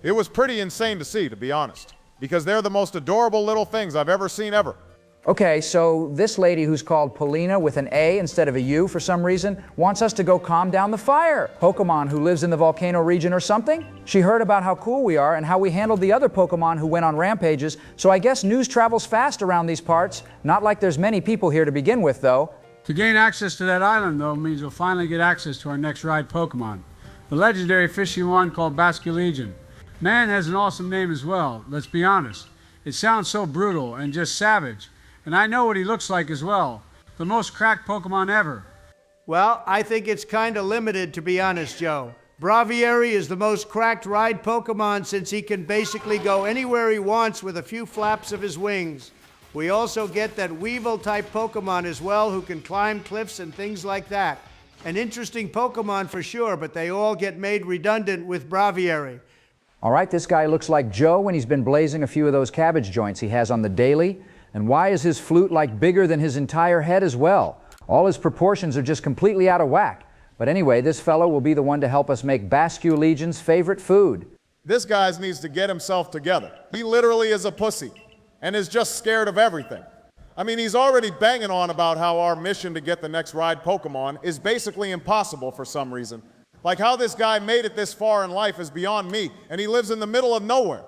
It was pretty insane to see, to be honest, because they're the most adorable little things I've ever seen ever.
Okay, so this lady who's called Palina with an A instead of a U for some reason wants us to go calm down the fire. Pokemon who lives in the volcano region or something? She heard about how cool we are and how we handled the other Pokemon who went on rampages, so I guess news travels fast around these parts. Not like there's many people here to begin with, though.
To gain access to that island, though, means we'll finally get access to our next ride Pokemon. The legendary fishy one called Basculegion. Man has an awesome name as well, let's be honest. It sounds so brutal and just savage. And I know what he looks like as well. The most cracked Pokemon ever.
Well, I think it's kind of limited, to be honest, Joe. Braviary is the most cracked ride Pokemon since he can basically go anywhere he wants with a few flaps of his wings. We also get that Weevil-type Pokemon as well who can climb cliffs and things like that. An interesting Pokemon for sure, but they all get made redundant with Braviary.
All right, this guy looks like Joe when he's been blazing a few of those cabbage joints he has on the daily. And why is his flute like bigger than his entire head as well? All his proportions are just completely out of whack. But anyway, this fellow will be the one to help us make Basculegion's favorite food.
This guy needs to get himself together. He literally is a pussy and is just scared of everything. I mean, he's already banging on about how our mission to get the next ride Pokemon is basically impossible for some reason. Like how this guy made it this far in life is beyond me, and he lives in the middle of nowhere.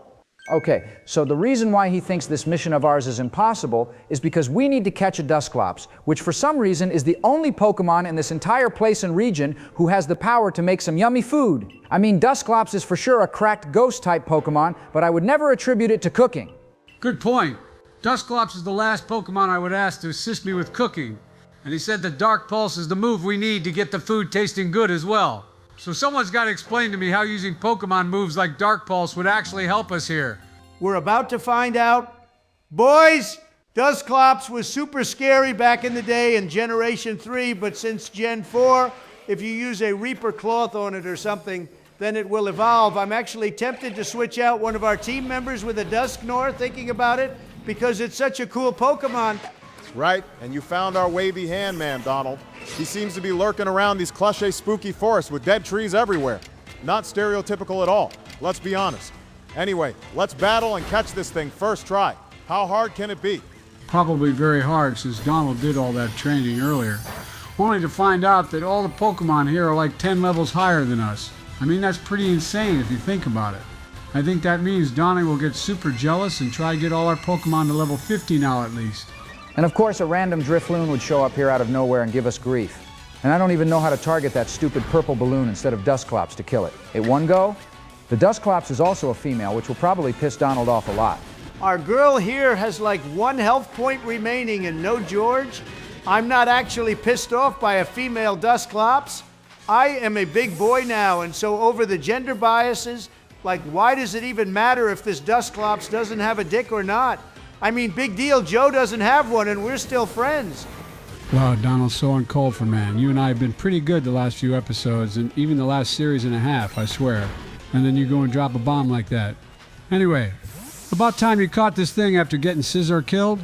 Okay, so the reason why he thinks this mission of ours is impossible is because we need to catch a Dusclops, which for some reason is the only Pokemon in this entire place and region who has the power to make some yummy food. I mean, Dusclops is for sure a cracked ghost-type Pokemon, but I would never attribute it to cooking.
Good point. Dusclops is the last Pokemon I would ask to assist me with cooking. And he said that Dark Pulse is the move we need to get the food tasting good as well. So someone's got to explain to me how using Pokemon moves like Dark Pulse would actually help us here.
We're about to find out. Boys, Dusclops was super scary back in the day in Generation 3, but since Gen 4, if you use a Reaper Cloth on it or something, then it will evolve. I'm actually tempted to switch out one of our team members with a Dusknoir, thinking about it, because it's such a cool Pokemon.
Right, and you found our wavy hand man, Donald. He seems to be lurking around these cliche spooky forests with dead trees everywhere. Not stereotypical at all, let's be honest. Anyway, let's battle and catch this thing first try. How hard can it be?
Probably very hard since Donald did all that training earlier. Only to find out that all the Pokemon here are like 10 levels higher than us. I mean, that's pretty insane if you think about it. I think that means Donnie will get super jealous and try to get all our Pokemon to level 50 now at least.
And of course, a random Drifloon would show up here out of nowhere and give us grief. And I don't even know how to target that stupid purple balloon instead of Dusclops to kill it. At one go? The Dusclops is also a female, which will probably piss Donald off a lot.
Our girl here has like 1 health point remaining and no George. I'm not actually pissed off by a female Dusclops. I am a big boy now, and so over the gender biases, like, why does it even matter if this Dusclops doesn't have a dick or not? I mean, big deal, Joe doesn't have one and we're still friends.
Wow, Donald's so uncalled for, man. You and I have been pretty good the last few episodes, and even the last series and a half, I swear. And then you go and drop a bomb like that. Anyway, about time you caught this thing after getting Scizor killed.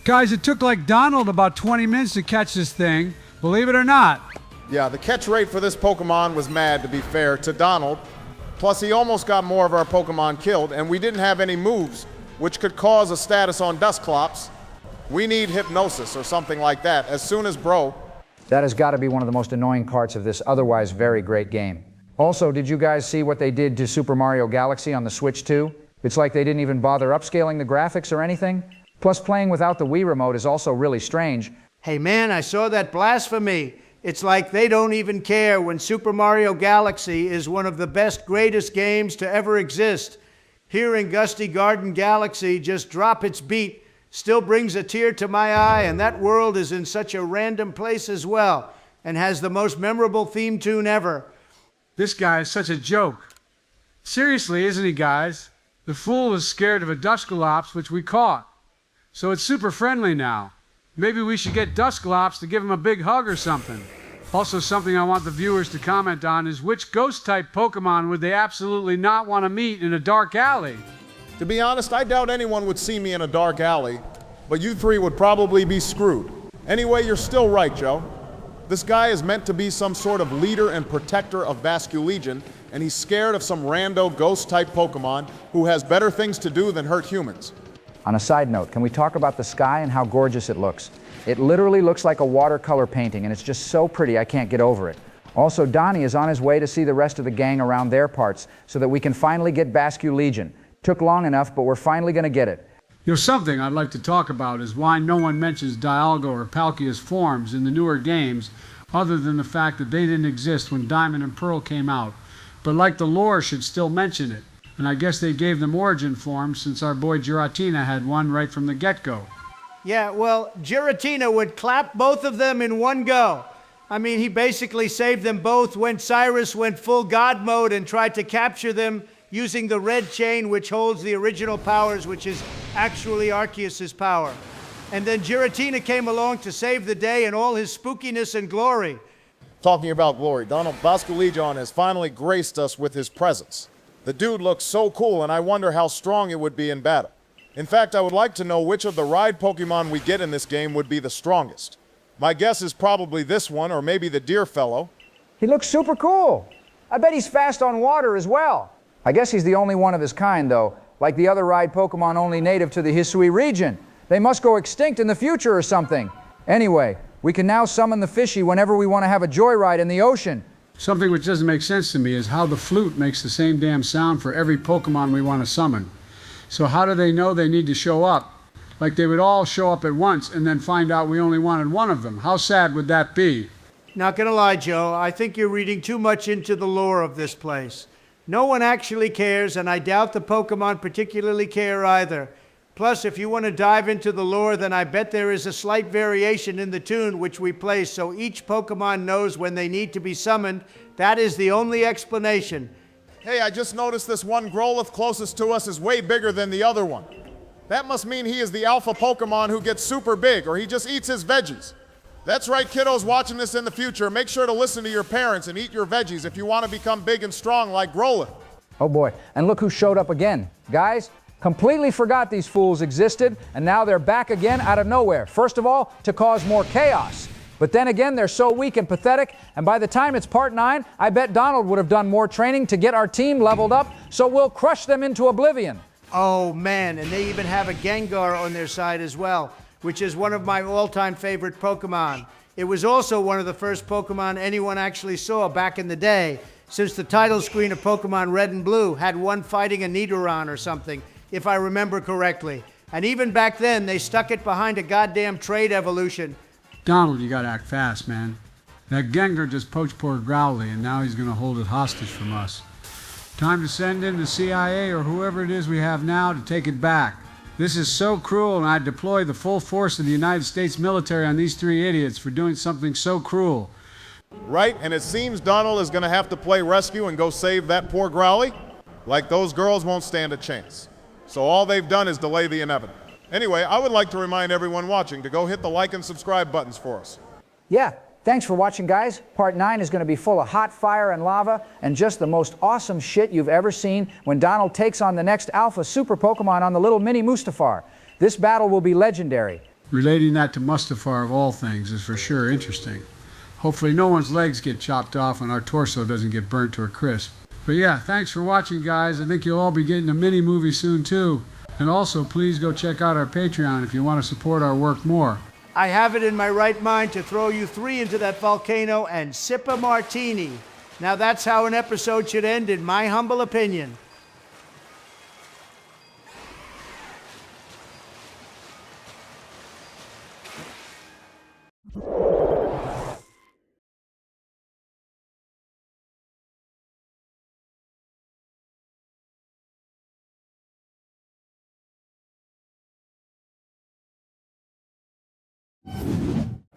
Guys, it took like Donald about 20 minutes to catch this thing, believe it or not.
Yeah, the catch rate for this Pokemon was mad, to be fair, to Donald. Plus, he almost got more of our Pokemon killed, and we didn't have any moves, which could cause a status on Dusclops. We need Hypnosis or something like that as soon as bro.
That has got to be one of the most annoying parts of this otherwise very great game. Also, did you guys see what they did to Super Mario Galaxy on the Switch 2? It's like they didn't even bother upscaling the graphics or anything. Plus, playing without the Wii Remote is also really strange.
Hey man, I saw that blasphemy. It's like they don't even care when Super Mario Galaxy is one of the best, greatest games to ever exist. Hearing Gusty Garden Galaxy just drop its beat still brings a tear to my eye, and that world is in such a random place as well, and has the most memorable theme tune ever.
This guy is such a joke. Seriously, isn't he, guys? The fool is scared of a Dusclops, which we caught. So it's super friendly now. Maybe we should get Dusclops to give him a big hug or something. Also, something I want the viewers to comment on is which ghost-type Pokemon would they absolutely not want to meet in a dark alley?
To be honest, I doubt anyone would see me in a dark alley, but you three would probably be screwed. Anyway, you're still right, Joe. This guy is meant to be some sort of leader and protector of Basculegion, and he's scared of some rando ghost-type Pokemon who has better things to do than hurt humans.
On a side note, can we talk about the sky and how gorgeous it looks? It literally looks like a watercolor painting, and it's just so pretty I can't get over it. Also, Donnie is on his way to see the rest of the gang around their parts so that we can finally get Basculegion. Took long enough, but we're finally going to get it.
You know, something I'd like to talk about is why no one mentions Dialga or Palkia's forms in the newer games, other than the fact that they didn't exist when Diamond and Pearl came out. But like the lore should still mention it. And I guess they gave them origin forms since our boy Giratina had one right from the get-go.
Yeah, well, Giratina would clap both of them in one go. I mean, he basically saved them both when Cyrus went full God mode and tried to capture them using the red chain, which holds the original powers, which is actually Arceus' power. And then Giratina came along to save the day in all his spookiness and glory.
Talking about glory, Donald, Basculegion has finally graced us with his presence. The dude looks so cool, and I wonder how strong it would be in battle. In fact, I would like to know which of the ride Pokemon we get in this game would be the strongest. My guess is probably this one, or maybe the deer fellow.
He looks super cool. I bet he's fast on water as well. I guess he's the only one of his kind, though. Like the other ride Pokemon only native to the Hisui region. They must go extinct in the future or something. Anyway, we can now summon the fishy whenever we want to have a joyride in the ocean.
Something which doesn't make sense to me is how the flute makes the same damn sound for every Pokemon we want to summon. So how do they know they need to show up? Like they would all show up at once and then find out we only wanted one of them. How sad would that be?
Not gonna lie, Joe, I think you're reading too much into the lore of this place. No one actually cares, and I doubt the Pokemon particularly care either. Plus, if you want to dive into the lore, then I bet there is a slight variation in the tune which we play, so each Pokemon knows when they need to be summoned. That is the only explanation.
Hey, I just noticed this one Growlithe closest to us is way bigger than the other one. That must mean he is the alpha Pokemon who gets super big, or he just eats his veggies. That's right, kiddos watching this in the future. Make sure to listen to your parents and eat your veggies if you want to become big and strong like Growlithe.
Oh boy, and look who showed up again. Guys, completely forgot these fools existed, and now they're back again out of nowhere. First of all, to cause more chaos. But then again, they're so weak and pathetic, and by the time it's part 9, I bet Donald would have done more training to get our team leveled up, so we'll crush them into oblivion.
Oh man, and they even have a Gengar on their side as well, which is one of my all-time favorite Pokemon. It was also one of the first Pokemon anyone actually saw back in the day, since the title screen of Pokemon Red and Blue had one fighting a Nidoran or something, if I remember correctly. And even back then, they stuck it behind a goddamn trade evolution.
Donald, you gotta act fast, man. That Gengar just poached poor Growly, and now he's gonna hold it hostage from us. Time to send in the CIA or whoever it is we have now to take it back. This is so cruel, and I'd deploy the full force of the United States military on these 3 idiots for doing something so cruel.
Right, and it seems Donald is going to have to play rescue and go save that poor Growly. Like those girls won't stand a chance. So all they've done is delay the inevitable. Anyway, I would like to remind everyone watching to go hit the like and subscribe buttons for us.
Yeah, thanks for watching, guys. Part 9 is going to be full of hot fire and lava and just the most awesome shit you've ever seen when Donald takes on the next alpha super Pokemon on the little mini Mustafar. This battle will be legendary.
Relating that to Mustafar of all things is for sure interesting. Hopefully no one's legs get chopped off and our torso doesn't get burnt to a crisp. But yeah, thanks for watching, guys. I think you'll all be getting a mini movie soon too. And also, please go check out our Patreon if you want to support our work more.
I have it in my right mind to throw you 3 into that volcano and sip a martini. Now that's how an episode should end, in my humble opinion.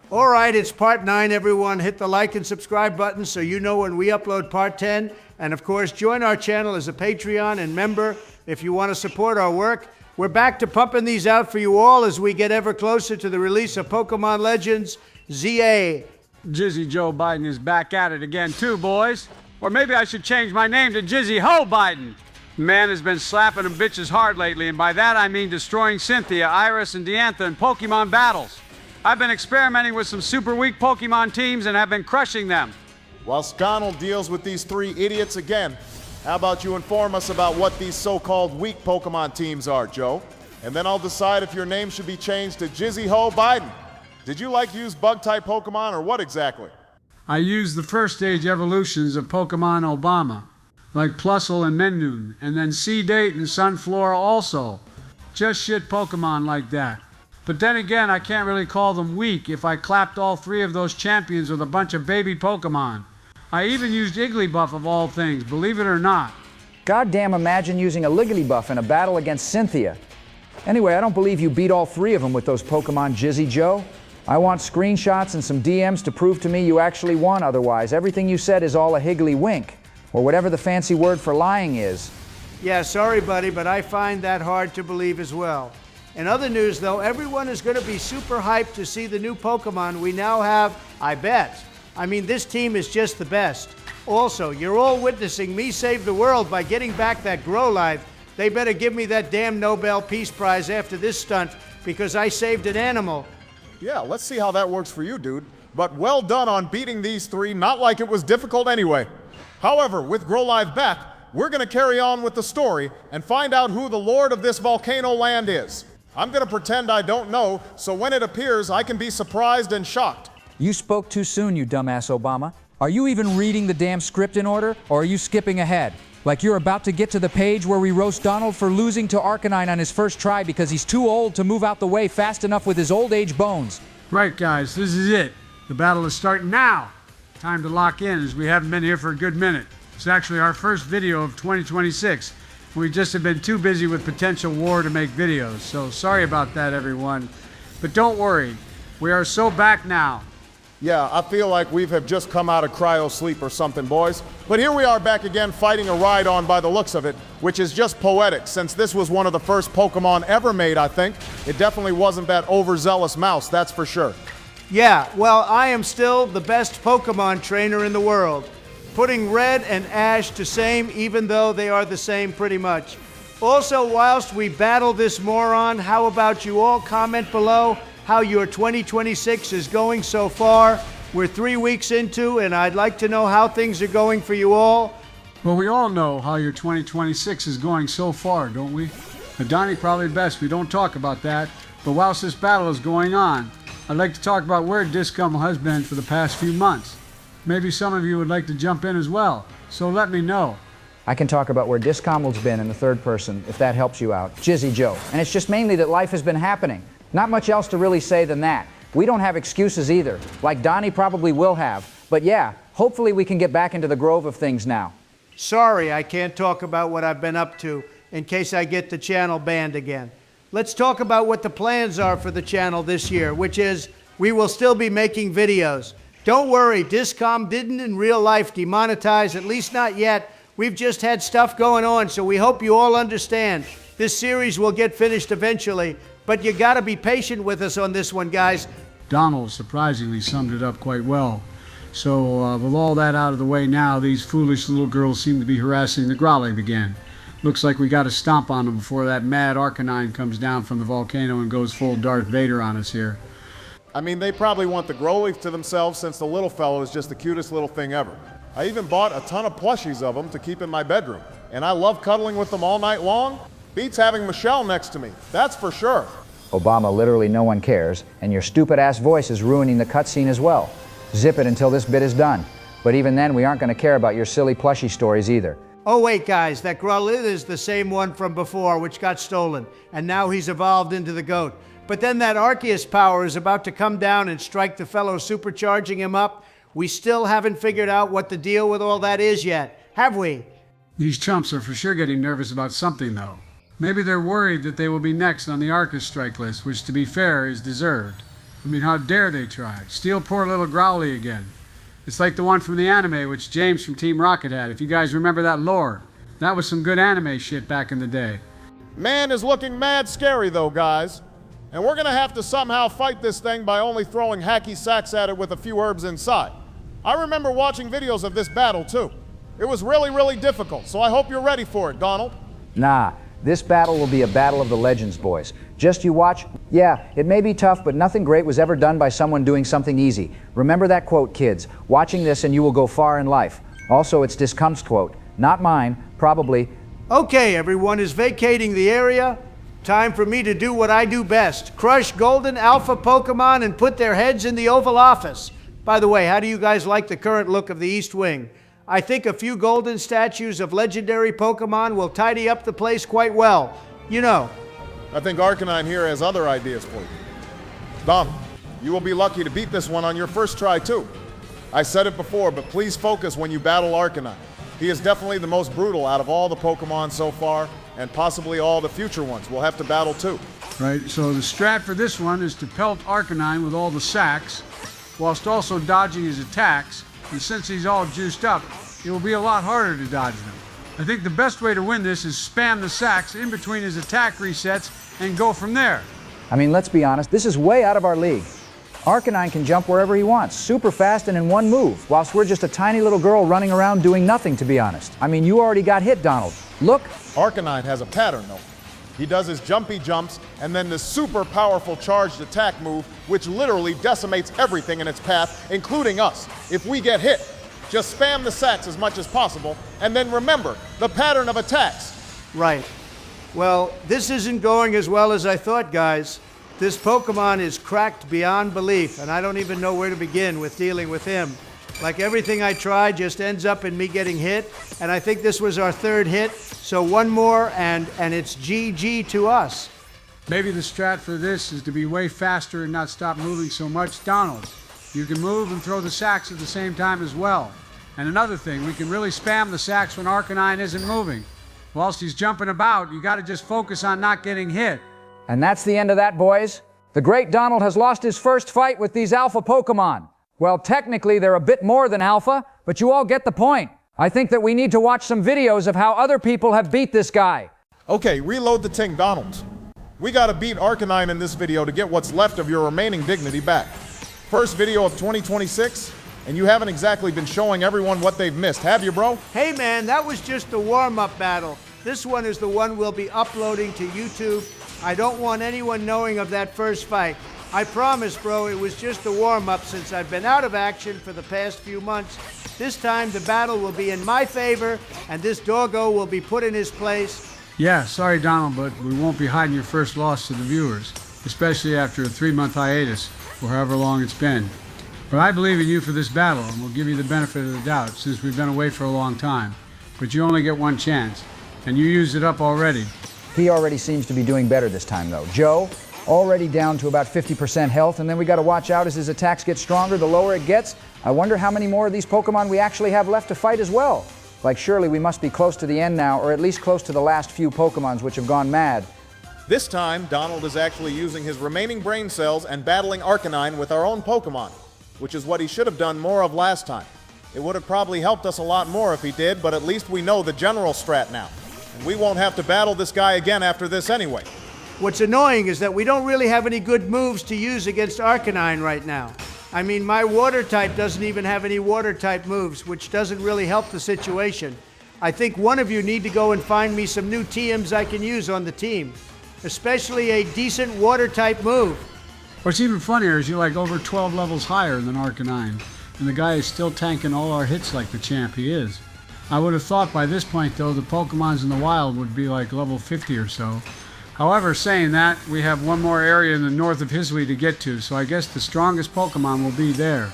All right, it's part 9, everyone. Hit the like and subscribe button so you know when we upload part 10. And of course, join our channel as a Patreon and member if you want to support our work. We're back to pumping these out for you all as we get ever closer to the release of Pokemon Legends ZA.
Jizzy Joe Biden is back at it again too, boys. Or maybe I should change my name to Jizzy Ho Biden. Man has been slapping them bitches hard lately, and by that I mean destroying Cynthia, Iris, and Diantha in Pokemon battles. I've been experimenting with some super weak Pokemon teams and have been crushing them.
Whilst Donald deals with these 3 idiots again, how about you inform us about what these so-called weak Pokemon teams are, Joe? And then I'll decide if your name should be changed to Jizzy Ho Biden. Did you like to use bug-type Pokemon, or what exactly?
I used the first stage evolutions of Pokemon Obama, like Plusle and Mendun, and then Seedate and Sunflora also. Just shit Pokemon like that. But then again, I can't really call them weak if I clapped all 3 of those champions with a bunch of baby Pokemon. I even used Igglybuff of all things, believe it or not.
Goddamn, imagine using a Ligglybuff in a battle against Cynthia. Anyway, I don't believe you beat all 3 of them with those Pokemon, Jizzy Joe. I want screenshots and some DMs to prove to me you actually won. Otherwise, everything you said is all a higgly wink, or whatever the fancy word for lying is.
Yeah, sorry, buddy, but I find that hard to believe as well. In other news, though, everyone is going to be super hyped to see the new Pokemon we now have, I bet. I mean, this team is just the best. Also, you're all witnessing me save the world by getting back that Growlithe. They better give me that damn Nobel Peace Prize after this stunt, because I saved an animal.
Yeah, let's see how that works for you, dude. But well done on beating these 3, not like it was difficult anyway. However, with Growlithe back, we're going to carry on with the story and find out who the lord of this volcano land is. I'm going to pretend I don't know, so when it appears, I can be surprised and shocked.
You spoke too soon, you dumbass Obama. Are you even reading the damn script in order, or are you skipping ahead? Like you're about to get to the page where we roast Donald for losing to Arcanine on his first try because he's too old to move out the way fast enough with his old age bones.
Right, guys, this is it. The battle is starting now. Time to lock in, as we haven't been here for a good minute. It's actually our first video of 2026. We just have been too busy with potential war to make videos, so sorry about that, everyone. But don't worry, we are so back now.
Yeah, I feel like we have just come out of cryo sleep or something, boys. But here we are back again fighting a ride-on by the looks of it, which is just poetic, since this was one of the first Pokemon ever made, I think. It definitely wasn't that overzealous mouse, that's for sure.
Yeah, well, I am still the best Pokemon trainer in the world. Putting Red and Ash to same, even though they are the same pretty much. Also, whilst we battle this moron, how about you all comment below how your 2026 is going so far? We're 3 weeks into, and I'd like to know how things are going for you all.
Well, we all know how your 2026 is going so far, don't we? Donnie, probably best we don't talk about that, but whilst this battle is going on, I'd like to talk about where Discoml has been for the past few months. Maybe some of you would like to jump in as well, so let me know.
I can talk about where Discoml's been in the third person, if that helps you out. Jizzy Joe. And it's just mainly that life has been happening. Not much else to really say than that. We don't have excuses either, like Donnie probably will have. But yeah, hopefully we can get back into the grove of things now.
Sorry, I can't talk about what I've been up to in case I get the channel banned again. Let's talk about what the plans are for the channel this year, which is we will still be making videos. Don't worry, Discoml didn't in real life demonetize, at least not yet. We've just had stuff going on, so we hope you all understand. This series will get finished eventually, but you gotta be patient with us on this one, guys.
Donald surprisingly summed it up quite well. So with all that out of the way now, these foolish little girls seem to be harassing the Growlithe again. Looks like we gotta stomp on them before that mad Arcanine comes down from the volcano and goes full Darth Vader on us here.
I mean, they probably want the Growlithe to themselves since the little fellow is just the cutest little thing ever. I even bought a ton of plushies of them to keep in my bedroom. And I love cuddling with them all night long. Beats having Michelle next to me, that's for sure.
Obama, literally no one cares, and your stupid-ass voice is ruining the cutscene as well. Zip it until this bit is done. But even then, we aren't going to care about your silly plushie stories either.
Oh wait, guys, that Growlithe is the same one from before, which got stolen, and now he's evolved into the goat. But then that Arceus power is about to come down and strike the fellow, supercharging him up. We still haven't figured out what the deal with all that is yet, have we?
These chumps are for sure getting nervous about something, though. Maybe they're worried that they will be next on the Arceus strike list, which, to be fair, is deserved. I mean, how dare they try? Steal poor little Growlithe again. It's like the one from the anime, which James from Team Rocket had, if you guys remember that lore. That was some good anime shit back in the day.
Man is looking mad scary though, guys. And we're gonna have to somehow fight this thing by only throwing hacky sacks at it with a few herbs inside. I remember watching videos of this battle too. It was really, really difficult, so I hope you're ready for it, Donald.
Nah, this battle will be a battle of the legends, boys. Just you watch. Yeah, it may be tough, but nothing great was ever done by someone doing something easy. Remember that quote, kids. Watching this and you will go far in life. Also, it's Discoml's quote, not mine, probably.
Okay, everyone is vacating the area. Time for me to do what I do best. Crush golden alpha Pokemon and put their heads in the Oval Office. By the way, how do you guys like the current look of the East Wing? I think a few golden statues of legendary Pokemon will tidy up the place quite well. You know.
I think Arcanine here has other ideas for you. Dom, you will be lucky to beat this one on your first try too. I said it before, but please focus when you battle Arcanine. He is definitely the most brutal out of all the Pokemon so far, and possibly all the future ones we'll have to battle too.
Right, so the strat for this one is to pelt Arcanine with all the sacks, whilst also dodging his attacks, and since he's all juiced up, it will be a lot harder to dodge them. I think the best way to win this is spam the sacks in between his attack resets and go from there.
I mean, let's be honest, this is way out of our league. Arcanine can jump wherever he wants, super fast and in one move, whilst we're just a tiny little girl running around doing nothing, to be honest. I mean, you already got hit, Donald. Look.
Arcanine has a pattern though. He does his jumpy jumps and then the super powerful charged attack move, which literally decimates everything in its path, including us, if we get hit. Just spam the sacks as much as possible, and then remember the pattern of attacks.
Right. Well, this isn't going as well as I thought, guys. This Pokemon is cracked beyond belief, and I don't even know where to begin with dealing with him. Like everything I try just ends up in me getting hit, and I think this was our third hit, so one more and it's GG to us.
Maybe the strat for this is to be way faster and not stop moving so much. Donald, you can move and throw the sacks at the same time as well. And another thing, we can really spam the sacks when Arcanine isn't moving. Whilst he's jumping about, you gotta just focus on not getting hit.
And that's the end of that, boys. The great Donald has lost his first fight with these alpha Pokemon. Well, technically, they're a bit more than alpha, but you all get the point. I think that we need to watch some videos of how other people have beat this guy.
Okay, reload the ting, Donald. We gotta beat Arcanine in this video to get what's left of your remaining dignity back. First video of 2026, and you haven't exactly been showing everyone what they've missed, have you, bro?
Hey man, that was just the warm-up battle. This one is the one we'll be uploading to YouTube. I don't want anyone knowing of that first fight. I promise, bro, it was just a warm-up since I've been out of action for the past few months. This time the battle will be in my favor, and this doggo will be put in his place.
Yeah, sorry Donald, but we won't be hiding your first loss to the viewers, especially after a 3-month hiatus, or however long it's been. But I believe in you for this battle, and we'll give you the benefit of the doubt, since we've been away for a long time. But you only get one chance, and you used it up already.
He already seems to be doing better this time, though. Joe, already down to about 50% health, and then we got to watch out as his attacks get stronger the lower it gets. I wonder how many more of these Pokemon we actually have left to fight as well. Like, surely we must be close to the end now, or at least close to the last few Pokemons which have gone mad.
This time, Donald is actually using his remaining brain cells and battling Arcanine with our own Pokemon, which is what he should have done more of last time. It would have probably helped us a lot more if he did, but at least we know the general strat now. And we won't have to battle this guy again after this anyway.
What's annoying is that we don't really have any good moves to use against Arcanine right now. I mean, my water type doesn't even have any water type moves, which doesn't really help the situation. I think one of you need to go and find me some new TMs I can use on the team, especially a decent water type move.
What's even funnier is you're like over 12 levels higher than Arcanine, and the guy is still tanking all our hits like the champ he is. I would have thought by this point, though, the Pokemons in the wild would be like level 50 or so. However, saying that, we have one more area in the north of Hisui to get to, so I guess the strongest Pokemon will be there.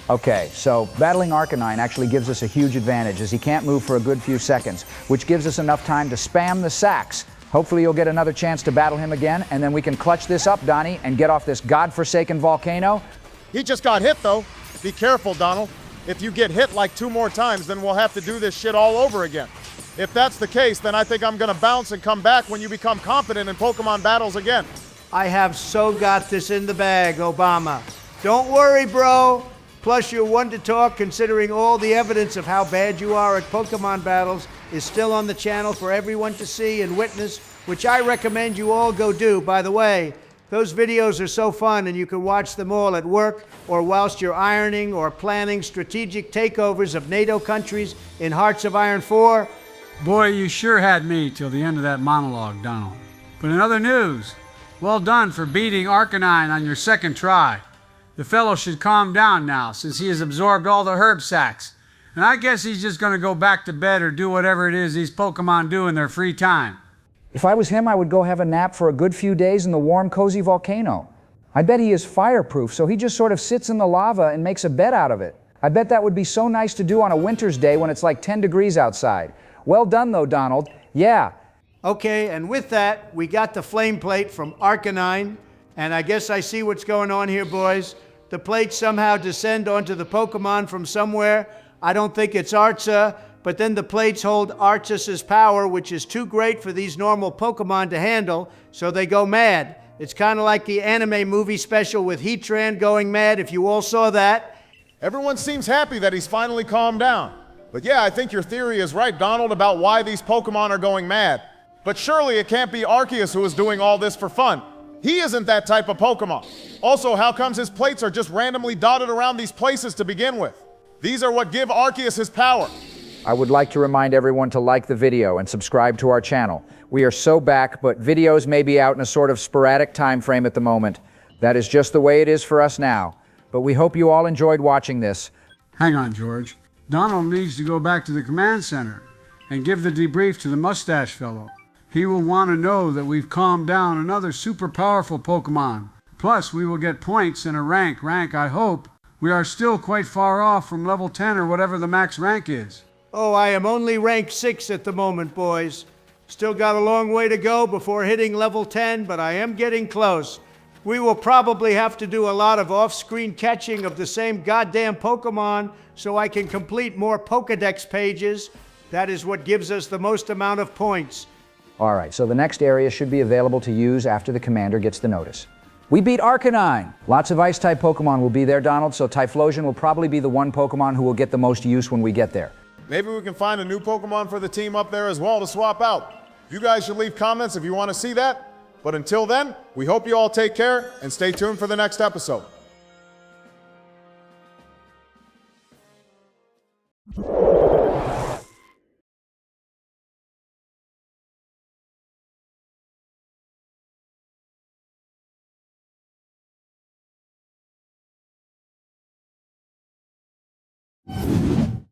Okay, so battling Arcanine actually gives us a huge advantage, as he can't move for a good few seconds, which gives us enough time to spam the sacks. Hopefully you'll get another chance to battle him again, and then we can clutch this up, Donnie, and get off this godforsaken volcano.
He just got hit, though. Be careful, Donald. If you get hit like 2 more times, then we'll have to do this shit all over again. If that's the case, then I think I'm gonna bounce and come back when you become competent in Pokemon battles again.
I have so got this in the bag, Obama. Don't worry, bro. Plus, you're one to talk, considering all the evidence of how bad you are at Pokemon battles is still on the channel for everyone to see and witness, which I recommend you all go do. By the way, those videos are so fun, and you can watch them all at work or whilst you're ironing or planning strategic takeovers of NATO countries in Hearts of Iron 4.
Boy, you sure had me till the end of that monologue, Donald. But in other news, well done for beating Arcanine on your second try. The fellow should calm down now, since he has absorbed all the herb sacks. And I guess he's just going to go back to bed or do whatever it is these Pokemon do in their free time.
If I was him, I would go have a nap for a good few days in the warm, cozy volcano. I bet he is fireproof, so he just sort of sits in the lava and makes a bed out of it. I bet that would be so nice to do on a winter's day when it's like 10 degrees outside. Well done, though, Donald. Yeah.
Okay, and with that, we got the flame plate from Arcanine, and I guess I see what's going on here, boys. The plates somehow descend onto the Pokemon from somewhere. I don't think it's Arca, but then the plates hold Arceus' power, which is too great for these normal Pokemon to handle, so they go mad. It's kind of like the anime movie special with Heatran going mad, if you all saw that.
Everyone seems happy that he's finally calmed down. But yeah, I think your theory is right, Donald, about why these Pokemon are going mad. But surely it can't be Arceus who is doing all this for fun. He isn't that type of Pokemon. Also, how comes his plates are just randomly dotted around these places to begin with? These are what give Arceus his power.
I would like to remind everyone to like the video and subscribe to our channel. We are so back, but videos may be out in a sort of sporadic time frame at the moment. That is just the way it is for us now. But we hope you all enjoyed watching this.
Hang on, George. Donald needs to go back to the command center and give the debrief to the mustache fellow. He will want to know that we've calmed down another super powerful Pokemon. Plus, we will get points and a rank, I hope. We are still quite far off from level 10 or whatever the max rank is.
Oh, I am only rank 6 at the moment, boys. Still got a long way to go before hitting level 10, but I am getting close. We will probably have to do a lot of off-screen catching of the same goddamn Pokemon so I can complete more Pokedex pages. That is what gives us the most amount of points.
All right, so the next area should be available to use after the commander gets the notice. We beat Arcanine. Lots of Ice-type Pokemon will be there, Donald, so Typhlosion will probably be the one Pokemon who will get the most use when we get there.
Maybe we can find a new Pokemon for the team up there as well to swap out. You guys should leave comments if you want to see that. But until then, we hope you all take care and stay tuned for the next episode.